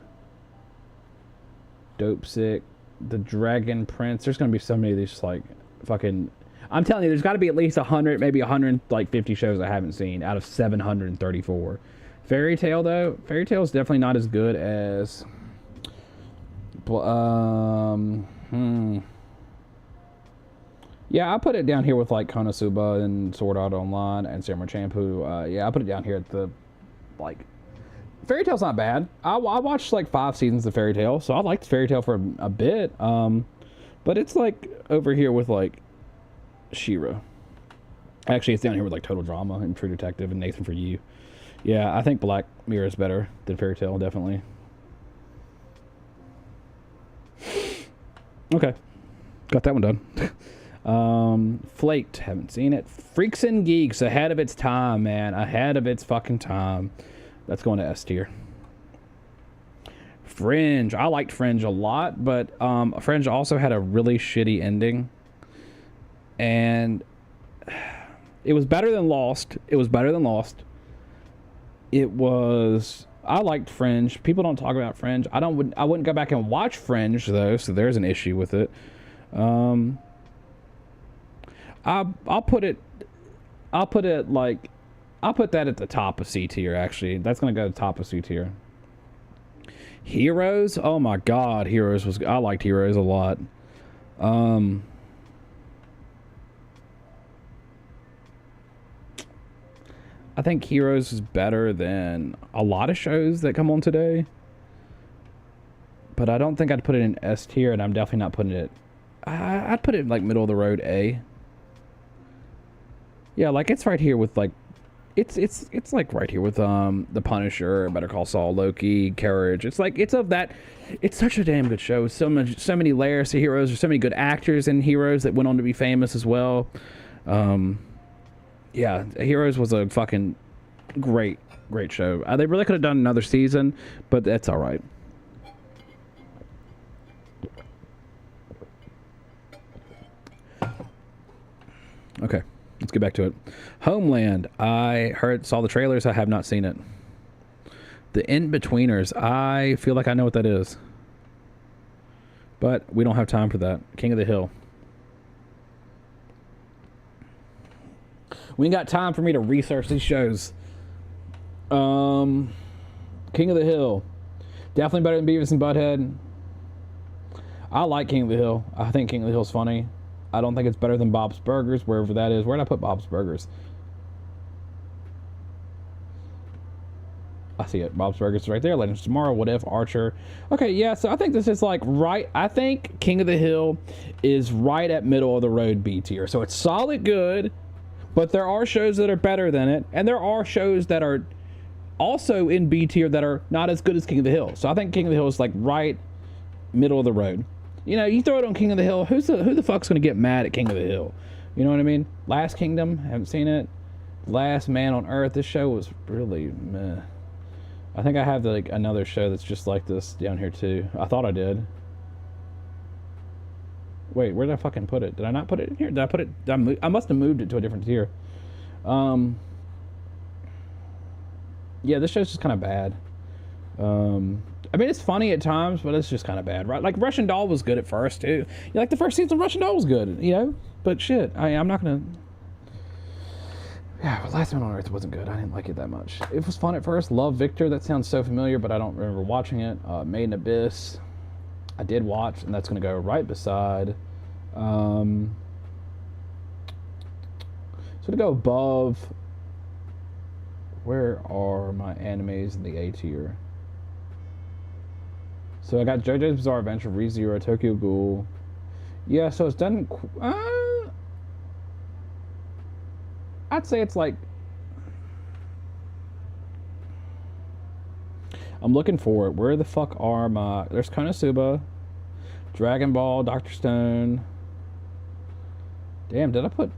Dope Sick. The Dragon Prince. There's gonna be so many of these like fucking... I'm telling you, there's got to be at least 100, maybe 150 shows I haven't seen out of 734. Fairy Tail, though. Fairy Tail is definitely not as good as... Yeah, I put it down here with like Konosuba and Sword Art Online and Samurai Champloo. Yeah, I put it down here at the like. Fairy Tail's not bad. I watched like 5 seasons of Fairy Tail, so I liked Fairy Tail for a bit. But it's like over here with like She-Ra. Actually, it's down here with like Total Drama and True Detective and Nathan for You. Yeah, I think Black Mirror is better than Fairy Tail, definitely. Okay, got that one done. Flaked, haven't seen it. Freaks and Geeks, ahead of its time, man. Ahead of its fucking time. That's going to S tier. Fringe, I liked Fringe a lot, but Fringe also had a really shitty ending. And it was better than Lost. I liked Fringe. People don't talk about Fringe. I wouldn't go back and watch Fringe though, so there's an issue with it. I'll put that at the top of C tier, actually. That's gonna go to the top of C tier. Heroes, oh my god, I liked Heroes a lot. I think Heroes is better than a lot of shows that come on today. But I don't think I'd put it in S tier, and I'm definitely not putting it... I'd put it in, like, middle of the road A. Yeah, like, it's right here with, like... It's like, right here with, The Punisher, Better Call Saul, Loki, Carriage. It's, like, it's such a damn good show. So many layers to Heroes. There's so many good actors in Heroes that went on to be famous as well. Yeah, Heroes was a fucking great show. They really could have done another season, but that's all right. Okay, let's get back to it. Homeland. I saw the trailers. I have not seen it. The In-Betweeners. I feel like I know what that is, but we don't have time for that. King of the Hill. We ain't got time for me to research these shows. King of the Hill. Definitely better than Beavis and Butthead. I like King of the Hill. I think King of the Hill's funny. I don't think it's better than Bob's Burgers, wherever that is. Where did I put Bob's Burgers? I see it. Bob's Burgers is right there. Legends of Tomorrow, What If, Archer. Okay, yeah, so I think this is like right... I think King of the Hill is right at middle of the road B tier. So it's solid good, but there are shows that are better than it, and there are shows that are also in B tier that are not as good as King of the Hill. So I think King of the Hill is like right middle of the road. You know, you throw it on King of the Hill, who the fuck's gonna get mad at King of the Hill? You know what I mean? Last Kingdom, haven't seen it. Last Man on Earth, this show was really meh. I think I have like another show that's just like this down here too. I thought I did. Wait, where did I fucking put it? Did I not put it in here? Did I put it? I must have moved it to a different tier. Yeah, this show's just kind of bad. I mean, it's funny at times, but it's just kind of bad, right? Like, Russian Doll was good at first, too. Like, the first season of Russian Doll was good, you know? But shit, I'm not gonna... Yeah, but Last Man on Earth wasn't good. I didn't like it that much. It was fun at first. Love Victor. That sounds so familiar, but I don't remember watching it. Made in Abyss. I did watch, and that's going to go right beside. So to go above. Where are my animes in the A tier? So I got JoJo's Bizarre Adventure, ReZero, Tokyo Ghoul. Yeah, so it's done. I'd say it's like. I'm looking for it. Where the fuck are my? There's Konosuba, Dragon Ball, Doctor Stone. Damn, did I put?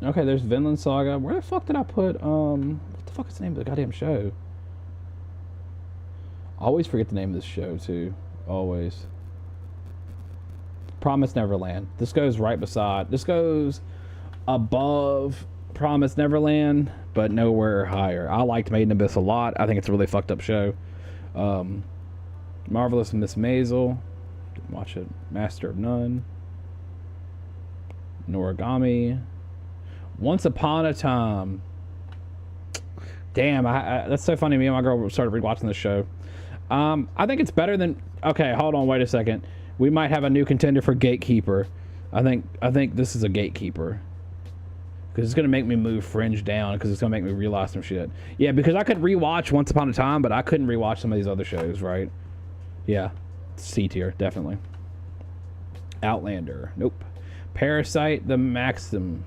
Okay, there's Vinland Saga. Where the fuck did I put? What the fuck is the name of the goddamn show? I always forget the name of this show too. Always. Promise Neverland. This goes right beside. This goes above Promise Neverland, but nowhere higher. I liked Made in Abyss a lot. I think it's a really fucked up show. Marvelous Miss Maisel. Didn't watch it. Master of None. Noragami. Once Upon a Time. Damn, that's so funny. Me and my girl started rewatching this show. I think it's better than. Okay, hold on, wait a second. We might have a new contender for Gatekeeper. I think this is a Gatekeeper. Because it's gonna make me move Fringe down. Because it's gonna make me realize some shit. Yeah, because I could rewatch Once Upon a Time, but I couldn't rewatch some of these other shows, right? Yeah, C tier, definitely. Outlander, nope. Parasite, The Maxim.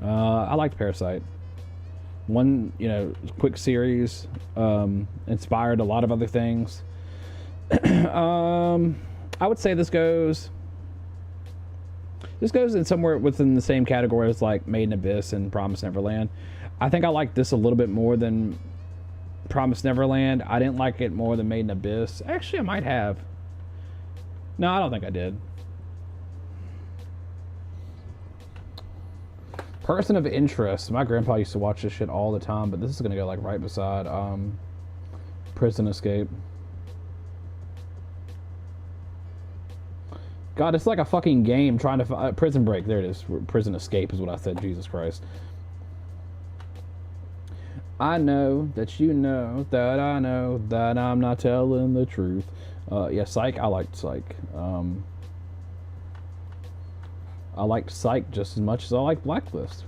I liked Parasite. One, quick series, inspired a lot of other things. I would say this goes in somewhere within the same category as like Made in Abyss and Promise Neverland. I think I like this a little bit more than Promise Neverland. I didn't like it more than Made in Abyss. Actually, I might have. No, I don't think I did. Person of Interest. My grandpa used to watch this shit all the time, but this is gonna go like right beside Prison Escape. God, it's like a fucking game trying to Prison Break. There it is. Prison Escape is what I said. Jesus Christ. I know that you know that I know that I'm not telling the truth. Yeah, Psych. I liked Psych. I liked Psych just as much as I liked Blacklist.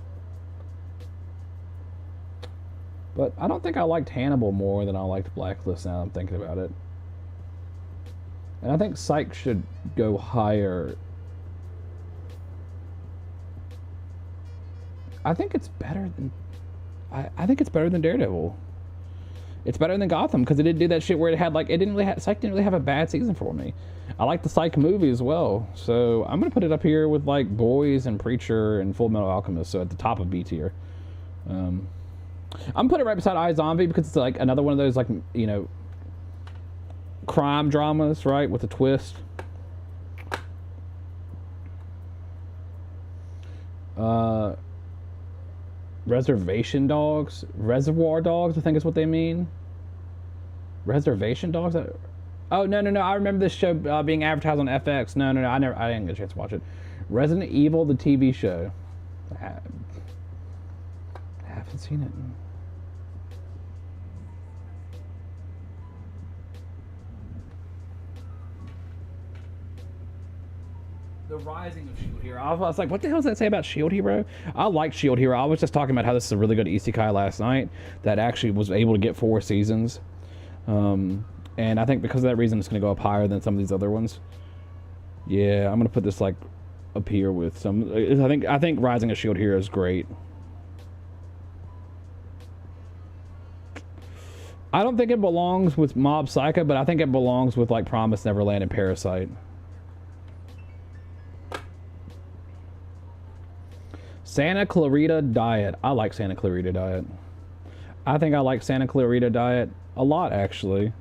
But I don't think I liked Hannibal more than I liked Blacklist now that I'm thinking about it. And I think Psych should go higher. I think it's better than... I think it's better than Daredevil. It's better than Gotham because it didn't do that shit where it had like Psych didn't really have a bad season for me. I like the Psych movie as well, so I'm gonna put it up here with like Boys and Preacher and Full Metal Alchemist, so at the top of B tier. I'm gonna put it right beside iZombie because it's like another one of those like crime dramas, right, with a twist. Reservoir Dogs, I think is what they mean. Reservation Dogs? Oh, no. I remember this show being advertised on FX. No, I didn't get a chance to watch it. Resident Evil, the TV show. I haven't seen it. The Rising of Shield Hero. I was like, what the hell does that say about Shield Hero? I like Shield Hero. I was just talking about how this is a really good isekai last night that actually was able to get 4 seasons. And I think because of that reason, it's going to go up higher than some of these other ones. Yeah, I'm going to put this like up here with some. I think Rising of Shield Hero is great. I don't think it belongs with Mob Psycho, but I think it belongs with like Promise Neverland and Parasite. Santa Clarita Diet. I like Santa Clarita Diet. I think I like Santa Clarita Diet a lot, actually.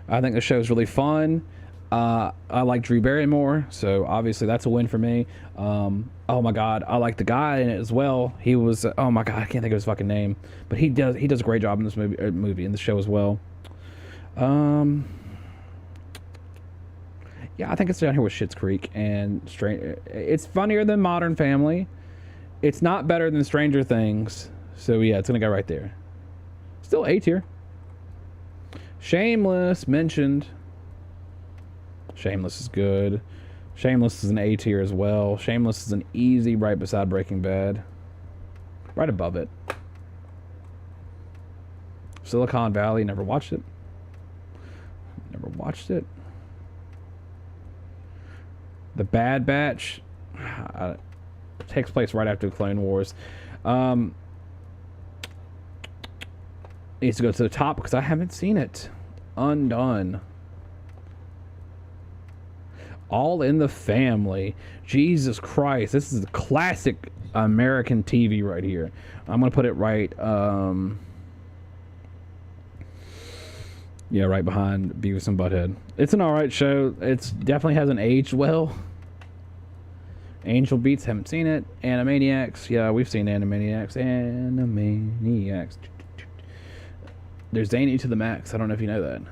I think the show's really fun. I like Drew Barrymore, so obviously that's a win for me. Oh my god, I like the guy in it as well. He was, oh my god, I can't think of his fucking name, but he does a great job in this movie in the show as well. Yeah, I think it's down here with Schitt's Creek and It's funnier than Modern Family. It's not better than Stranger Things. So yeah, it's gonna go right there. Still A tier. Shameless mentioned. Shameless is good. Shameless is an A tier as well. Shameless is an easy right beside Breaking Bad. Right above it. Silicon Valley, never watched it. Never watched it. The Bad Batch takes place right after the Clone Wars. Needs to go to the top because I haven't seen it. Undone. All in the Family. Jesus Christ. This is a classic American TV right here. I'm going to put it right... yeah, right behind Beavis and Butthead. It's an alright show. It definitely hasn't aged well. Angel Beats, haven't seen it. Animaniacs, yeah, we've seen Animaniacs. Animaniacs. There's Zany to the max. I don't know if you know that.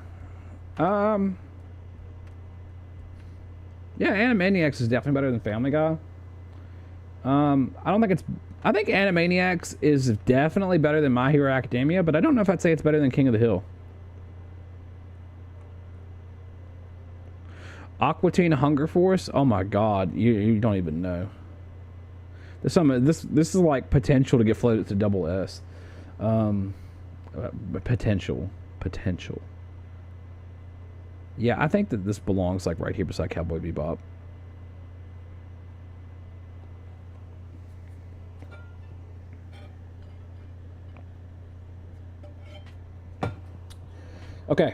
Yeah, Animaniacs is definitely better than Family Guy. I think Animaniacs is definitely better than My Hero Academia, but I don't know if I'd say it's better than King of the Hill. Aqua Teen Hunger Force. Oh my God, you don't even know. There's some this is like potential to get floated to double S. Potential. Yeah, I think that this belongs like right here beside Cowboy Bebop. Okay.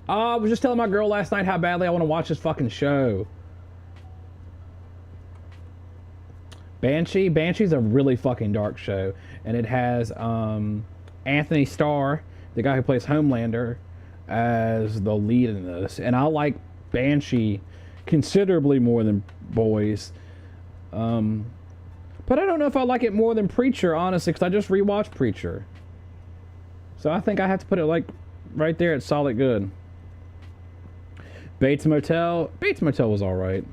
I was just telling my girl last night how badly I want to watch this fucking show. Banshee's a really fucking dark show, and it has Anthony Starr, the guy who plays Homelander, as the lead in this. And I like Banshee considerably more than Boys. But I don't know if I like it more than Preacher, honestly, because I just rewatched Preacher. So I think I have to put it like right there at solid good. Bates Motel was alright.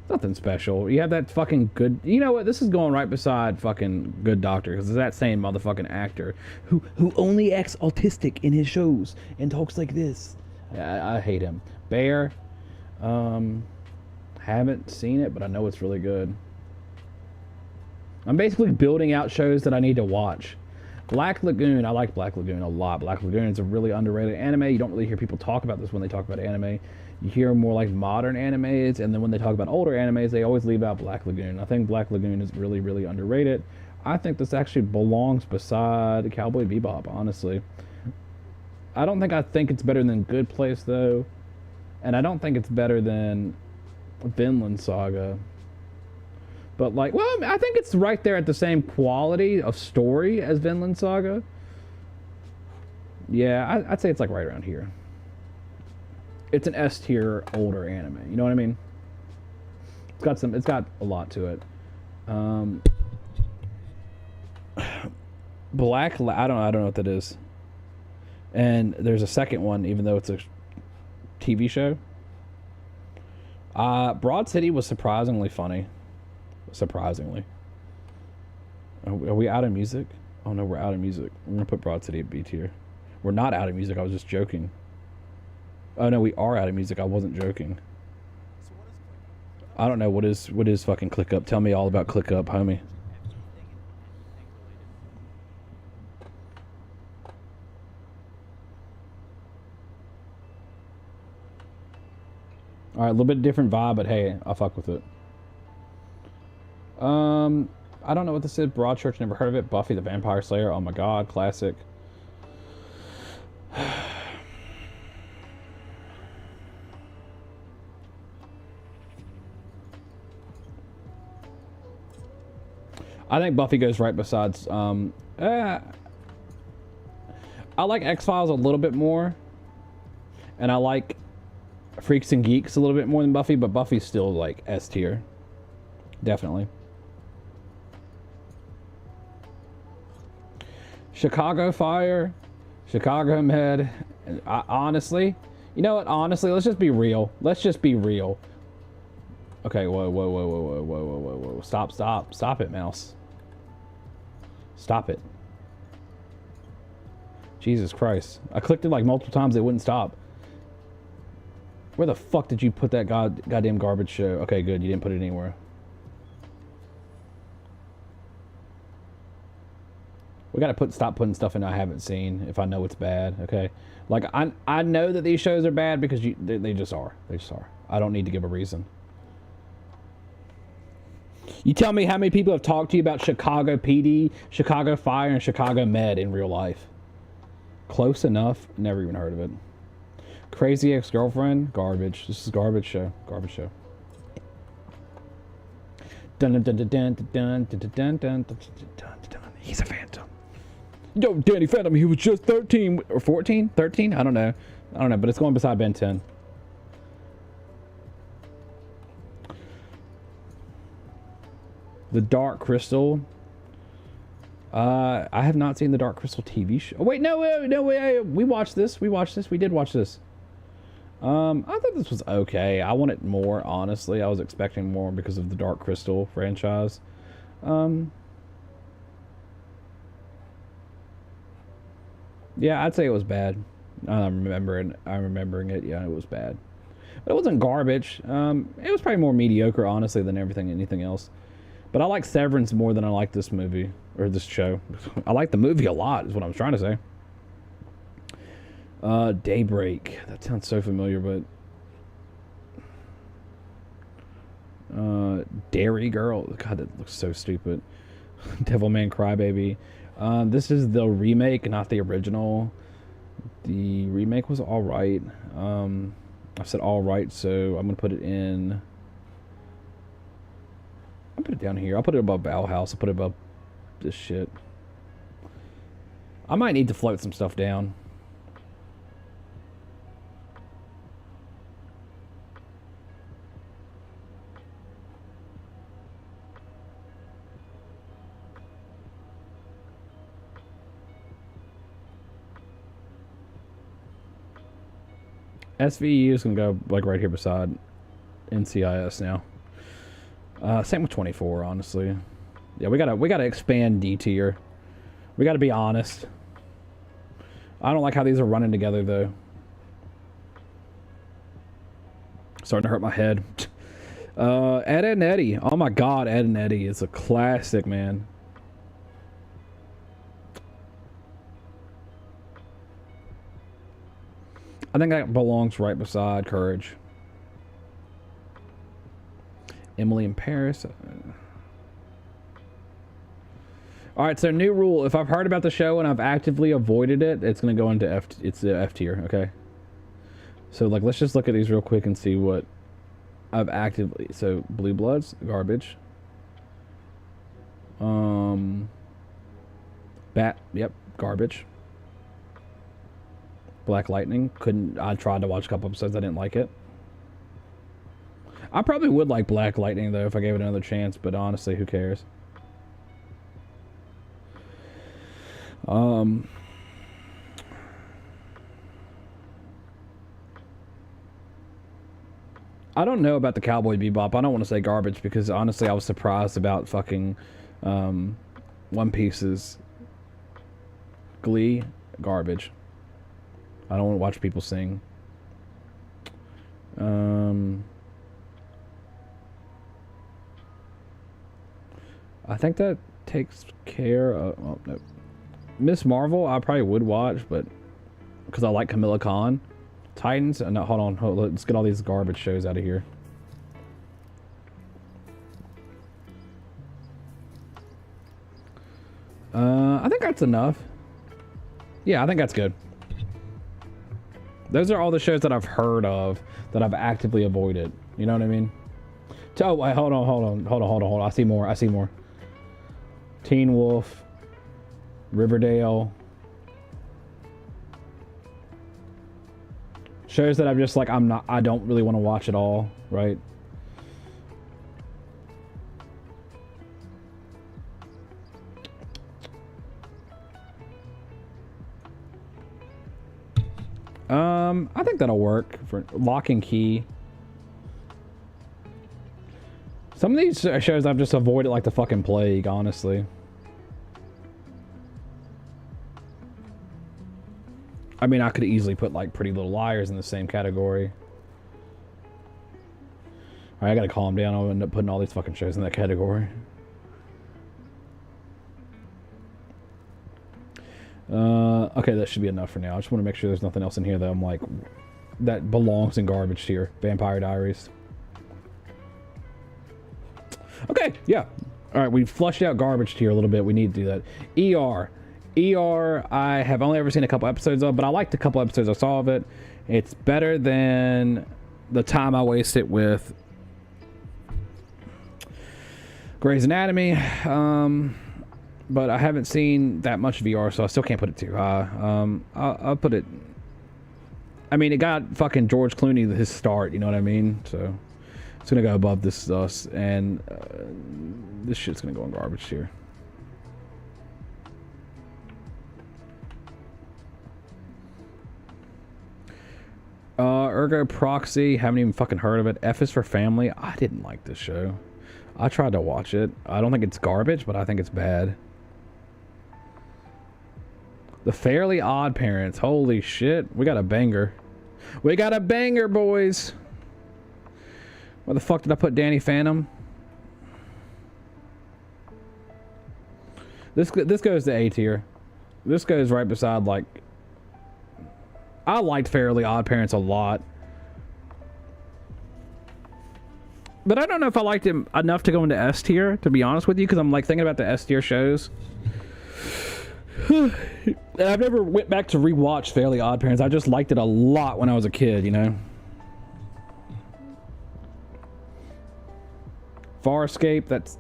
Nothing special. You have that fucking good... You know what? This is going right beside fucking Good Doctor, because it's that same motherfucking actor who only acts autistic in his shows and talks like this. I hate him. Bear. Haven't seen it, but I know it's really good. I'm basically building out shows that I need to watch. Black Lagoon, I like Black Lagoon a lot. Black Lagoon is a really underrated anime. You don't really hear people talk about this when they talk about anime. You hear more like modern animes, and then when they talk about older animes, they always leave out Black Lagoon. I think Black Lagoon is really, really underrated. I think this actually belongs beside Cowboy Bebop, honestly. I think it's better than Good Place, though. And I don't think it's better than Vinland Saga. But like, well, I think it's right there at the same quality of story as Vinland Saga. Yeah, I'd say it's like right around here. It's an S tier older anime. You know what I mean? It's got a lot to it. I don't know what that is. And there's a second one, even though it's a TV show. Broad City was surprisingly funny. Surprisingly. Are we out of music? Oh no, we're out of music. We're gonna put Broad City at B tier. We're not out of music. I was just joking. Oh no, we are out of music. I wasn't joking. I don't know what is fucking Click Up. Tell me all about Click Up, homie. All right, a little bit different vibe, but hey, I'll fuck with it. I don't know what this is. Broadchurch, never heard of it. Buffy the Vampire Slayer. Oh my God, classic. I think Buffy goes right besides. I like X-Files a little bit more, and I like Freaks and Geeks a little bit more than Buffy, but Buffy's still like S tier, definitely. Chicago Fire, Chicago Med. Honestly, you know what? Honestly, let's just be real. Okay, whoa. Stop it, mouse. Stop it. Jesus Christ. I clicked it like multiple times, it wouldn't stop. Where the fuck did you put that goddamn garbage show? Okay, good, you didn't put it anywhere. We gotta stop putting stuff in I haven't seen if I know it's bad, okay? Like, I know that these shows are bad because they just are. They just are. I don't need to give a reason. You tell me how many people have talked to you about Chicago PD, Chicago Fire, and Chicago Med in real life. Close enough. Never even heard of it. Crazy Ex-Girlfriend. Garbage. This is garbage show. Garbage show. Dun dun dun dun dun dun dun dun dun dun dun. He's a phantom. Yo, Danny Phantom, he was just 13 or 14? 13? I don't know. But it's going beside Ben 10. The Dark Crystal. I have not seen the Dark Crystal TV show. Oh, wait, no, we watched this. We did watch this. I thought this was okay. I wanted more, honestly. I was expecting more because of the Dark Crystal franchise. Yeah, I'd say it was bad. I'm remembering it. Yeah, it was bad. But it wasn't garbage. It was probably more mediocre, honestly, than anything else. But I like Severance more than I like this movie, or this show. I like the movie a lot, is what I'm trying to say. Daybreak. That sounds so familiar, but... Dairy Girl. God, that looks so stupid. Devilman Crybaby. This is the remake, not the original. The remake was alright. I said alright, so I'm going to put it in... I'll put it down here. I'll put it above Bauhaus. I'll put it above this shit. I might need to float some stuff down. SVU is gonna go like right here beside NCIS now. Same with 24, honestly. Yeah, we gotta expand D tier. We gotta be honest. I don't like how these are running together though. Starting to hurt my head. Ed and Eddie. Oh my god, Ed and Eddie is a classic, man. I think that belongs right beside Courage. Emily in Paris. Alright, so new rule. If I've heard about the show and I've actively avoided it, it's going to go into F. It's the F tier, okay? So, like, let's just look at these real quick and see what I've actively... So, Blue Bloods, garbage. Yep, garbage. Black Lightning, I tried to watch a couple episodes, I didn't like it. I probably would like Black Lightning, though, if I gave it another chance, but honestly, who cares? I don't know about the Cowboy Bebop. I don't want to say garbage, because honestly, I was surprised about fucking One Piece's Glee. Garbage. I don't want to watch people sing. I think that takes care of... Oh, no. Miss Marvel, I probably would watch, but... Because I like Camilla Khan. Titans... No, hold on. Let's get all these garbage shows out of here. I think that's enough. Yeah, I think that's good. Those are all the shows that I've heard of that I've actively avoided. You know what I mean? Oh, wait, hold on. I see more. Teen Wolf, Riverdale. Shows that I'm just like, I don't really want to watch at all, right? I think that'll work for Lock and Key. Some of these shows I've just avoided like the fucking plague, honestly. I mean, I could easily put like Pretty Little Liars in the same category. Alright, I gotta calm down. I'll end up putting all these fucking shows in that category. Okay, that should be enough for now. I just want to make sure there's nothing else in here that I'm like, that belongs in garbage tier. Vampire Diaries. Okay, yeah. Alright, we flushed out garbage tier a little bit. We need to do that. ER. ER, I have only ever seen a couple episodes of, but I liked a couple episodes I saw of it. It's better than the time I wasted with Grey's Anatomy. But I haven't seen that much VR, so I still can't put it too high. I'll put it... I mean, it got fucking George Clooney his start, you know what I mean? So, it's gonna go above this us, and this shit's gonna go in garbage here. Ergo Proxy, haven't even fucking heard of it. F is for Family. I didn't like this show. I tried to watch it. I don't think it's garbage, but I think it's bad. The Fairly Odd Parents. Holy shit. We got a banger. We got a banger, boys. Where the fuck did I put Danny Phantom? This goes to A tier. This goes right beside, like... I liked Fairly Odd Parents a lot. But I don't know if I liked him enough to go into S tier, to be honest with you, because I'm like thinking about the S tier shows. And I've never went back to rewatch Fairly Odd Parents. I just liked it a lot when I was a kid, you know. Farscape, that's...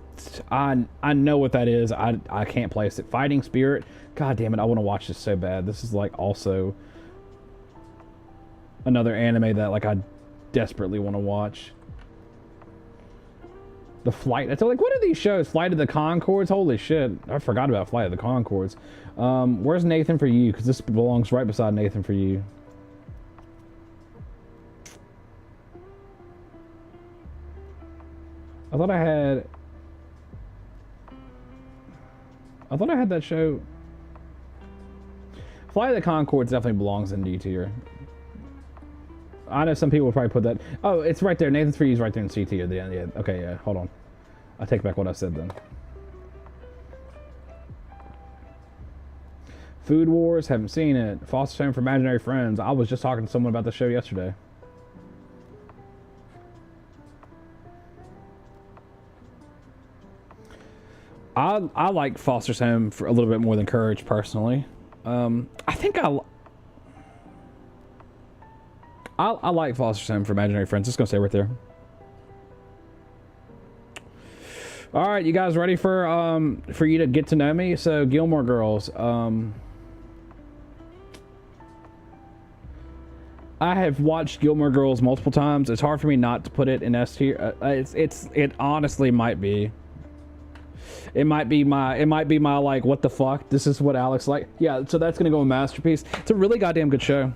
I know what that is. I can't place it. Fighting Spirit. God damn it, I want to watch this so bad. This is like also another anime that like I desperately want to watch. The Flight. It's like, what are these shows? Flight of the Conchords? Holy shit. I forgot about Flight of the Conchords. Where's Nathan for You? Because this belongs right beside Nathan for You. I thought I had that show. Flight of the Conchords definitely belongs in D tier. I know some people will probably put that. Oh, it's right there. Nathan's for You is right there in C tier. Yeah. Okay, yeah. Hold on. I take back what I said then. Food Wars, haven't seen it. Foster Home for Imaginary Friends. I was just talking to someone about the show yesterday. I like Foster's Home for a little bit more than Courage, personally. I think I like Foster's Home for Imaginary Friends. It's gonna stay right there. All right, you guys ready for you to get to know me? So, Gilmore Girls. I have watched Gilmore Girls multiple times. It's hard for me not to put it in S tier. It honestly might be. It might be my like, what the fuck? This is what Alex like. Yeah, so that's gonna go in Masterpiece. It's a really goddamn good show.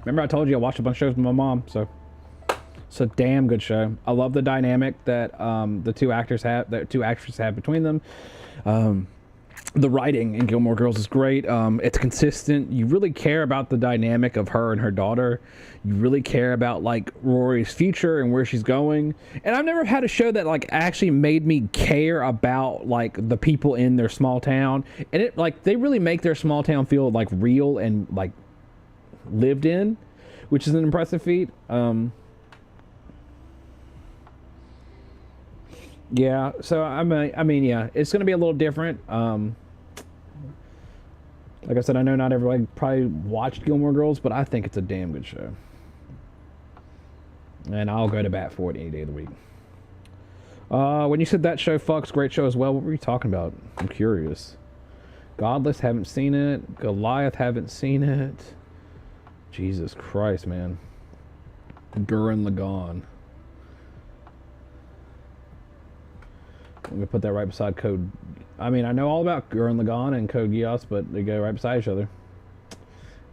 Remember I told you I watched a bunch of shows with my mom, so it's a damn good show. I love the dynamic that the two actresses have between them. The writing in Gilmore Girls is great. It's consistent. You really care about the dynamic of her and her daughter. You really care about like Rory's future and where she's going. And I've never had a show that like actually made me care about like the people in their small town. And it like they really make their small town feel like real and like lived in, which is an impressive feat. Yeah, so I mean, yeah, it's gonna be a little different. Like I said, I know not everybody probably watched Gilmore Girls, but I think it's a damn good show. And I'll go to bat for it any day of the week. When you said that show fucks, great show as well, what were you talking about? I'm curious. Godless, haven't seen it. Goliath, haven't seen it. Jesus Christ, man. Gurren Lagann. I'm gonna put that right beside Code. I mean, I know all about Gurren Lagann and Code Geass, but they go right beside each other.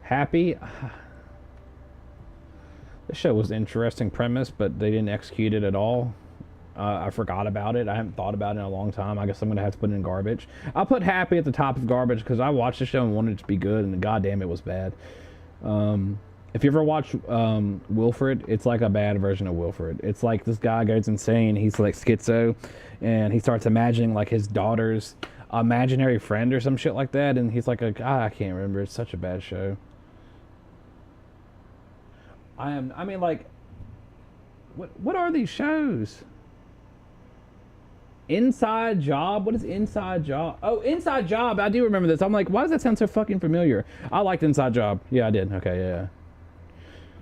Happy. This show was an interesting premise, but they didn't execute it at all. I forgot about it. I haven't thought about it in a long time. I guess I'm gonna have to put it in garbage. I'll put Happy at the top of garbage because I watched the show and wanted it to be good, and goddamn, it was bad. If you ever watch Wilfred, it's like a bad version of Wilfred. It's like this guy goes insane. He's like schizo, and he starts imagining like his daughter's imaginary friend or some shit like that. And he's like, I can't remember. It's such a bad show. I mean, like, what are these shows? Inside Job? What is Inside Job? Oh, Inside Job. I do remember this. I'm like, why does that sound so fucking familiar? I liked Inside Job. Yeah, I did. Okay, yeah.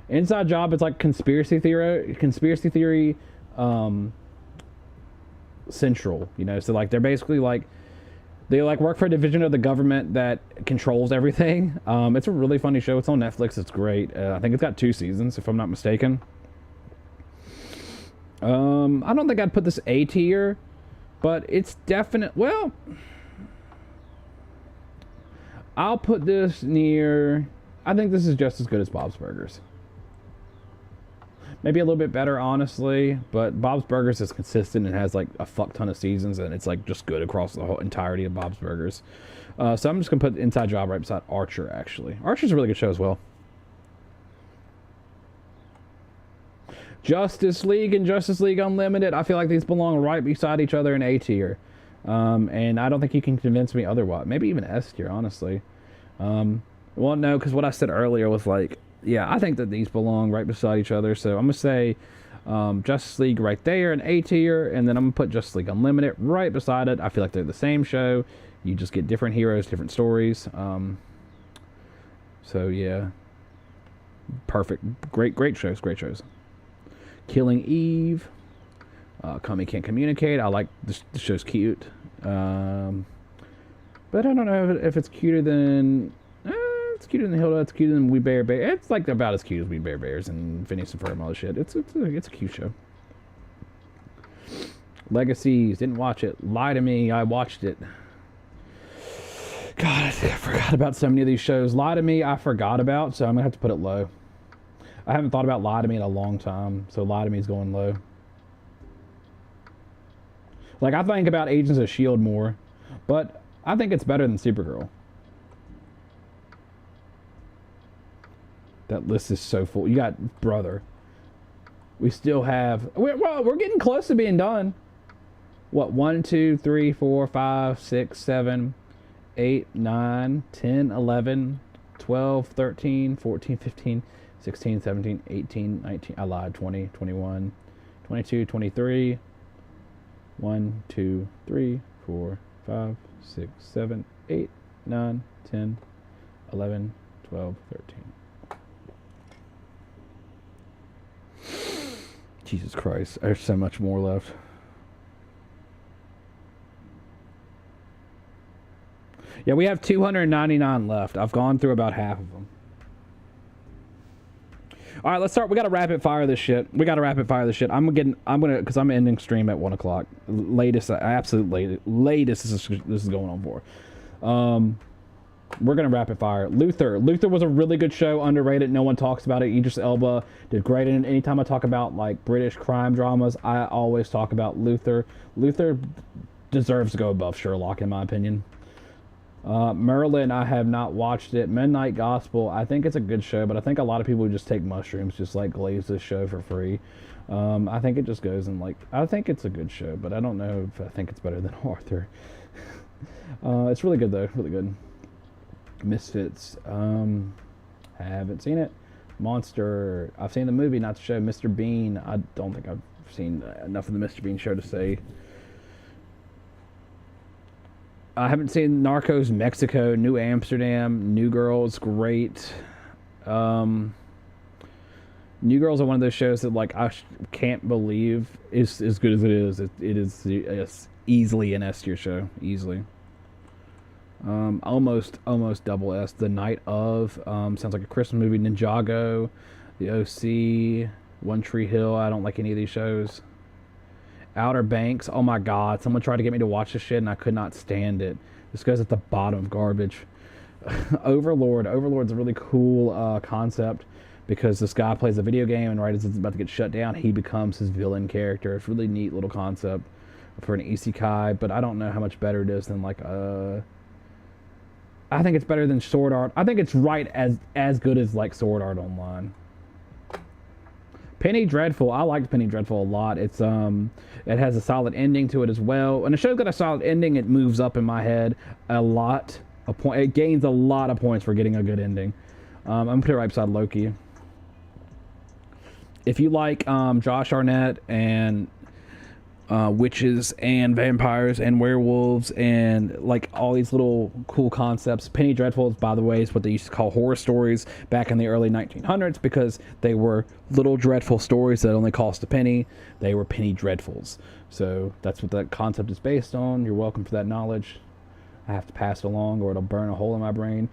Inside Job is like conspiracy theory central, you know. So like they're basically like they like work for a division of the government that controls everything. It's a really funny show. It's on Netflix. It's great. I think it's got 2 seasons if I'm not mistaken. I don't think I'd put this A tier, but it's definite. Well, I'll put this near. I think this is just as good as Bob's Burgers. Maybe a little bit better, honestly, but Bob's Burgers is consistent and has like a fuck ton of seasons, and it's like just good across the whole entirety of Bob's Burgers. So I'm just gonna put Inside Job right beside Archer. Actually, Archer's a really good show as well. Justice League and Justice League Unlimited. I feel like these belong right beside each other in A tier, and I don't think you can convince me otherwise. Maybe even S tier, honestly. Well, no, because what I said earlier was like. Yeah, I think that these belong right beside each other. So I'm going to say Justice League right there in A tier. And then I'm going to put Justice League Unlimited right beside it. I feel like they're the same show. You just get different heroes, different stories. So, yeah. Perfect. Great shows. Great shows. Killing Eve. Kami Can't Communicate. I like the show's cute. But I don't know if it's cuter than... It's cuter than Hilda. It's cuter than We Bear Bear. It's like about as cute as We Bear Bears and Phineas and Ferb and all this shit. It's a cute show. Legacies. Didn't watch it. Lie to Me. I watched it. God, I forgot about so many of these shows. Lie to Me, I forgot about, so I'm gonna have to put it low. I haven't thought about Lie to Me in a long time, so Lie to Me is going low. Like, I think about Agents of S.H.I.E.L.D. more, but I think it's better than Supergirl. That list is so full. You got Brother. We still have... Well, we're getting close to being done. What? 1, 2, 3, 4, 5, 6, 7, 8, 9, 10, 11, 12, 13, 14, 15, 16, 17, 18, 19... I lied. 20, 21, 22, 23. 1, 2, 3, 4, 5, 6, 7, 8, 9, 10, 11, 12, 13. Jesus Christ, there's so much more left. Yeah, we have 299 left. I've gone through about half of them. All right, let's start. We got to rapid fire this shit. I'm gonna, because I'm ending stream at 1 o'clock. Latest, absolute latest this is going on for. We're going to rapid fire. Luther. Luther was a really good show, underrated. No one talks about it. Idris Elba did great. And anytime I talk about like British crime dramas, I always talk about Luther. Luther deserves to go above Sherlock, in my opinion. Merlin, I have not watched it. Midnight Gospel, I think it's a good show, but I think a lot of people just take mushrooms, just like glaze this show for free. I think it just goes in like, I think it's a good show, but I don't know if I think it's better than Arthur. It's really good though, really good. Misfits, haven't seen it. Monster, I've seen the movie, not the show. Mr. Bean, I don't think I've seen enough of the Mr. Bean show to say. I haven't seen Narcos Mexico, New Amsterdam, New Girls, great. New Girls are one of those shows that like I can't believe is as good as it is. It is easily an S tier show, easily. Almost double S. The Night of, sounds like a Christmas movie. Ninjago, The OC, One Tree Hill. I don't like any of these shows. Outer Banks. Oh my God, someone tried to get me to watch this shit and I could not stand it. This goes at the bottom of garbage. Overlord. Overlord's a really cool concept. because this guy plays a video game, and right as it's about to get shut down, he becomes his villain character. It's a really neat little concept for an isekai, but I don't know how much better it is than like I think it's better than Sword Art. I think it's right as good as like Sword Art Online. Penny Dreadful, I liked Penny Dreadful a lot. It's it has a solid ending to it as well. When a show's got a solid ending, it moves up in my head a lot. It gains a lot of points for getting a good ending. I'm gonna put it right beside Loki. If you like Josh Arnett and witches and vampires and werewolves and like all these little cool concepts, Penny Dreadfuls, by the way, is what they used to call horror stories back in the early 1900s, because they were little dreadful stories that only cost a penny. They were penny dreadfuls. So that's what that concept is based on. You're welcome for that knowledge. I have to pass it along or it'll burn a hole in my brain.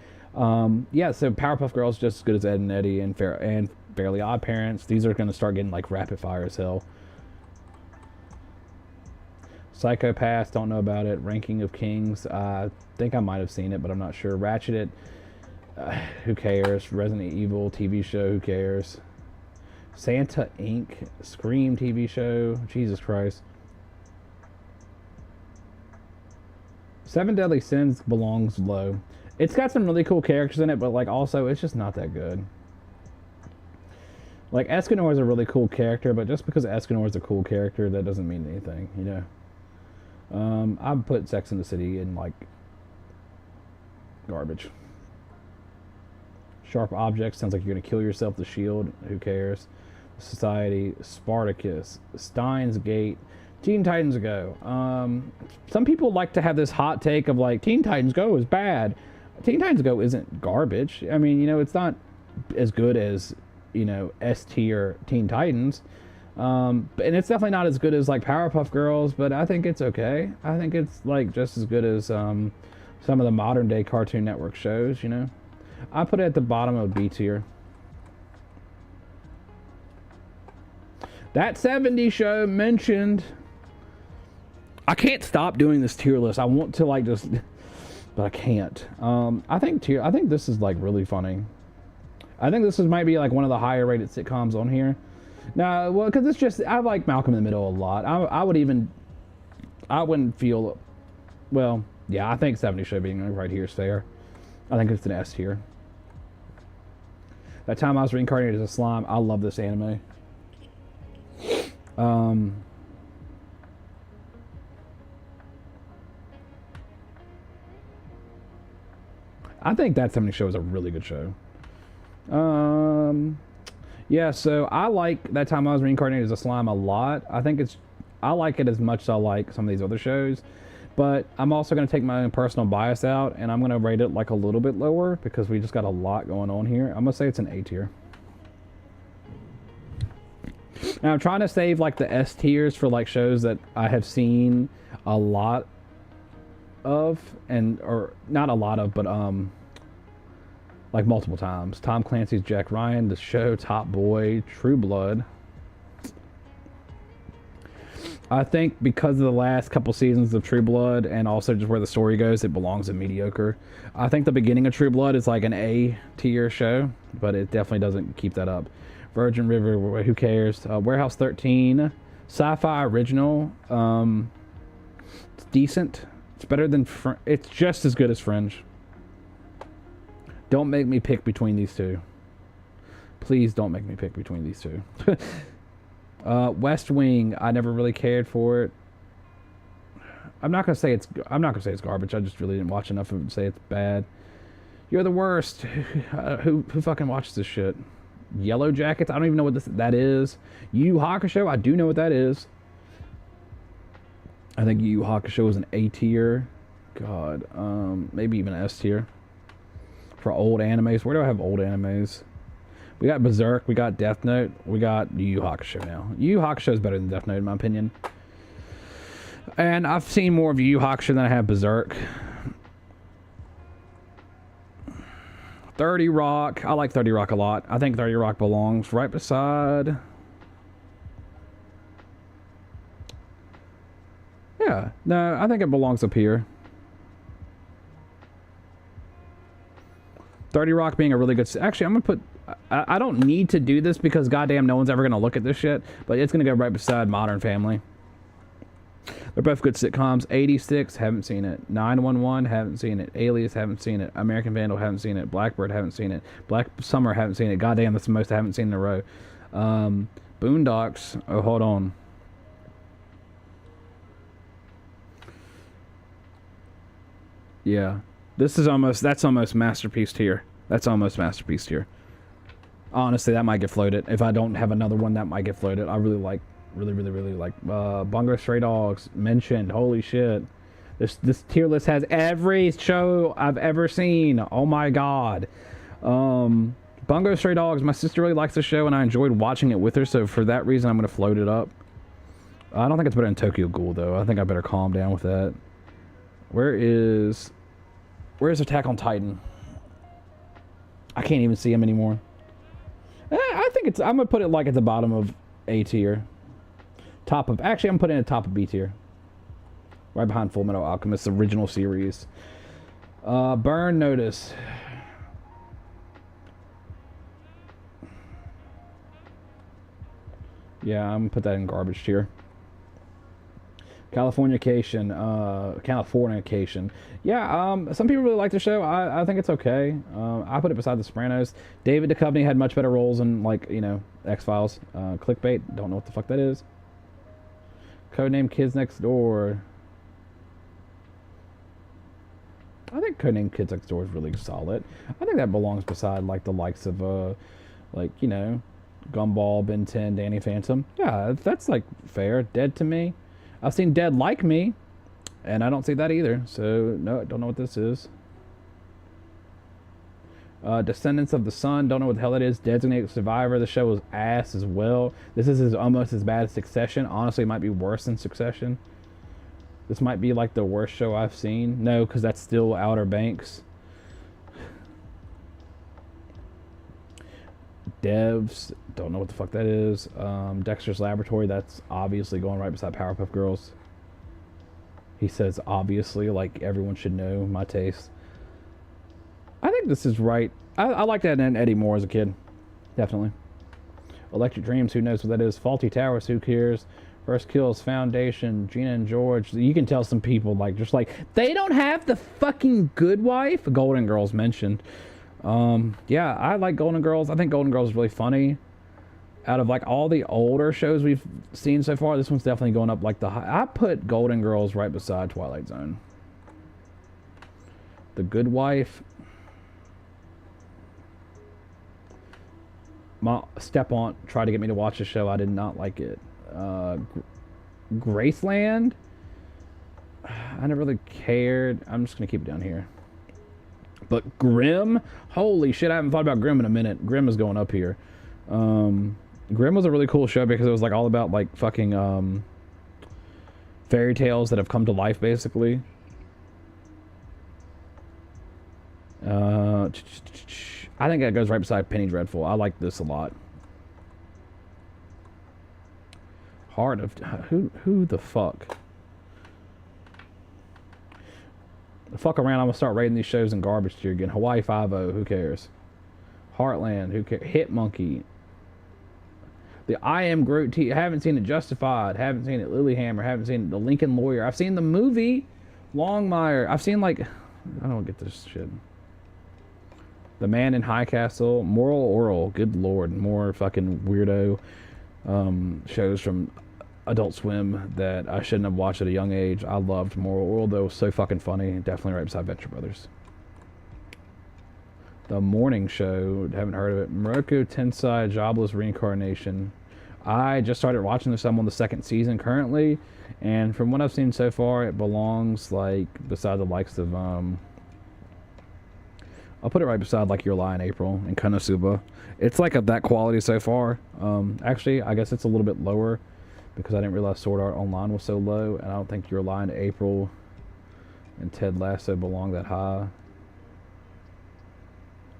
Yeah, so Powerpuff Girls just as good as Ed and Eddie and Fairly Odd Parents. These are going to start getting like rapid fire as hell. Psychopaths, don't know about it. Ranking of Kings, I think I might have seen it, but I'm not sure. Ratchet, who cares? Resident Evil TV show, who cares? Santa Inc. Scream TV show, Jesus Christ. Seven Deadly Sins belongs low. It's got some really cool characters in it, but like also it's just not that good. Like Escanor is a really cool character, but just because Escanor is a cool character, that doesn't mean anything, you know. I'd put Sex in the City in like garbage. Sharp Objects sounds like you're gonna kill yourself. The Shield, who cares? Society, Spartacus, Steins Gate, Teen Titans Go. Some people like to have this hot take of like Teen Titans Go is bad. Teen Titans Go isn't garbage. I mean, you know, it's not as good as, you know, S tier Teen Titans. And it's definitely not as good as like Powerpuff Girls, but I think it's okay. I think it's like just as good as some of the modern day Cartoon Network shows, you know. I put it at the bottom of B tier. That 70s show mentioned. I can't stop doing this tier list. I want to like just, but I can't. I think this is like really funny. I think this might be like one of the higher rated sitcoms on here. No, well, because it's just, I like Malcolm in the Middle a lot. I wouldn't feel, well, yeah, I think 70 Show being right here is fair. I think it's an S tier. That Time I Was Reincarnated as a Slime, I love this anime. I think That 70 Show is a really good show. Yeah, so I like That Time I Was Reincarnated as a Slime a lot. I like it as much as I like some of these other shows. But I'm also going to take my own personal bias out, and I'm going to rate it like a little bit lower because we just got a lot going on here. I'm going to say it's an A tier. Now, I'm trying to save like the S tiers for like shows that I have seen a lot of, or not a lot of, but like multiple times. Tom Clancy's Jack Ryan, The Show, Top Boy, True Blood. I think because of the last couple seasons of True Blood and also just where the story goes, it belongs in mediocre. I think the beginning of True Blood is like an A tier show, but it definitely doesn't keep that up. Virgin River, who cares? Warehouse 13, sci-fi original. It's decent. It's better than it's just as good as Fringe. Don't make me pick between these two. Please don't make me pick between these two. West Wing, I never really cared for it. I'm not gonna say it's garbage. I just really didn't watch enough of it to say it's bad. You're the worst. Who fucking watches this shit? Yellow Jackets, I don't even know what that is. Yu Yu Hakusho, I do know what that is. I think Yu Yu Hakusho is an A tier. God, maybe even S tier. For old animes, where do I have old animes? We got Berserk, we got Death Note, we got Yu Yu Hakusho now. Yu Yu Hakusho is better than Death Note in my opinion. And I've seen more of Yu Yu Hakusho than I have Berserk. 30 Rock, I like 30 Rock a lot. I think 30 Rock belongs right beside... Yeah, no, I think it belongs up here. 30 Rock being a really good... Actually, I'm going to put... I don't need to do this because goddamn no one's ever gonna look at this shit. But it's gonna go right beside Modern Family. They're both good sitcoms. 86, haven't seen it. 911, haven't seen it. Alias, haven't seen it. American Vandal, haven't seen it. Blackbird, haven't seen it. Black Summer, haven't seen it. Goddamn, that's the most I haven't seen in a row. Boondocks. Oh, hold on. Yeah. That's almost masterpiece tier. That's almost masterpiece tier. Honestly, that might get floated. If I don't have another one, that might get floated. I really like Bungo Stray Dogs mentioned. Holy shit. This tier list has every show I've ever seen. Oh my god. Bungo Stray Dogs, my sister really likes the show and I enjoyed watching it with her, so for that reason I'm gonna float it up. I don't think it's better than Tokyo Ghoul though. I think I better calm down with that. Where's Attack on Titan? I can't even see him anymore. I think I'm gonna put it like at the bottom of A tier. Actually, I'm putting it at top of B tier. Right behind Full Metal Alchemist, original series. Burn Notice. Yeah, I'm gonna put that in garbage tier. Californication. Yeah, some people really like the show. I think it's okay. I put it beside The Sopranos. David Duchovny had much better roles in, like, you know, X-Files. Clickbait, don't know what the fuck that is. Codename Kids Next Door. I think Codename Kids Next Door is really solid. I think that belongs beside, like, the likes of, like, you know, Gumball, Ben 10, Danny Phantom. Yeah, that's, like, fair. Dead to Me. I've seen Dead Like Me, and I don't see that either. So, no, I don't know what this is. Descendants of the Sun, don't know what the hell that is. Designated Survivor, the show was ass as well. This is almost as bad as Succession. Honestly, it might be worse than Succession. This might be like the worst show I've seen. No, because that's still Outer Banks. Devs, don't know what the fuck that is. Dexter's Laboratory, that's obviously going right beside Powerpuff Girls. He says obviously, like everyone should know my taste. I think this is right. I liked that in Eddie Moore as a kid. Definitely. Electric Dreams, who knows what that is. Faulty Towers, who cares. First Kills, Foundation, Gina and George. You can tell some people, like, just like, they don't have the fucking Good Wife. Golden Girls mentioned. Yeah, I like Golden Girls. I think Golden Girls is really funny. Out of, like, all the older shows we've seen so far, this one's definitely going up, like, the high. I put Golden Girls right beside Twilight Zone. The Good Wife. My step-aunt tried to get me to watch the show. I did not like it. Graceland. I never really cared. I'm just gonna keep it down here. But Grimm, holy shit! I haven't thought about Grimm in a minute. Grimm is going up here. Grimm was a really cool show because it was like all about like fucking fairy tales that have come to life, basically. I think that goes right beside Penny Dreadful. I like this a lot. Heart of who the fuck? Fuck around, I'm gonna start rating these shows in garbage tier again. Hawaii Five-0, who cares? Heartland, who cares? Hit Monkey. The I Am Groot haven't seen it. Justified, haven't seen it. Lilyhammer, haven't seen it. The Lincoln Lawyer, I've seen the movie. Longmire, I've seen, like, I don't get this shit. The Man in High Castle, Moral Oral, good lord, more fucking weirdo shows from Adult Swim that I shouldn't have watched at a young age. I loved Moral Oral, though. It was so fucking funny. Definitely right beside Venture Brothers. The Morning Show, haven't heard of it. Morocco Tensei Jobless Reincarnation. I just started watching this. I'm on the second season currently, and from what I've seen so far, it belongs like beside the likes of I'll put it right beside like Your Lie in April and Konosuba. It's like of that quality so far. Actually, I guess it's a little bit lower because I didn't realize Sword Art Online was so low, and I don't think Your Lie in April and Ted Lasso belong that high.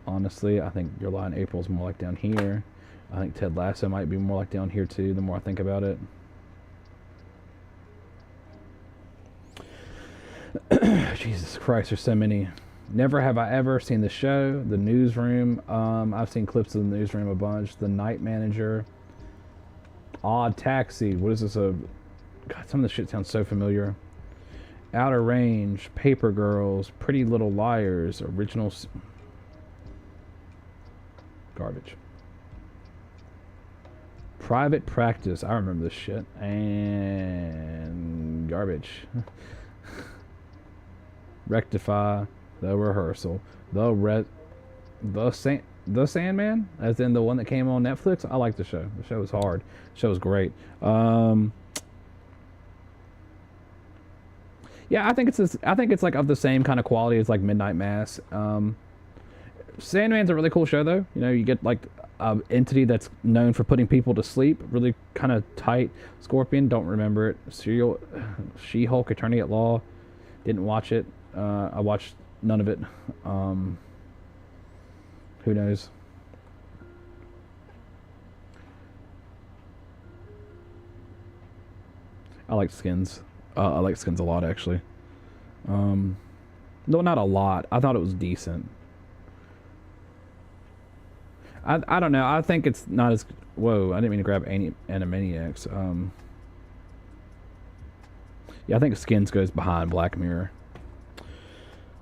Honestly, I think Your Lie in April is more like down here. I think Ted Lasso might be more like down here too, the more I think about it. Jesus Christ, there's so many. Never have I ever seen the show. The Newsroom. I've seen clips of the Newsroom a bunch. The Night Manager. Odd Taxi. What is this? God, some of this shit sounds so familiar. Outer Range. Paper Girls. Pretty Little Liars. Garbage. Private Practice. I remember this shit. And garbage. Rectify. The Rehearsal. The Sandman, as in the one that came on Netflix. I like the show. The show was hard. The show was great. Yeah, I think it's like of the same kind of quality as like Midnight Mass. Sandman's a really cool show though. You know, you get like an entity that's known for putting people to sleep. Really kind of tight. Scorpion, don't remember it. She-Hulk, Attorney at Law. Didn't watch it. I watched none of it. Who knows? I like Skins. I like Skins a lot, actually. No, not a lot. I thought it was decent. I don't know. I think it's not as... Whoa, I didn't mean to grab Animaniacs. Yeah, I think Skins goes behind Black Mirror.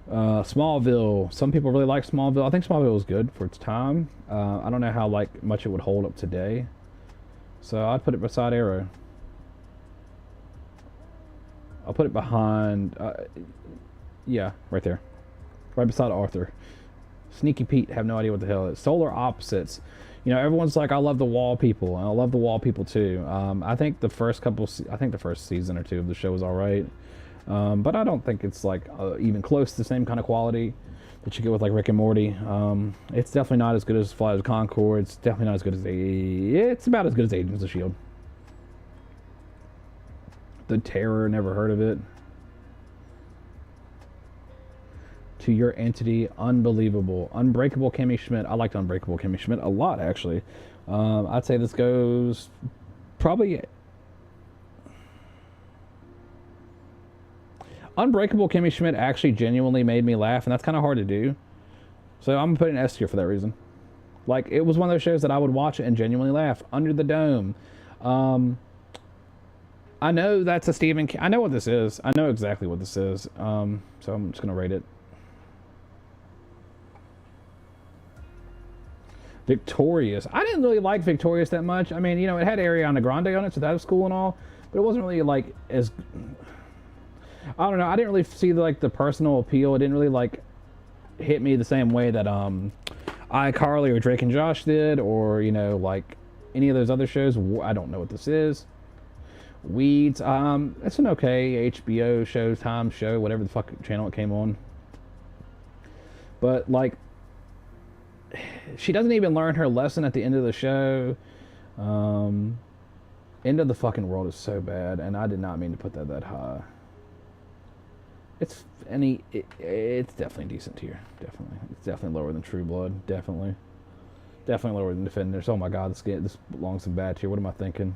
Smallville. Some people really like Smallville. I think Smallville was good for its time. I don't know how much it would hold up today. So I'd put it beside Arrow. I'll put it behind... yeah, right there. Right beside Arthur. Sneaky Pete, have no idea what the hell it is. Solar Opposites. You know, everyone's like, I love the Wall People. And I love the Wall People too. I think the first season or two of the show was alright. But I don't think it's like even close to the same kind of quality that you get with like Rick and Morty. It's definitely not as good as Flight of Conchord. It's definitely not as good as it's about as good as Agents of S.H.I.E.L.D. The Terror, never heard of it. To Your Entity, unbelievable. Unbreakable Kimmy Schmidt. I liked Unbreakable Kimmy Schmidt a lot, actually. I'd say this goes probably... Unbreakable Kimmy Schmidt actually genuinely made me laugh, and that's kind of hard to do. So I'm going to put an S tier for that reason. Like, it was one of those shows that I would watch and genuinely laugh. Under the Dome. I know that's a Stephen King. I know what this is. I know exactly what this is. So I'm just going to rate it. Victorious. I didn't really like Victorious that much. I mean, you know, it had Ariana Grande on it, so that was cool and all. But it wasn't really, like, as... I don't know. I didn't really see, like, the personal appeal. It didn't really, like, hit me the same way that, iCarly or Drake and Josh did. Or, you know, like, any of those other shows. I don't know what this is. Weeds. It's an okay HBO Showtime show, whatever the fuck channel it came on. But, like... she doesn't even learn her lesson at the end of the show. End of the Fucking World is so bad, and I did not mean to put that high. It's definitely decent tier. Definitely. It's definitely lower than True Blood. Definitely lower than Defenders. Oh my god, this belongs in bad tier. What am I thinking?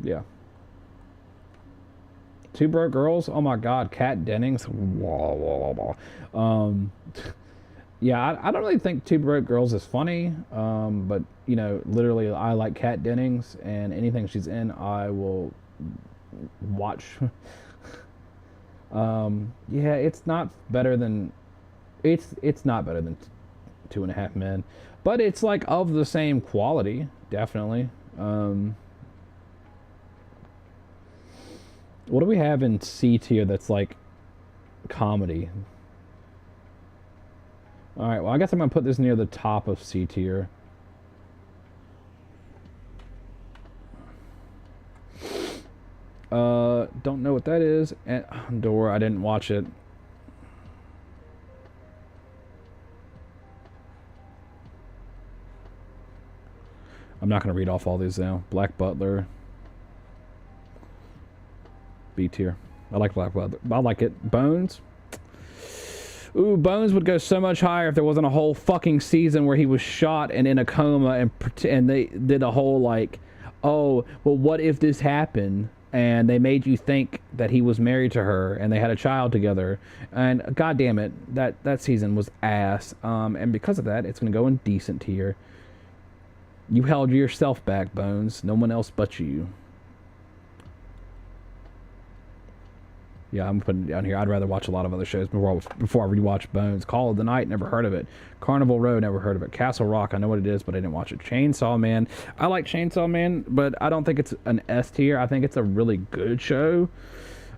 Yeah. Two Broke Girls. Oh my god, Kat Dennings. Yeah, I don't really think Two Broke Girls is funny. But you know, literally, I like Kat Dennings, and anything she's in, I will watch. Yeah, it's not better than it's not better than Two and a Half Men, but it's like of the same quality, definitely. What do we have in C tier that's like comedy? Alright, well, I guess I'm going to put this near the top of C tier. Don't know what that is. Door, I didn't watch it. I'm not going to read off all these now. Black Butler. B tier. I like Black Butler. I like it. Bones. Ooh, Bones would go so much higher if there wasn't a whole fucking season where he was shot and in a coma and they did a whole like, oh, well, what if this happened? and they made you think that he was married to her and they had a child together, and god damn it, that season was ass. And because of that, it's gonna go in decent tier. You held yourself back, Bones. No one else but you. Yeah, I'm putting it down here. I'd rather watch a lot of other shows before I rewatch Bones. Call of the Night, never heard of it. Carnival Row, never heard of it. Castle Rock, I know what it is, but I didn't watch it. Chainsaw Man, I like Chainsaw Man, but I don't think it's an S tier. I think it's a really good show.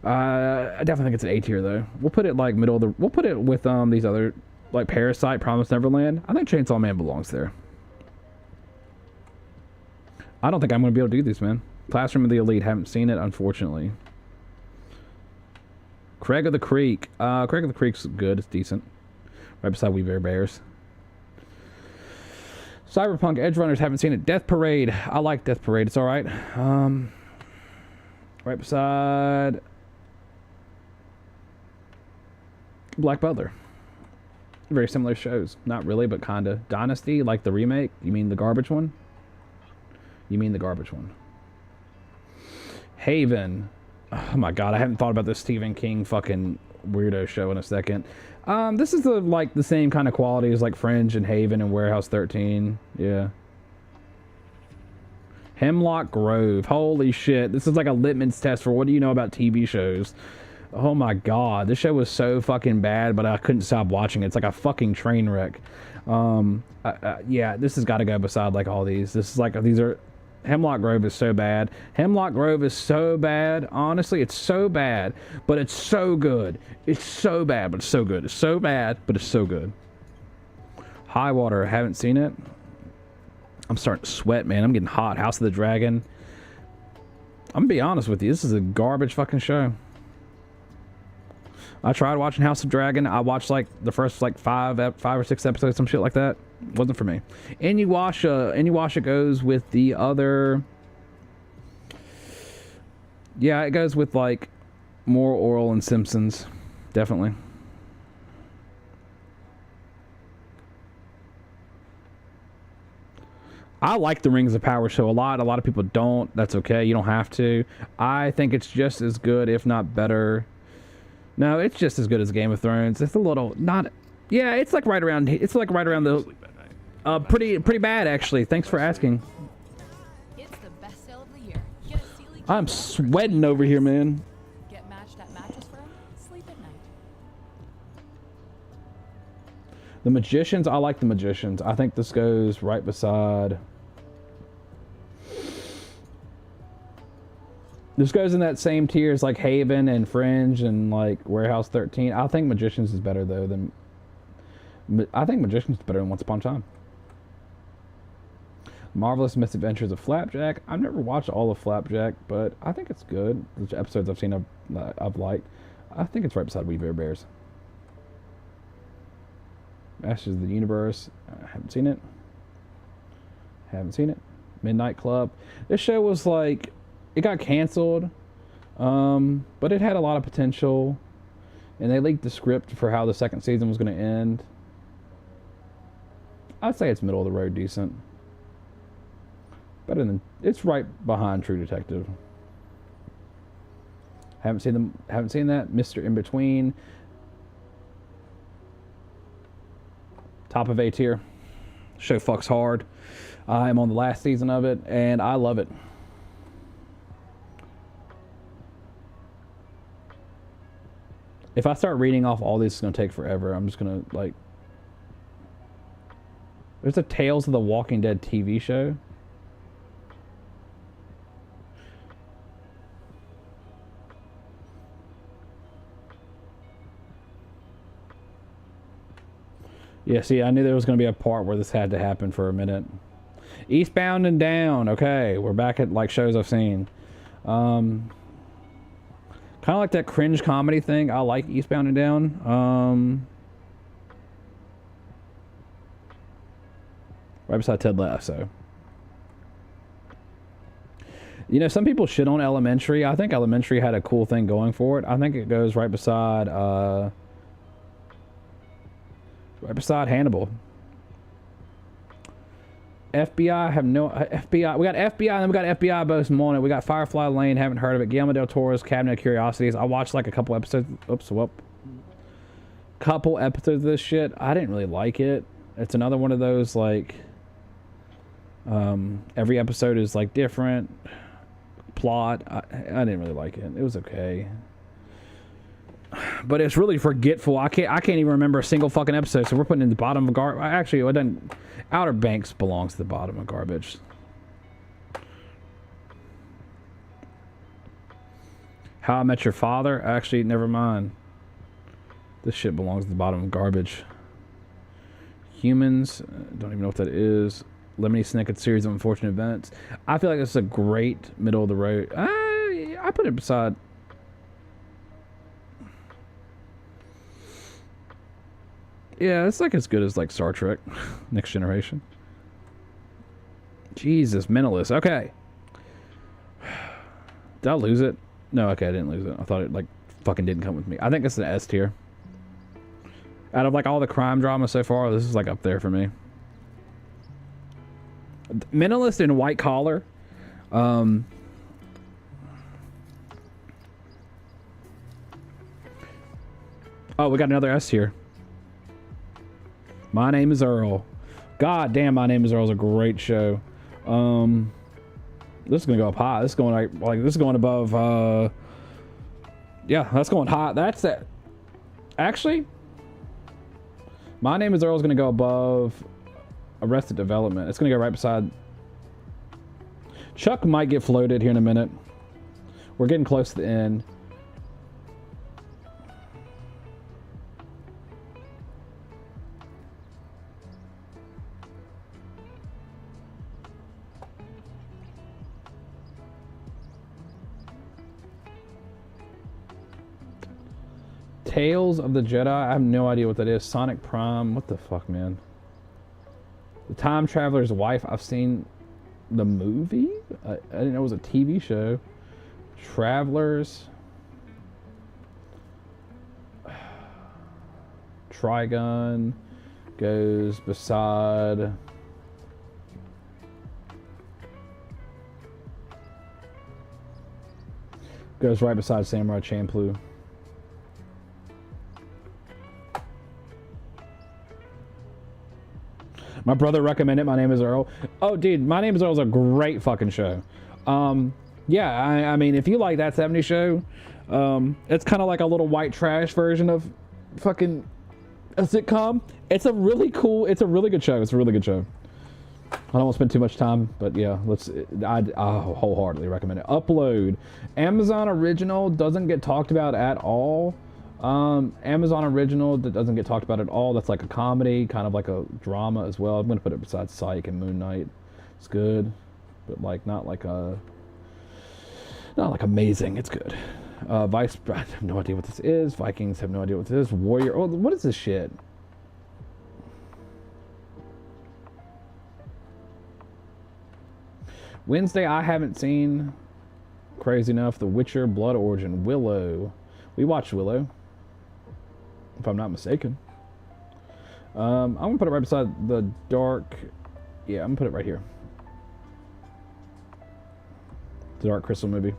I definitely think it's an A tier though. We'll put it like middle of the. We'll put it with these other, like Parasite, Promised Neverland. I think Chainsaw Man belongs there. I don't think I'm gonna be able to do this, man. Classroom of the Elite, haven't seen it, unfortunately. Craig of the Creek. Craig of the Creek's good. It's decent. Right beside We Bare Bears. Cyberpunk Edge Runners. Haven't seen it. Death Parade. I like Death Parade. It's alright. Right beside Black Butler. Very similar shows. Not really, but kinda. Dynasty, like the remake. You mean the garbage one? You mean the garbage one. Haven. Oh my god, I haven't thought about this Stephen King fucking weirdo show in a second. This is the same kind of quality as like Fringe and Haven and Warehouse 13. Yeah. Hemlock Grove. Holy shit. This is like a litmus test for what do you know about TV shows. Oh my god. This show was so fucking bad, but I couldn't stop watching it. It's like a fucking train wreck. Yeah, this has got to go beside like all these. This is like, these are... Hemlock Grove is so bad. Hemlock Grove is so bad. Honestly, it's so bad, but it's so good. It's so bad, but it's so good. It's so bad, but it's so good. High Water, I haven't seen it. I'm starting to sweat, man. I'm getting hot. House of the Dragon. I'm gonna be honest with you. This is a garbage fucking show. I tried watching House of Dragon. I watched like the first like five or six episodes, some shit like that. Wasn't for me. Inuyasha goes with the other. Yeah, it goes with like more Oral and Simpsons, definitely. I like the Rings of Power show a lot. A lot of people don't. That's okay. You don't have to. I think it's just as good, if not better. No, it's just as good as Game of Thrones. It's a little not. Yeah, it's like right around. It's like right around the. Pretty bad actually. Thanks for asking. It's the best sale of the year. Get a Sealy I'm sweating over here, man. Get matched at Mattress Firm. Sleep at night. The Magicians. I like The Magicians. I think this goes right beside. This goes in that same tier as like Haven and Fringe and like Warehouse 13. I think Magicians is better though than. I think Magicians is better than Once Upon a Time. Marvelous Misadventures of Flapjack. I've never watched all of Flapjack, but I think it's good. The episodes I've seen I've liked. I think it's right beside We Bare Bears. Masters of the Universe. I haven't seen it. Haven't seen it. Midnight Club. This show was like, it got canceled, but it had a lot of potential, and they leaked the script for how the second season was going to end. I'd say it's middle of the road decent. Better than, it's right behind True Detective. Haven't seen that. Mr. In Between. Top of A tier. Show fucks hard. I'm on the last season of it, and I love it. If I start reading off all these, it's going to take forever. I'm just going to, like... There's a Tales of the Walking Dead TV show. Yeah, see, I knew there was going to be a part where this had to happen for a minute. Eastbound and Down. Okay, we're back at, like, shows I've seen. Kind of like that cringe comedy thing. I like Eastbound and Down. Right beside Ted Lasso. You know, some people shit on Elementary. I think Elementary had a cool thing going for it. I think it goes right beside Hannibal. FBI have no FBI. We got FBI and then we got FBI Most Wanted. We got Firefly Lane. Haven't heard of it. Guillermo del Toro's Cabinet of Curiosities. I watched like a couple episodes. Oops, whoop. Couple episodes of this shit. I didn't really like it. It's another one of those like. Every episode is like different plot. I didn't really like it. It was okay. But it's really forgetful. I can't even remember a single fucking episode. So we're putting it in the bottom of garbage. Actually, it doesn't. Outer Banks belongs to the bottom of garbage. How I Met Your Father. Actually, never mind. This shit belongs to the bottom of garbage. Humans. Don't even know what that is. Lemony Snicket Series of Unfortunate Events. I feel like this is a great middle of the road. I put it beside. Yeah, it's like as good as like Star Trek Next Generation. Jesus, Mentalist. Okay. Did I lose it? No, okay, I didn't lose it. I thought it like fucking didn't come with me. I think it's an S tier. Out of like all the crime drama so far, this is like up there for me. Mentalist and White Collar. Oh, we got another S tier. My Name is Earl. God damn, My Name is Earl is a great show. This is gonna go up high. This is going like this is going above. Yeah, that's going high. That's it. Actually, My Name is Earl is gonna go above Arrested Development. It's gonna go right beside. Chuck might get floated here in a minute. We're getting close to the end. Tales of the Jedi. I have no idea what that is. Sonic Prime. What the fuck, man? The Time Traveler's Wife. I've seen the movie. I didn't know it was a TV show. Travelers. Trigun goes beside. Goes right beside Samurai Champloo. My brother recommended My Name is Earl. Oh, dude, My Name is Earl is a great fucking show. Yeah, I mean, if you like That 70s Show, it's kind of like a little white trash version of fucking a sitcom. It's a really cool, it's a really good show. It's a really good show. I don't want to spend too much time, but yeah, I wholeheartedly recommend it. Upload. Amazon Original doesn't get talked about at all. Amazon Original that doesn't get talked about at all. That's like a comedy, kind of like a drama as well. I'm gonna put it beside Psych and Moon Knight. It's good, but like not like amazing. It's good. Vice. I have no idea what this is. Vikings have no idea what this is. Warrior. Oh, what is this shit? Wednesday I haven't seen. Crazy enough. The Witcher, Blood Origin, Willow. We watched Willow, if I'm not mistaken. I'm gonna put it right beside the Dark. Yeah, I'm gonna put it right here. The Dark Crystal movie.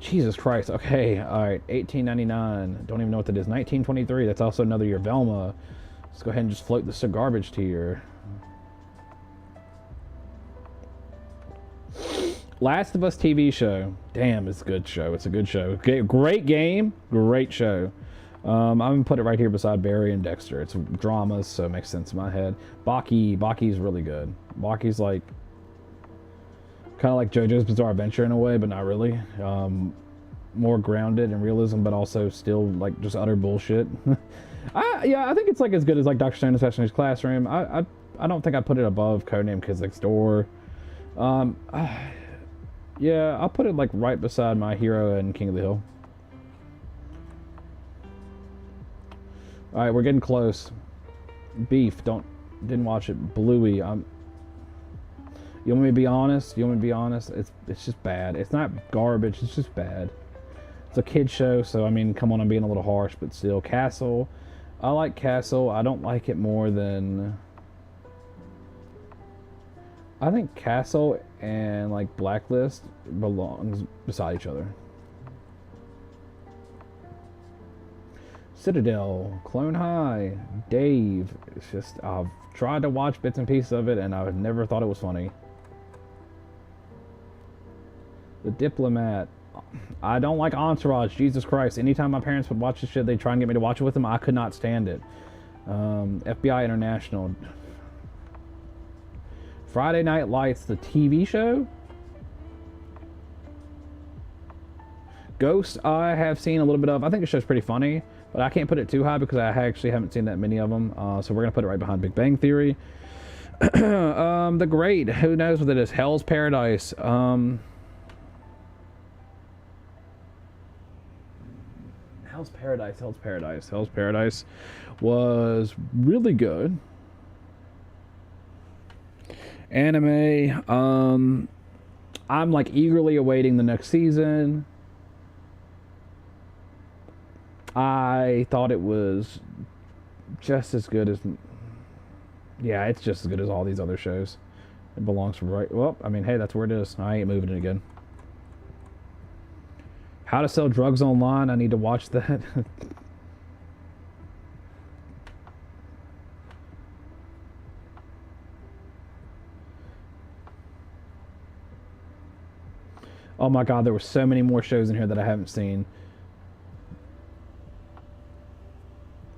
Jesus Christ. Okay, all right. 1899. Don't even know what that is. 1923. That's also another year. Velma. Let's go ahead and just float this to garbage tier. Last of Us TV show. Damn, it's a good show. It's a good show. Okay, great game. Great show. I'm going to put it right here beside Barry and Dexter. It's dramas, so it makes sense in my head. Baki's really good. Baki's like kind of like JoJo's Bizarre Adventure in a way, but not really. More grounded in realism, but also still like just utter bullshit. I think it's like as good as like Dr. Stone's Assassin's Classroom. I don't think I put it above Codename Kids Next Door. Yeah, I'll put it like right beside My Hero and King of the Hill. All right, we're getting close. Beef, didn't watch it. Bluey, you want me to be honest? It's just bad. It's not garbage. It's just bad. It's a kid show, so I mean, come on, I'm being a little harsh, but still. Castle, I like Castle. I don't like it more than. I think Castle and like Blacklist belongs beside each other. Citadel, Clone High, Dave. It's just I've tried to watch bits and pieces of it, and I've never thought it was funny. The Diplomat. I don't like Entourage. Jesus Christ! Anytime my parents would watch this shit, they'd try and get me to watch it with them. I could not stand it. FBI International. Friday Night Lights, the TV show. Ghost, I have seen a little bit of. I think the show's pretty funny, but I can't put it too high because I actually haven't seen that many of them. So we're gonna put it right behind Big Bang Theory. The Great, who knows what it is? Hell's Paradise. Hell's Paradise was really good. Anime. I'm like eagerly awaiting the next season. I thought it was just as good as, yeah, it's just as good as all these other shows. It belongs right. Well, I mean, hey, that's where it is. I ain't moving it again. How to Sell Drugs Online. I need to watch that. Oh my god, there were so many more shows in here that I haven't seen.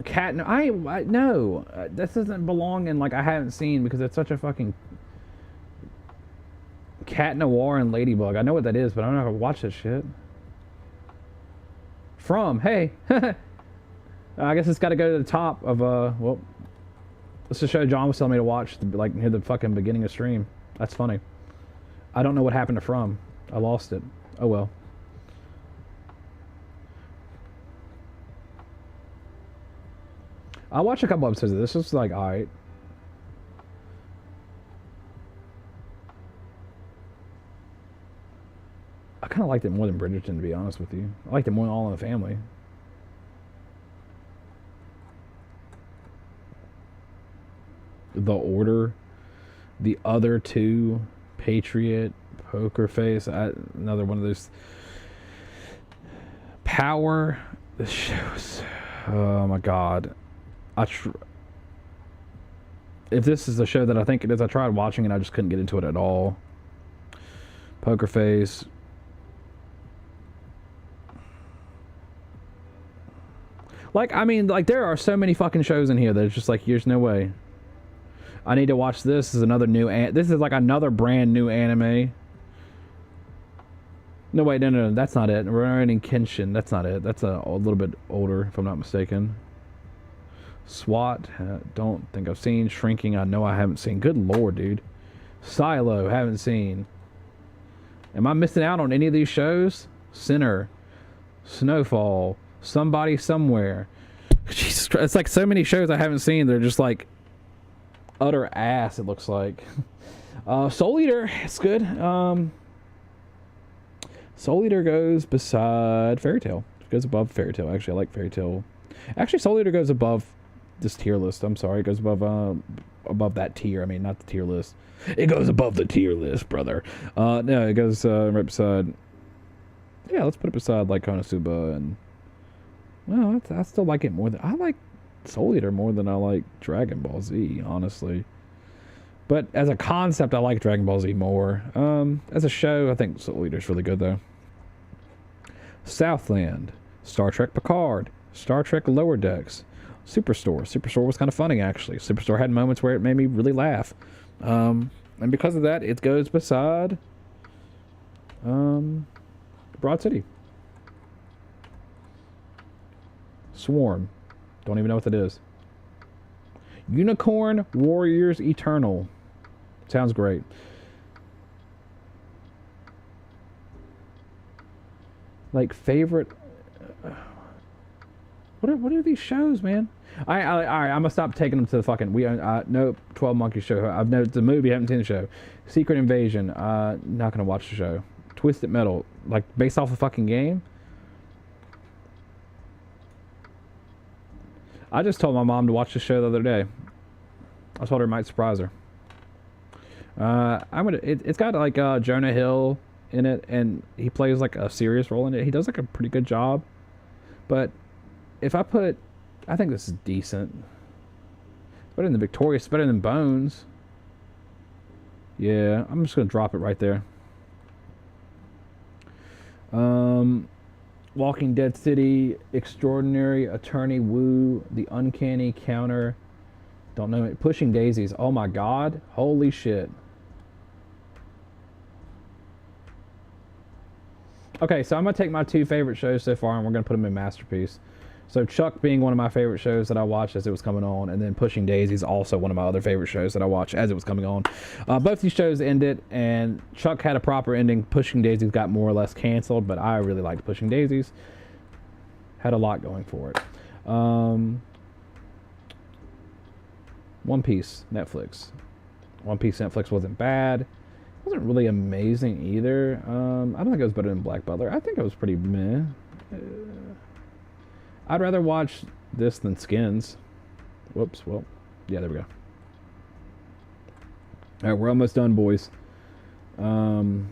Cat, no, this doesn't belong in like I haven't seen because it's such a fucking Cat Noir and Ladybug. I know what that is, but I'm not gonna watch that shit. From, hey, I guess it's got to go to the top of well, this is a show John was telling me to watch, like near the fucking beginning of stream. That's funny. I don't know what happened to From. I lost it. Oh well. I watched a couple episodes of this. It's like, alright. I kind of liked it more than Bridgerton, to be honest with you. I liked it more than All in the Family. The Order. The Other Two. Patriot. Poker Face. Another one of those. Power. This shows. Oh my god. If this is the show that I think it is, I tried watching it, I just couldn't get into it at all. Poker Face. Like, I mean, like, there are so many fucking shows in here that it's just like, there's no way. I need to watch this. This is another new, this is like another brand new anime. No, wait, no, that's not it. Rurouni Kenshin, that's not it. That's a little bit older, if I'm not mistaken. SWAT, don't think I've seen. Shrinking, I know I haven't seen. Good lord, dude. Silo, haven't seen. Am I missing out on any of these shows? Sinner, Snowfall, Somebody Somewhere. Jesus Christ, it's like so many shows I haven't seen. They're just like utter ass, it looks like. Soul Eater, it's good. Soul Eater goes beside Fairy Tail. It goes above Fairy Tail. Actually, I like Fairy Tail. Actually, Soul Eater goes above this tier list. I'm sorry, it goes above that tier. I mean, not the tier list. It goes above the tier list, brother. No, it goes right beside. Yeah, let's put it beside like Konosuba and. Well, I still like it more than I like Soul Eater more than I like Dragon Ball Z, honestly. But as a concept, I like Dragon Ball Z more. As a show, I think Soul Eater's really good though. Southland, Star Trek Picard, Star Trek Lower Decks. Superstore. Superstore was kind of funny, actually. Superstore had moments where it made me really laugh. And because of that, it goes beside Broad City. Swarm. Don't even know what that is. Unicorn Warriors Eternal. Sounds great. Like, favorite... What are these shows, man? All right, I'm gonna stop taking them to the fucking. Nope. 12 Monkeys show. I've noticed the movie. Haven't seen the show. Secret Invasion. Not gonna watch the show. Twisted Metal. Like based off a fucking game. I just told my mom to watch the show the other day. I told her it might surprise her. It's got like Jonah Hill in it, and he plays like a serious role in it. He does like a pretty good job. But if I think this is decent. It's better than Victorious. It's better than Bones. Yeah, I'm just gonna drop it right there. Walking Dead City, Extraordinary Attorney Woo, The Uncanny Counter. Don't know it. Pushing Daisies. Oh my God! Holy shit. Okay, so I'm gonna take my 2 favorite shows so far, and we're gonna put them in masterpiece. So Chuck being one of my favorite shows that I watched as it was coming on, and then Pushing Daisies also one of my other favorite shows that I watched as it was coming on. Both these shows ended, and Chuck had a proper ending. Pushing Daisies got more or less canceled, but I really liked Pushing Daisies. Had a lot going for it. One Piece, Netflix. One Piece, Netflix wasn't bad. Wasn't really amazing either. I don't think it was better than Black Butler. I think it was pretty meh. I'd rather watch this than Skins. Whoops. Well, yeah, there we go. All right, we're almost done, boys. The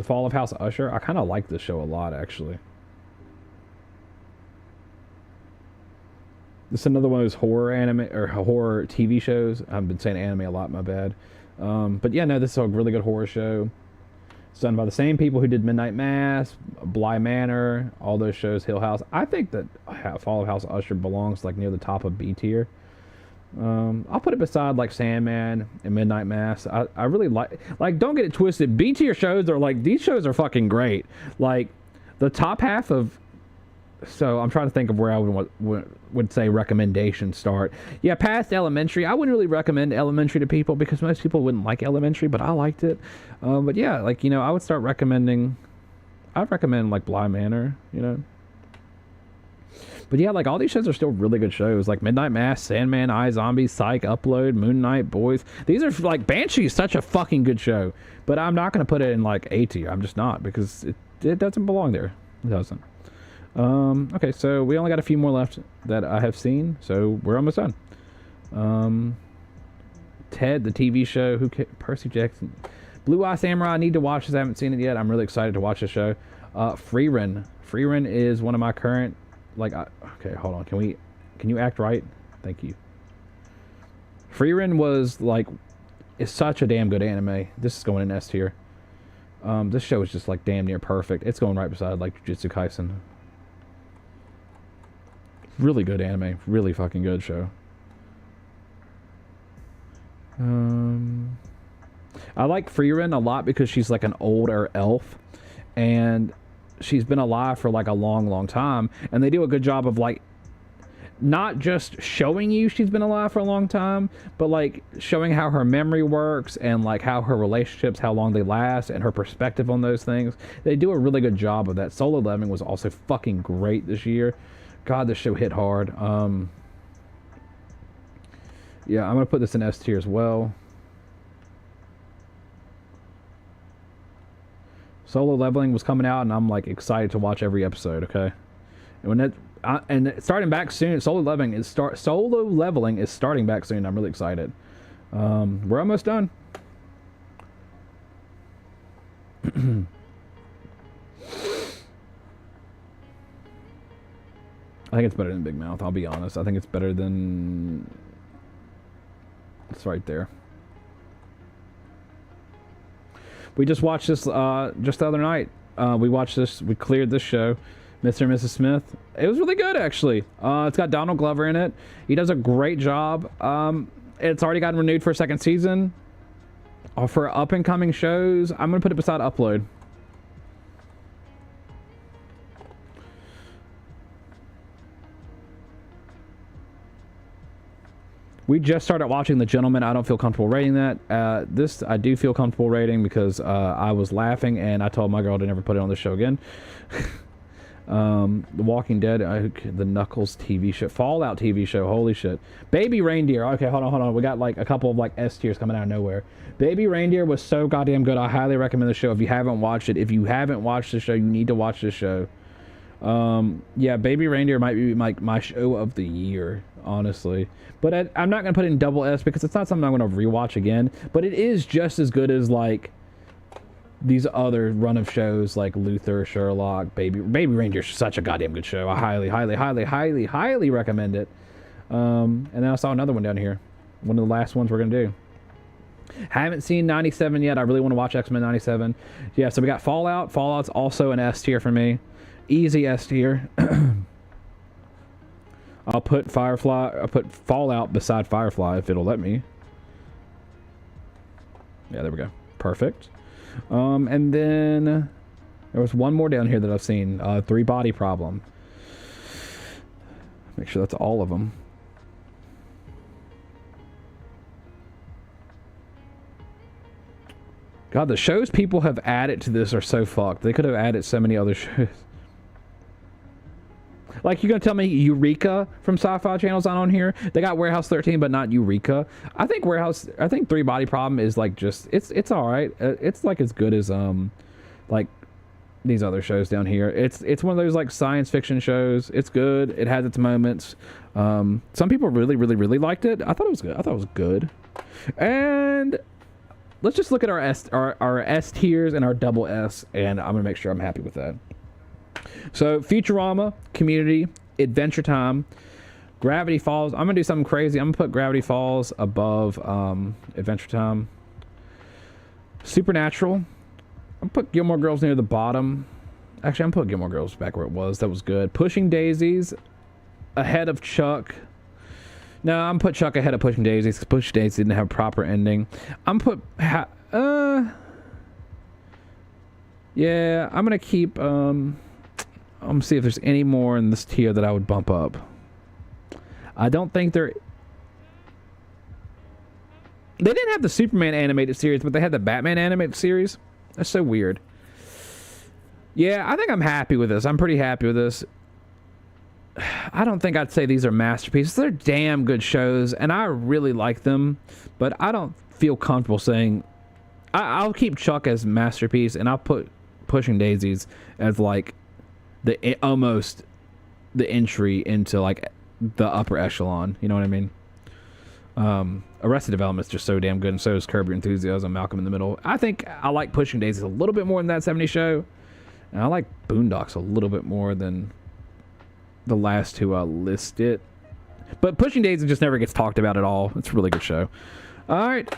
Fall of House Usher. I kind of like this show a lot, actually. This is another one of those horror anime or horror TV shows. I've been saying anime a lot, my bad. But yeah, no, this is a really good horror show. It's done by the same people who did Midnight Mass, Bly Manor, all those shows, Hill House. I think that Fall of House Usher belongs like near the top of B tier. I'll put it beside like Sandman and Midnight Mass. I really like don't get it twisted. B tier shows are like, these shows are fucking great. Like the top half of, so I'm trying to think of where I would say recommendations start. Yeah, past Elementary. I wouldn't really recommend Elementary to people because most people wouldn't like Elementary, but I liked it. But yeah, like, you know, I would start recommending, I'd recommend like Bly Manor, you know. But yeah, like all these shows are still really good shows. Like Midnight Mass, Sandman, iZombie, Psych, Upload, Moon Knight, Boys. These are like, Banshee is such a fucking good show. But I'm not going to put it in like A tier. I'm just not, because it doesn't belong there. It doesn't. Okay, so we only got a few more left that I have seen, so we're almost done. Ted, the TV show, Percy Jackson. Blue Eye Samurai, I need to watch this, I haven't seen it yet. I'm really excited to watch the show. Freerun. Freerun is one of my current, like, okay, hold on, can you act right? Thank you. Freerun was, like, is such a damn good anime. This is going in S tier. This show is just, like, damn near perfect. It's going right beside, like, Jujutsu Kaisen. Really good anime. Really fucking good show. I like Freerun a lot because she's like an older elf. And she's been alive for like a long, long time. And they do a good job of like not just showing you she's been alive for a long time, but like showing how her memory works and like how her relationships, how long they last, and her perspective on those things. They do a really good job of that. Solo Leveling was also fucking great this year. God, this show hit hard. Yeah, I'm gonna put this in S tier as well. Solo Leveling was coming out, and I'm like excited to watch every episode. Okay, and starting back soon. Solo Leveling is starting back soon. I'm really excited. We're almost done. I think it's better than Big Mouth, I'll be honest. I think it's better than... It's right there. We just watched this just the other night. We watched this, we cleared this show, Mr. and Mrs. Smith. It was really good, actually. It's got Donald Glover in it. He does a great job. It's already gotten renewed for a second season. For up-and-coming shows, I'm going to put it beside Upload. We just started watching The Gentleman. I don't feel comfortable rating that. This I do feel comfortable rating because I was laughing and I told my girl to never put it on the show again. The Walking Dead, the Knuckles TV show, Fallout TV show, holy shit. Baby Reindeer. Okay, hold on. We got like a couple of like S tiers coming out of nowhere. Baby Reindeer was so goddamn good. I highly recommend the show if you haven't watched it. If you haven't watched the show, you need to watch this show. Yeah, Baby Reindeer might be like my show of the year. honestly. But I'm not gonna put it in double S because it's not something I'm gonna rewatch again. But it is just as good as like these other run of shows like Luther, Sherlock, Baby Ranger's such a goddamn good show. I highly recommend it. And then I saw another one down here. One of the last ones we're gonna do. Haven't seen 97 yet. I really want to watch X-Men 97. Yeah, so we got Fallout. Fallout's also an S tier for me. Easy S tier. I'll put Fallout beside Firefly if it'll let me. Yeah, there we go. Perfect. And then there was one more down here that I've seen. 3 Body Problem. Make sure that's all of them. God, the shows people have added to this are so fucked. They could have added so many other shows. Like, you're gonna tell me Eureka from Sci-Fi Channel's not on here? They got Warehouse 13, but not Eureka. I think 3 Body Problem is like just it's all right. It's like as good as like these other shows down here. It's one of those like science fiction shows. It's good. It has its moments. Some people really liked it. I thought it was good. I thought it was good. And let's just look at our S tiers and our double S, and I'm gonna make sure I'm happy with that. So Futurama, Community, Adventure Time, Gravity Falls. I'm gonna do something crazy. I'm gonna put Gravity Falls above Adventure Time. Supernatural. I'm gonna put Gilmore Girls near the bottom. Actually, I'm gonna put Gilmore Girls back where it was. That was good. Pushing Daisies ahead of Chuck. No, I'm put Chuck ahead of Pushing Daisies because Pushing Daisies didn't have a proper ending. I'm put yeah, I'm gonna keep I'm gonna see if there's any more in this tier that I would bump up. I don't think they didn't have the Superman animated series, but they had the Batman animated series. That's so weird. Yeah, I think I'm happy with this. I'm pretty happy with this. I don't think I'd say these are masterpieces. They're damn good shows, and I really like them, but I don't feel comfortable saying... I'll keep Chuck as masterpiece, and I'll put Pushing Daisies as, like, almost the entry into, like, the upper echelon. You know what I mean? Arrested Development is just so damn good, and so is Curb Your Enthusiasm, Malcolm in the Middle. I think I like Pushing Daisies a little bit more than That 70s Show, and I like Boondocks a little bit more than the last two I listed. But Pushing Daisies just never gets talked about at all. It's a really good show. All right.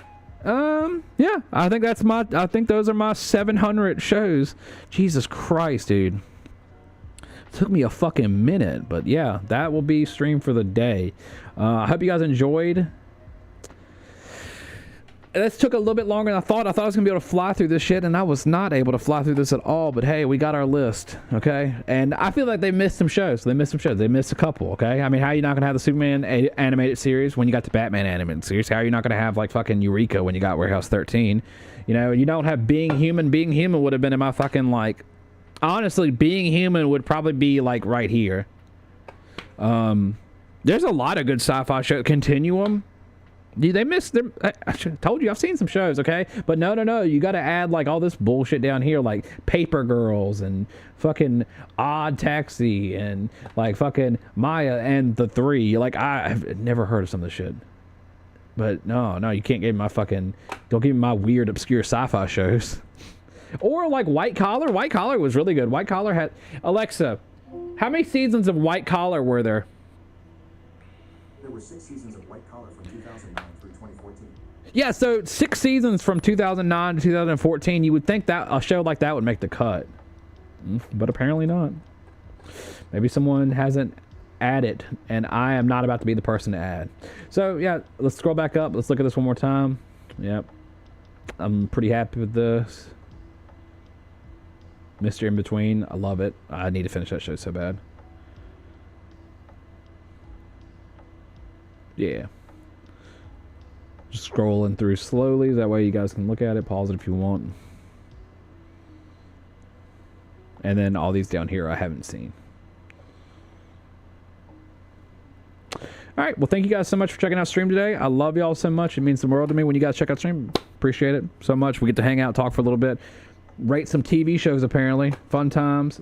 Yeah, I think those are my 700 shows. Jesus Christ, dude. It took me a fucking minute, but yeah, that will be stream for the day. I hope you guys enjoyed. This took a little bit longer than I thought. I thought I was gonna be able to fly through this shit, and I was not able to fly through this at all. But hey, we got our list, okay? And I feel like they missed some shows. They missed a couple, okay? I mean, how are you not gonna have the Superman animated series when you got the Batman animated series? How are you not gonna have like fucking Eureka when you got Warehouse 13? You know, you don't have Being Human. Being Human would have been in my fucking like. Honestly, Being Human would probably be like right here. There's a lot of good sci-fi shows. Continuum. They missed them. I told you, I've seen some shows, okay? But no. You got to add like all this bullshit down here, like Paper Girls and fucking Odd Taxi and like fucking Maya and the Three. Like I've never heard of some of this shit. But no, you can't give me my fucking. Don't give me my weird, obscure sci-fi shows. Or like White Collar. White Collar was really good. White Collar had Alexa. How many seasons of White Collar were there? There were 6 seasons of White Collar from 2009 through 2014. Yeah, so 6 seasons from 2009 to 2014. You would think that a show like that would make the cut. But apparently not. Maybe someone hasn't added, and I am not about to be the person to add. So, yeah, let's scroll back up. Let's look at this one more time. Yep. I'm pretty happy with this. Mr. In Between. I love it. I need to finish that show so bad. Yeah. Just scrolling through slowly. That way you guys can look at it. Pause it if you want. And then all these down here I haven't seen. Alright, well thank you guys so much for checking out stream today. I love y'all so much. It means the world to me when you guys check out stream. Appreciate it so much. We get to hang out, talk for a little bit. Rate some TV shows apparently. Fun times.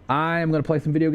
I am going to play some video games.